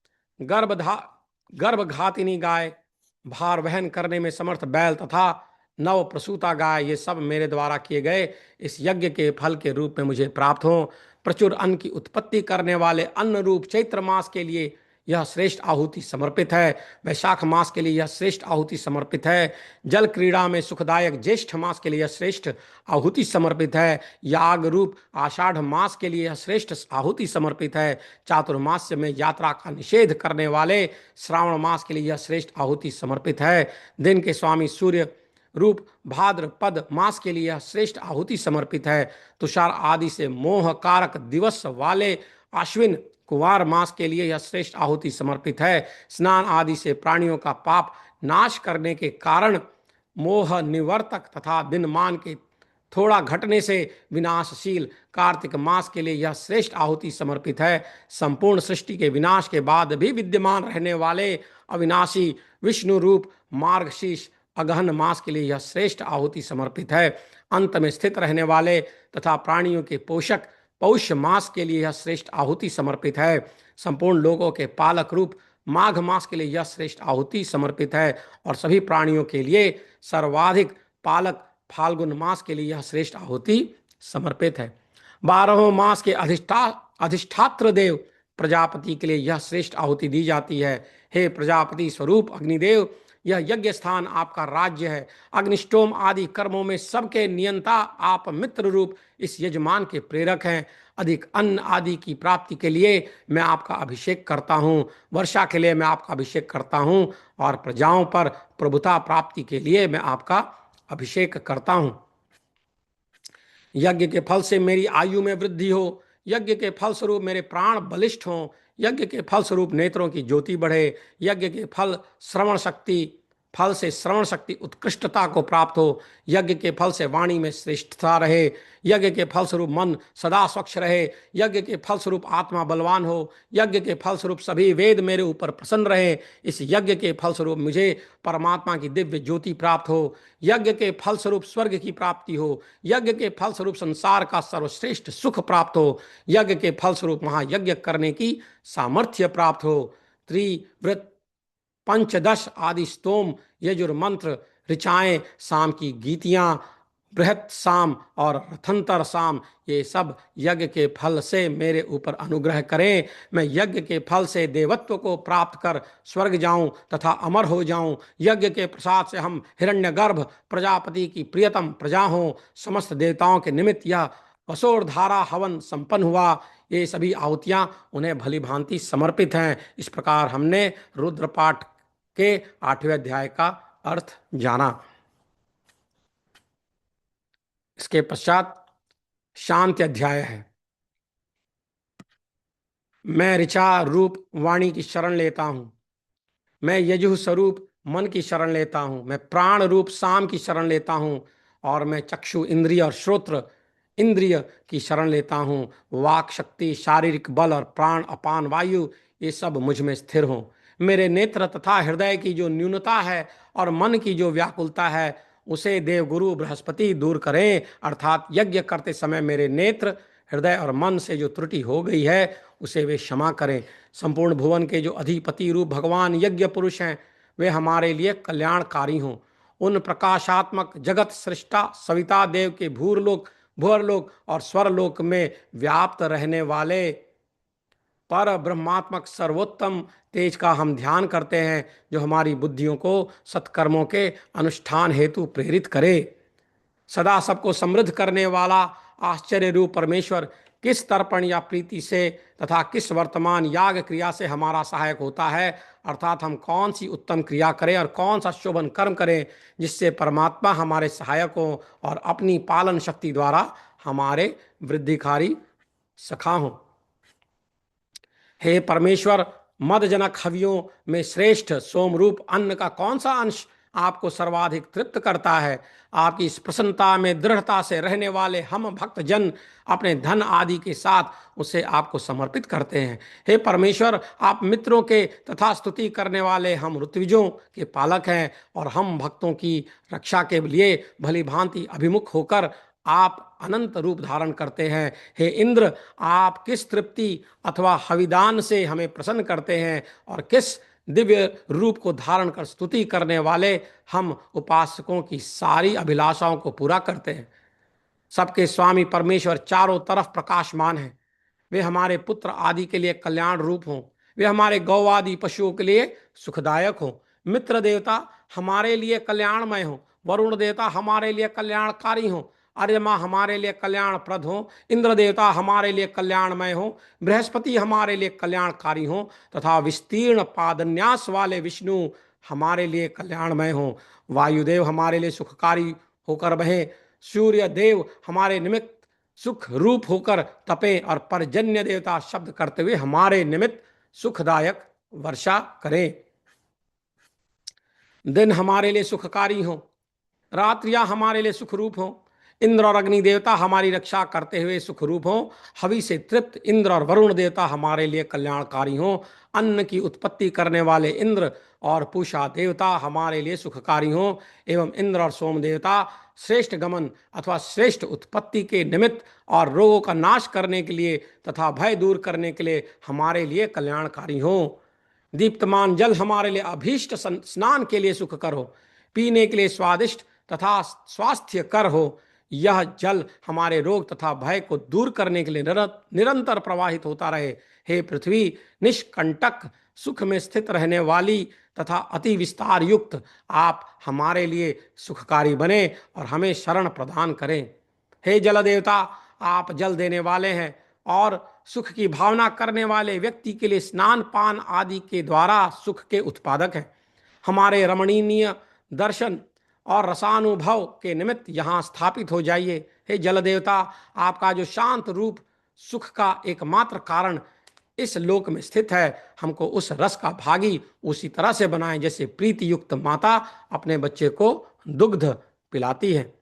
गर्भघातिनी गाय, भार वहन करने में समर्थ बैल तथा नव प्रसूता गाय, ये सब मेरे द्वारा किए गए इस यज्ञ के फल के रूप में मुझे प्राप्त हो। प्रचुर अन्न की उत्पत्ति करने वाले अन्न रूप चैत्र मास के लिए यह श्रेष्ठ आहुति समर्पित है। वैशाख मास के लिए यह श्रेष्ठ आहुति समर्पित है। जल क्रीड़ा में सुखदायक ज्येष्ठ मास के लिए यह श्रेष्ठ आहुति समर्पित है। याग रूप आषाढ़ मास के लिए यह श्रेष्ठ आहुति समर्पित है। चातुर्मास्य में यात्रा का निषेध करने वाले श्रावण मास के लिए यह श्रेष्ठ आहुति समर्पित है। दिन के स्वामी सूर्य रूप भाद्रपद मास के लिए यह श्रेष्ठ आहुति समर्पित है। तुषार आदि से मोह कारक दिवस वाले आश्विन कुवार मास के लिए यह श्रेष्ठ आहुति समर्पित है। स्नान आदि से प्राणियों का पाप नाश करने के कारण मोह निवर्तक तथा दिनमान के थोड़ा घटने से विनाशशील कार्तिक मास के लिए यह श्रेष्ठ आहुति समर्पित है। संपूर्ण सृष्टि के विनाश के बाद भी विद्यमान रहने वाले अविनाशी विष्णु रूप मार्गशीर्ष अगहन मास के लिए यह श्रेष्ठ आहुति समर्पित है। अंत में स्थित रहने वाले तथा प्राणियों के पोषक पौष मास के लिए यह श्रेष्ठ आहुति समर्पित है। संपूर्ण लोगों के पालक रूप माघ मास के लिए यह श्रेष्ठ आहुति समर्पित है और सभी प्राणियों के लिए सर्वाधिक पालक फाल्गुन मास के लिए यह श्रेष्ठ आहुति समर्पित है। 12वें मास के अधिष्ठात्र देव प्रजापति के लिए यह श्रेष्ठ आहुति दी जाती है। हे प्रजापति स्वरूप अग्निदेव, यह यज्ञ स्थान आपका राज्य है। अग्निष्टोम आदि कर्मों में सबके नियंता आप मित्र रूप इस यजमान के प्रेरक हैं। अधिक अन्न आदि की प्राप्ति के लिए मैं आपका अभिषेक करता हूँ। वर्षा के लिए मैं आपका अभिषेक करता हूँ और प्रजाओं पर प्रभुता प्राप्ति के लिए मैं आपका अभिषेक करता हूँ। यज्ञ के फल से मेरी आयु में वृद्धि हो। यज्ञ के फल स्वरूप मेरे प्राण बलिष्ठ हों। यज्ञ के फल स्वरूप नेत्रों की ज्योति बढ़े। यज्ञ के फल से श्रवण शक्ति उत्कृष्टता को प्राप्त हो। यज्ञ के फल से वाणी में श्रेष्ठता रहे। यज्ञ के फल स्वरूप मन सदा स्वच्छ रहे। यज्ञ के फल स्वरूप आत्मा बलवान हो। यज्ञ के फल स्वरूप सभी वेद मेरे ऊपर प्रसन्न रहे। इस यज्ञ के फल स्वरूप मुझे परमात्मा की दिव्य ज्योति प्राप्त हो। यज्ञ के फल स्वरूप स्वर्ग की प्राप्ति हो। यज्ञ के फल स्वरूप संसार का सर्वश्रेष्ठ सुख प्राप्त हो। यज्ञ के फल स्वरूप महायज्ञ करने की सामर्थ्य प्राप्त हो। त्रिव्रत पंचदश आदि स्तोम यजुर्मंत्र ऋचाएं साम की गीतियां बृहत साम और रथंतर साम ये सब यज्ञ के फल से मेरे ऊपर अनुग्रह करें। मैं यज्ञ के फल से देवत्व को प्राप्त कर स्वर्ग जाऊं तथा अमर हो जाऊं। यज्ञ के प्रसाद से हम हिरण्यगर्भ प्रजापति की प्रियतम प्रजा हों। समस्त देवताओं के निमित्त यह वसोर्धारा हवन संपन्न हुआ। ये सभी आहुतियां उन्हें भली भांति समर्पित हैं। इस प्रकार हमने रुद्रपाठ के 8वें अध्याय का अर्थ जाना। इसके पश्चात शांति अध्याय है। मैं ऋचा रूप वाणी की शरण लेता हूं। मैं यजुः स्वरूप मन की शरण लेता हूं। मैं प्राण रूप साम की शरण लेता हूं और मैं चक्षु इंद्रिय और श्रोत्र इंद्रिय की शरण लेता हूं। वाक शक्ति शारीरिक बल और प्राण अपान वायु ये सब मुझ में स्थिर हों। मेरे नेत्र तथा हृदय की जो न्यूनता है और मन की जो व्याकुलता है उसे देवगुरु बृहस्पति दूर करें। अर्थात यज्ञ करते समय मेरे नेत्र हृदय और मन से जो त्रुटि हो गई है उसे वे क्षमा करें। संपूर्ण भुवन के जो अधिपति रूप भगवान यज्ञ पुरुष हैं वे हमारे लिए कल्याणकारी हों। उन प्रकाशात्मक जगत सृष्टा सविता देव के भूरलोक और स्वरलोक में व्याप्त रहने वाले पर ब्रह्मात्मक सर्वोत्तम तेज का हम ध्यान करते हैं, जो हमारी बुद्धियों को सत्कर्मों के अनुष्ठान हेतु प्रेरित करे। सदा सबको समृद्ध करने वाला आश्चर्य रूप परमेश्वर किस तर्पण या प्रीति से तथा किस वर्तमान याग क्रिया से हमारा सहायक होता है, अर्थात हम कौन सी उत्तम क्रिया करें और कौन सा शोभन कर्म करें जिससे परमात्मा हमारे सहायक हो और अपनी पालन शक्ति द्वारा हमारे वृद्धिकारी सखा हों। हे परमेश्वर, मदजनक हवियों में श्रेष्ठ सोमरूप अन्न का कौन सा अंश आपको सर्वाधिक तृप्त करता है? आपकी इस प्रसन्नता में दृढ़ता से रहने वाले हम भक्त जन अपने धन आदि के साथ उसे आपको समर्पित करते हैं। हे परमेश्वर, आप मित्रों के तथा स्तुति करने वाले हम ऋत्विजों के पालक हैं और हम भक्तों की रक्षा के लिए भली भांति अभिमुख होकर आप अनंत रूप धारण करते हैं। हे इंद्र, आप किस तृप्ति अथवा हविदान से हमें प्रसन्न करते हैं और किस दिव्य रूप को धारण कर स्तुति करने वाले हम उपासकों की सारी अभिलाषाओं को पूरा करते हैं। सबके स्वामी परमेश्वर चारों तरफ प्रकाशमान हैं। वे हमारे पुत्र आदि के लिए कल्याण रूप हों। वे हमारे गौ आदि पशुओं के लिए सुखदायक हो। मित्र देवता हमारे लिए कल्याणमय हो। वरुण देवता हमारे लिए कल्याणकारी हो। अर्यमा हमारे लिए कल्याणप्रद हो। इंद्र देवता हमारे लिए कल्याणमय हो। बृहस्पति हमारे लिए कल्याणकारी हो तथा विस्तीर्ण पादन्यास वाले विष्णु हमारे लिए कल्याणमय हो। वायुदेव हमारे लिए सुखकारी होकर बहे। सूर्य देव हमारे निमित्त सुख रूप होकर तपे और पर्जन्य देवता शब्द करते हुए हमारे निमित्त सुखदायक वर्षा करें। दिन हमारे लिए सुखकारी हो, रात्रियां हमारे लिए सुखरूप हो। इंद्र और अग्नि देवता हमारी रक्षा करते हुए सुखरूप हो। हवि से तृप्त इंद्र और वरुण देवता हमारे लिए कल्याणकारी हो। अन्न की उत्पत्ति करने वाले इंद्र और पूषा देवता हमारे लिए सुखकारी हो। एवं इंद्र और सोम देवता श्रेष्ठ गमन अथवा श्रेष्ठ उत्पत्ति के निमित्त और रोगों का नाश करने के लिए तथा भय दूर करने के लिए हमारे लिए कल्याणकारी हो। दीप्तमान जल हमारे लिए अभीष्ट स्नान के लिए सुखकर हो, पीने के लिए स्वादिष्ट तथा स्वास्थ्य कर हो। यह जल हमारे रोग तथा भय को दूर करने के लिए निरंतर प्रवाहित होता रहे। हे पृथ्वी, निष्कंटक सुख में स्थित रहने वाली तथा अति विस्तार युक्त आप हमारे लिए सुखकारी बने और हमें शरण प्रदान करें। हे जल देवता, आप जल देने वाले हैं और सुख की भावना करने वाले व्यक्ति के लिए स्नान पान आदि के द्वारा सुख के उत्पादक हैं। हमारे रमणीय दर्शन और रसानुभव के निमित्त यहाँ स्थापित हो जाइए। हे जल देवता, आपका जो शांत रूप सुख का एकमात्र कारण इस लोक में स्थित है, हमको उस रस का भागी उसी तरह से बनाएं जैसे प्रीति युक्त माता अपने बच्चे को दुग्ध पिलाती है।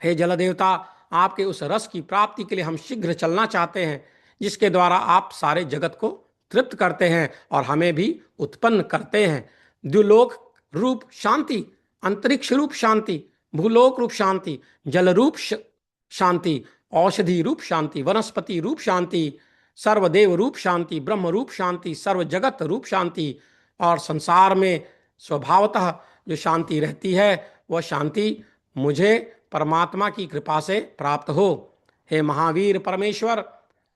हे जल देवता, आपके उस रस की प्राप्ति के लिए हम शीघ्र चलना चाहते हैं, जिसके द्वारा आप सारे जगत को तृप्त करते हैं और हमें भी उत्पन्न करते हैं। द्युलोक रूप शांति, अंतरिक्ष रूप शांति, भूलोक रूप शांति, जल रूप शांति, औषधि रूप शांति, वनस्पति रूप शांति, सर्वदेव रूप शांति, ब्रह्म रूप शांति, सर्व जगत रूप शांति और संसार में स्वभावतः जो शांति रहती है वह शांति मुझे परमात्मा की कृपा से प्राप्त हो। हे महावीर परमेश्वर,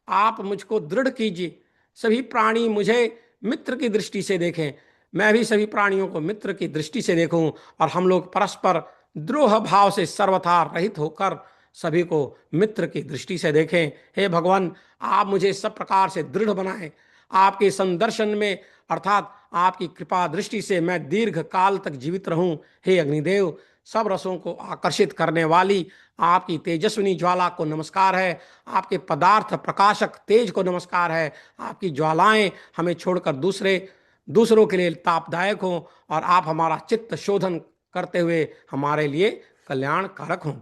आप मुझको दृढ़ कीजिए। सभी प्राणी मुझे मित्र की दृष्टि से देखें, मैं भी सभी प्राणियों को मित्र की दृष्टि से देखूं और हम लोग परस्पर द्रोह भाव से सर्वथा रहित होकर सभी को मित्र की दृष्टि से देखें। हे भगवान, आप मुझे सब प्रकार से दृढ़ बनाएं। आपके संदर्शन में अर्थात आपकी कृपा दृष्टि से मैं दीर्घ काल तक जीवित रहूं। हे अग्निदेव, सब रसों को आकर्षित करने वाली आपकी तेजस्विनी ज्वाला को नमस्कार है। आपके पदार्थ प्रकाशक तेज को नमस्कार है। आपकी ज्वालाएं हमें छोड़कर दूसरों के लिए तापदायक हो और आप हमारा चित्त शोधन करते हुए हमारे लिए कल्याणकारक हों।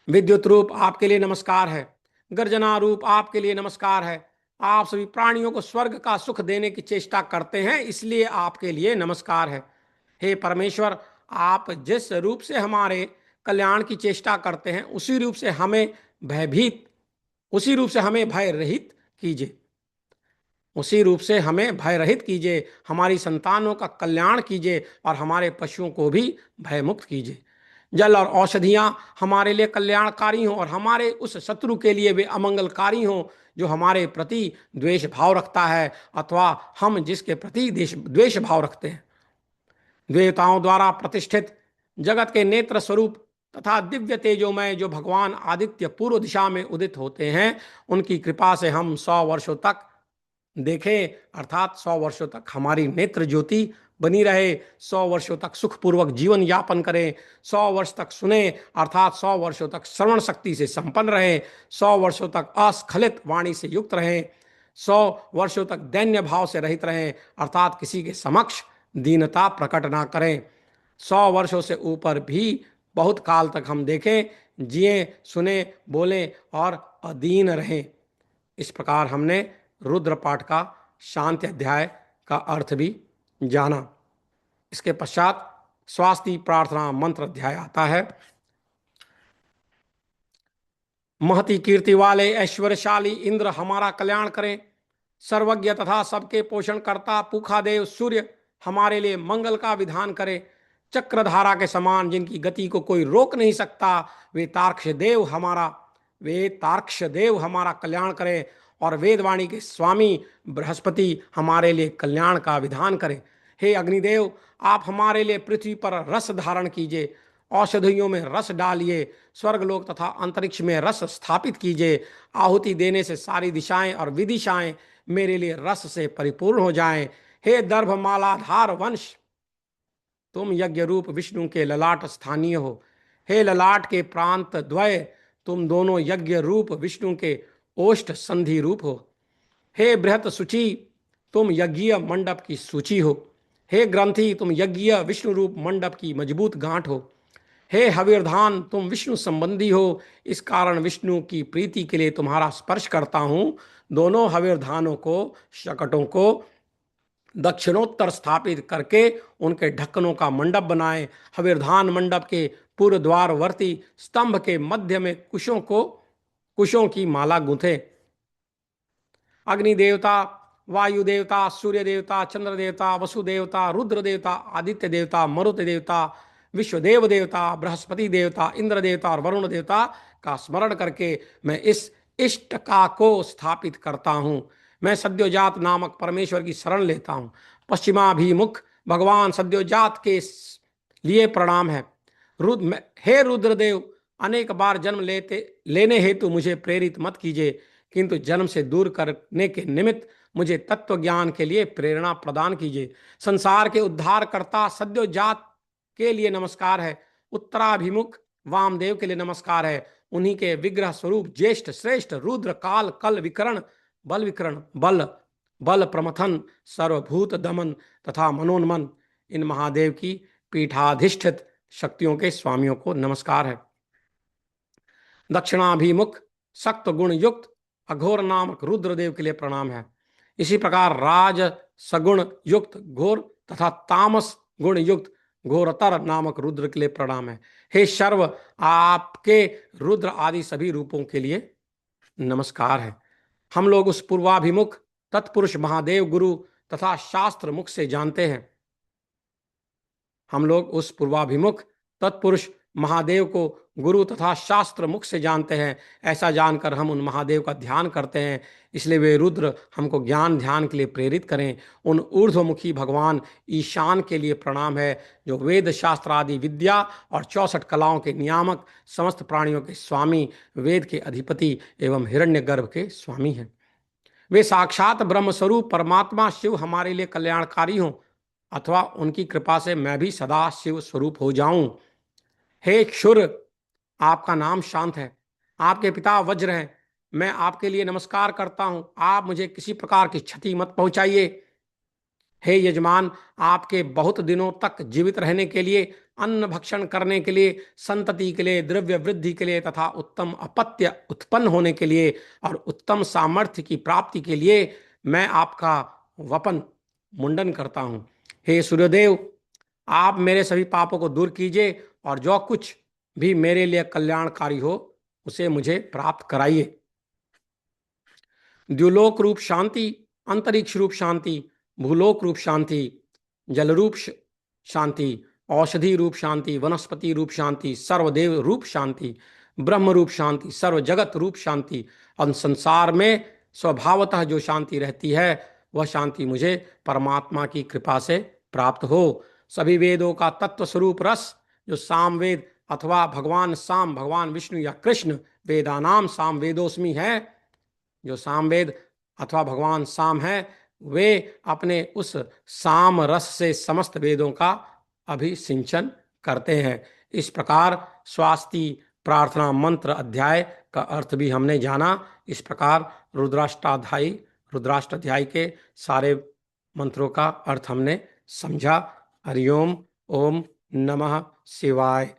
विद्युत रूप आपके लिए नमस्कार है। गर्जना रूप आपके लिए नमस्कार है। आप सभी प्राणियों को स्वर्ग का सुख देने की चेष्टा करते हैं, इसलिए आपके लिए नमस्कार है। हे परमेश्वर, आप जिस रूप से हमारे कल्याण की चेष्टा करते हैं उसी रूप से हमें भय रहित कीजिए। उसी रूप से हमें भय रहित कीजिए, हमारी संतानों का कल्याण कीजिए और हमारे पशुओं को भी भयमुक्त कीजिए। जल और औषधियाँ हमारे लिए कल्याणकारी हों और हमारे उस शत्रु के लिए वे अमंगलकारी हों जो हमारे प्रति द्वेष भाव रखता है अथवा हम जिसके प्रति द्वेष भाव रखते हैं। देवताओं द्वारा प्रतिष्ठित जगत के नेत्र स्वरूप तथा दिव्य तेजोमय जो भगवान आदित्य पूर्व दिशा में उदित होते हैं, उनकी कृपा से हम 100 वर्षों तक देखें, अर्थात 100 वर्षों तक हमारी नेत्र ज्योति बनी रहे, 100 वर्षों तक सुखपूर्वक जीवन यापन करें, 100 वर्ष तक सुने अर्थात 100 वर्षों तक श्रवण शक्ति से संपन्न रहें, 100 वर्षों तक अस्खलित वाणी से युक्त रहें, 100 वर्षों तक दैन्य भाव से रहित रहें अर्थात किसी के समक्ष दीनता प्रकट ना करें। 100 वर्षों से ऊपर भी बहुत काल तक हम देखें, जिए, सुने, बोलें और अधीन रहें। इस प्रकार हमने रुद्र पाठ का शांति अध्याय का अर्थ भी जाना। इसके पश्चात स्वास्ति प्रार्थना मंत्र अध्याय आता है। महती कीर्ति वाले ऐश्वर्यशाली इंद्र हमारा कल्याण करें। सर्वज्ञ तथा सबके पोषण करता पूखादेव सूर्य हमारे लिए मंगल का विधान करे। चक्रधारा के समान जिनकी गति को कोई रोक नहीं सकता, वे तार्क्ष देव हमारा कल्याण करें और वेदवाणी के स्वामी बृहस्पति हमारे लिए कल्याण का विधान करें। हे अग्निदेव, आप हमारे लिए पृथ्वी पर रस धारण कीजिए, औषधियों में रस डालिए, स्वर्गलोक तथा अंतरिक्ष में रस स्थापित कीजिए। आहुति देने से सारी दिशाएं और विदिशाएं मेरे लिए रस से परिपूर्ण हो जाएं। हे दर्भमालाधार वंश, तुम यज्ञ रूप विष्णु के ललाट स्थानीय हो। हे ललाट के प्रांत द्वय, तुम दोनों यज्ञ रूप विष्णु के ओष्ठ संधि रूप हो। हे बृहत सूची, तुम यज्ञीय मंडप की सूची हो। हे ग्रंथि, तुम यज्ञीय विष्णु रूप मंडप की मजबूत गांठ हो। हे हविर्धान, तुम विष्णु संबंधी हो, इस कारण विष्णु की प्रीति के लिए तुम्हारा स्पर्श करता हूं। दोनों हविर्धानों को, शकटों को दक्षिणोत्तर स्थापित करके उनके ढक्कनों का मंडप बनाए। हविर्धान मंडप के पूर्व द्वारवर्ती स्तंभ के मध्य में कुशों की माला गूंथे। अग्नि देवता, वायु देवता, सूर्य देवता, चंद्र देवता, वसु देवता, रुद्र देवता, आदित्य देवता, मरुत देवता, विश्वदेव देवता, बृहस्पति देवता, इंद्र देवता और वरुण देवता का स्मरण करके मैं इस इष्टका को स्थापित करता हूं। मैं सद्योजात नामक परमेश्वर की शरण लेता हूं। पश्चिमाभिमुख भगवान सद्योजात के लिए प्रणाम है। हे रुद्रदेव, अनेक बार जन्म लेने हेतु मुझे प्रेरित मत कीजिए, किंतु जन्म से दूर करने के निमित्त मुझे तत्व ज्ञान के लिए प्रेरणा प्रदान कीजिए। संसार के उद्धारकर्ता सद्योजात के लिए नमस्कार है। उत्तराभिमुख वामदेव के लिए नमस्कार है। उन्हीं के विग्रह स्वरूप ज्येष्ठ श्रेष्ठ रुद्र काल कल विकरण बल बल प्रमथन सर्वभूत दमन तथा मनोन्मन, इन महादेव की पीठाधिष्ठित शक्तियों के स्वामियों को नमस्कार है। दक्षिणाभिमुख सक्त गुण युक्त अघोर नामक रुद्रदेव के लिए प्रणाम है। इसी प्रकार राज सगुण युक्त घोर तथा तामस गुण युक्त घोरतर नामक रुद्र के लिए प्रणाम है। हे शर्व, आपके रुद्र आदि सभी रूपों के लिए नमस्कार है। हम लोग उस पूर्वाभिमुख तत्पुरुष महादेव गुरु तथा शास्त्र मुख से जानते हैं। हम लोग उस पूर्वाभिमुख तत्पुरुष महादेव को गुरु तथा शास्त्र मुख से जानते हैं। ऐसा जानकर हम उन महादेव का ध्यान करते हैं। इसलिए वे रुद्र हमको ज्ञान ध्यान के लिए प्रेरित करें। उन ऊर्ध्वमुखी भगवान ईशान के लिए प्रणाम है, जो वेद शास्त्र आदि विद्या और 64 कलाओं के नियामक, समस्त प्राणियों के स्वामी, वेद के अधिपति एवं हिरण्यगर्भ के स्वामी हैं। वे साक्षात ब्रह्म स्वरूप परमात्मा शिव हमारे लिए कल्याणकारी हों, अथवा उनकी कृपा से मैं भी सदा शिव स्वरूप हो जाऊं। हे क्षुर, आपका नाम शांत है, आपके पिता वज्र हैं। मैं आपके लिए नमस्कार करता हूं, आप मुझे किसी प्रकार की क्षति मत पहुंचाइए। हे यजमान, आपके बहुत दिनों तक जीवित रहने के लिए, अन्न भक्षण करने के लिए, संतति के लिए, द्रव्य वृद्धि के लिए तथा उत्तम अपत्य उत्पन्न होने के लिए और उत्तम सामर्थ्य की प्राप्ति के लिए मैं आपका वपन मुंडन करता हूं। हे सूर्यदेव, आप मेरे सभी पापों को दूर कीजिए और जो कुछ भी मेरे लिए कल्याणकारी हो उसे मुझे प्राप्त कराइए। द्युलोक रूप शांति, अंतरिक्ष रूप शांति, भूलोक रूप शांति, जल रूप शांति, औषधि रूप शांति, वनस्पति रूप शांति, सर्वदेव रूप शांति, ब्रह्म रूप शांति, सर्व जगत रूप शांति और संसार में स्वभावतः जो शांति रहती है वह शांति मुझे परमात्मा की कृपा से प्राप्त हो। सभी वेदों का तत्व स्वरूप रस, जो सामवेद अथवा भगवान साम, भगवान विष्णु या कृष्ण, वेदानाम साम वेदोस्मि है, जो सामवेद अथवा भगवान साम है, वे अपने उस साम रस से समस्त वेदों का अभिसिंचन करते हैं। इस प्रकार स्वास्ति प्रार्थना मंत्र अध्याय का अर्थ भी हमने जाना। इस प्रकार रुद्राष्टाध्यायी के सारे मंत्रों का अर्थ हमने समझा। हरिओम, ओम नमः शिवाय।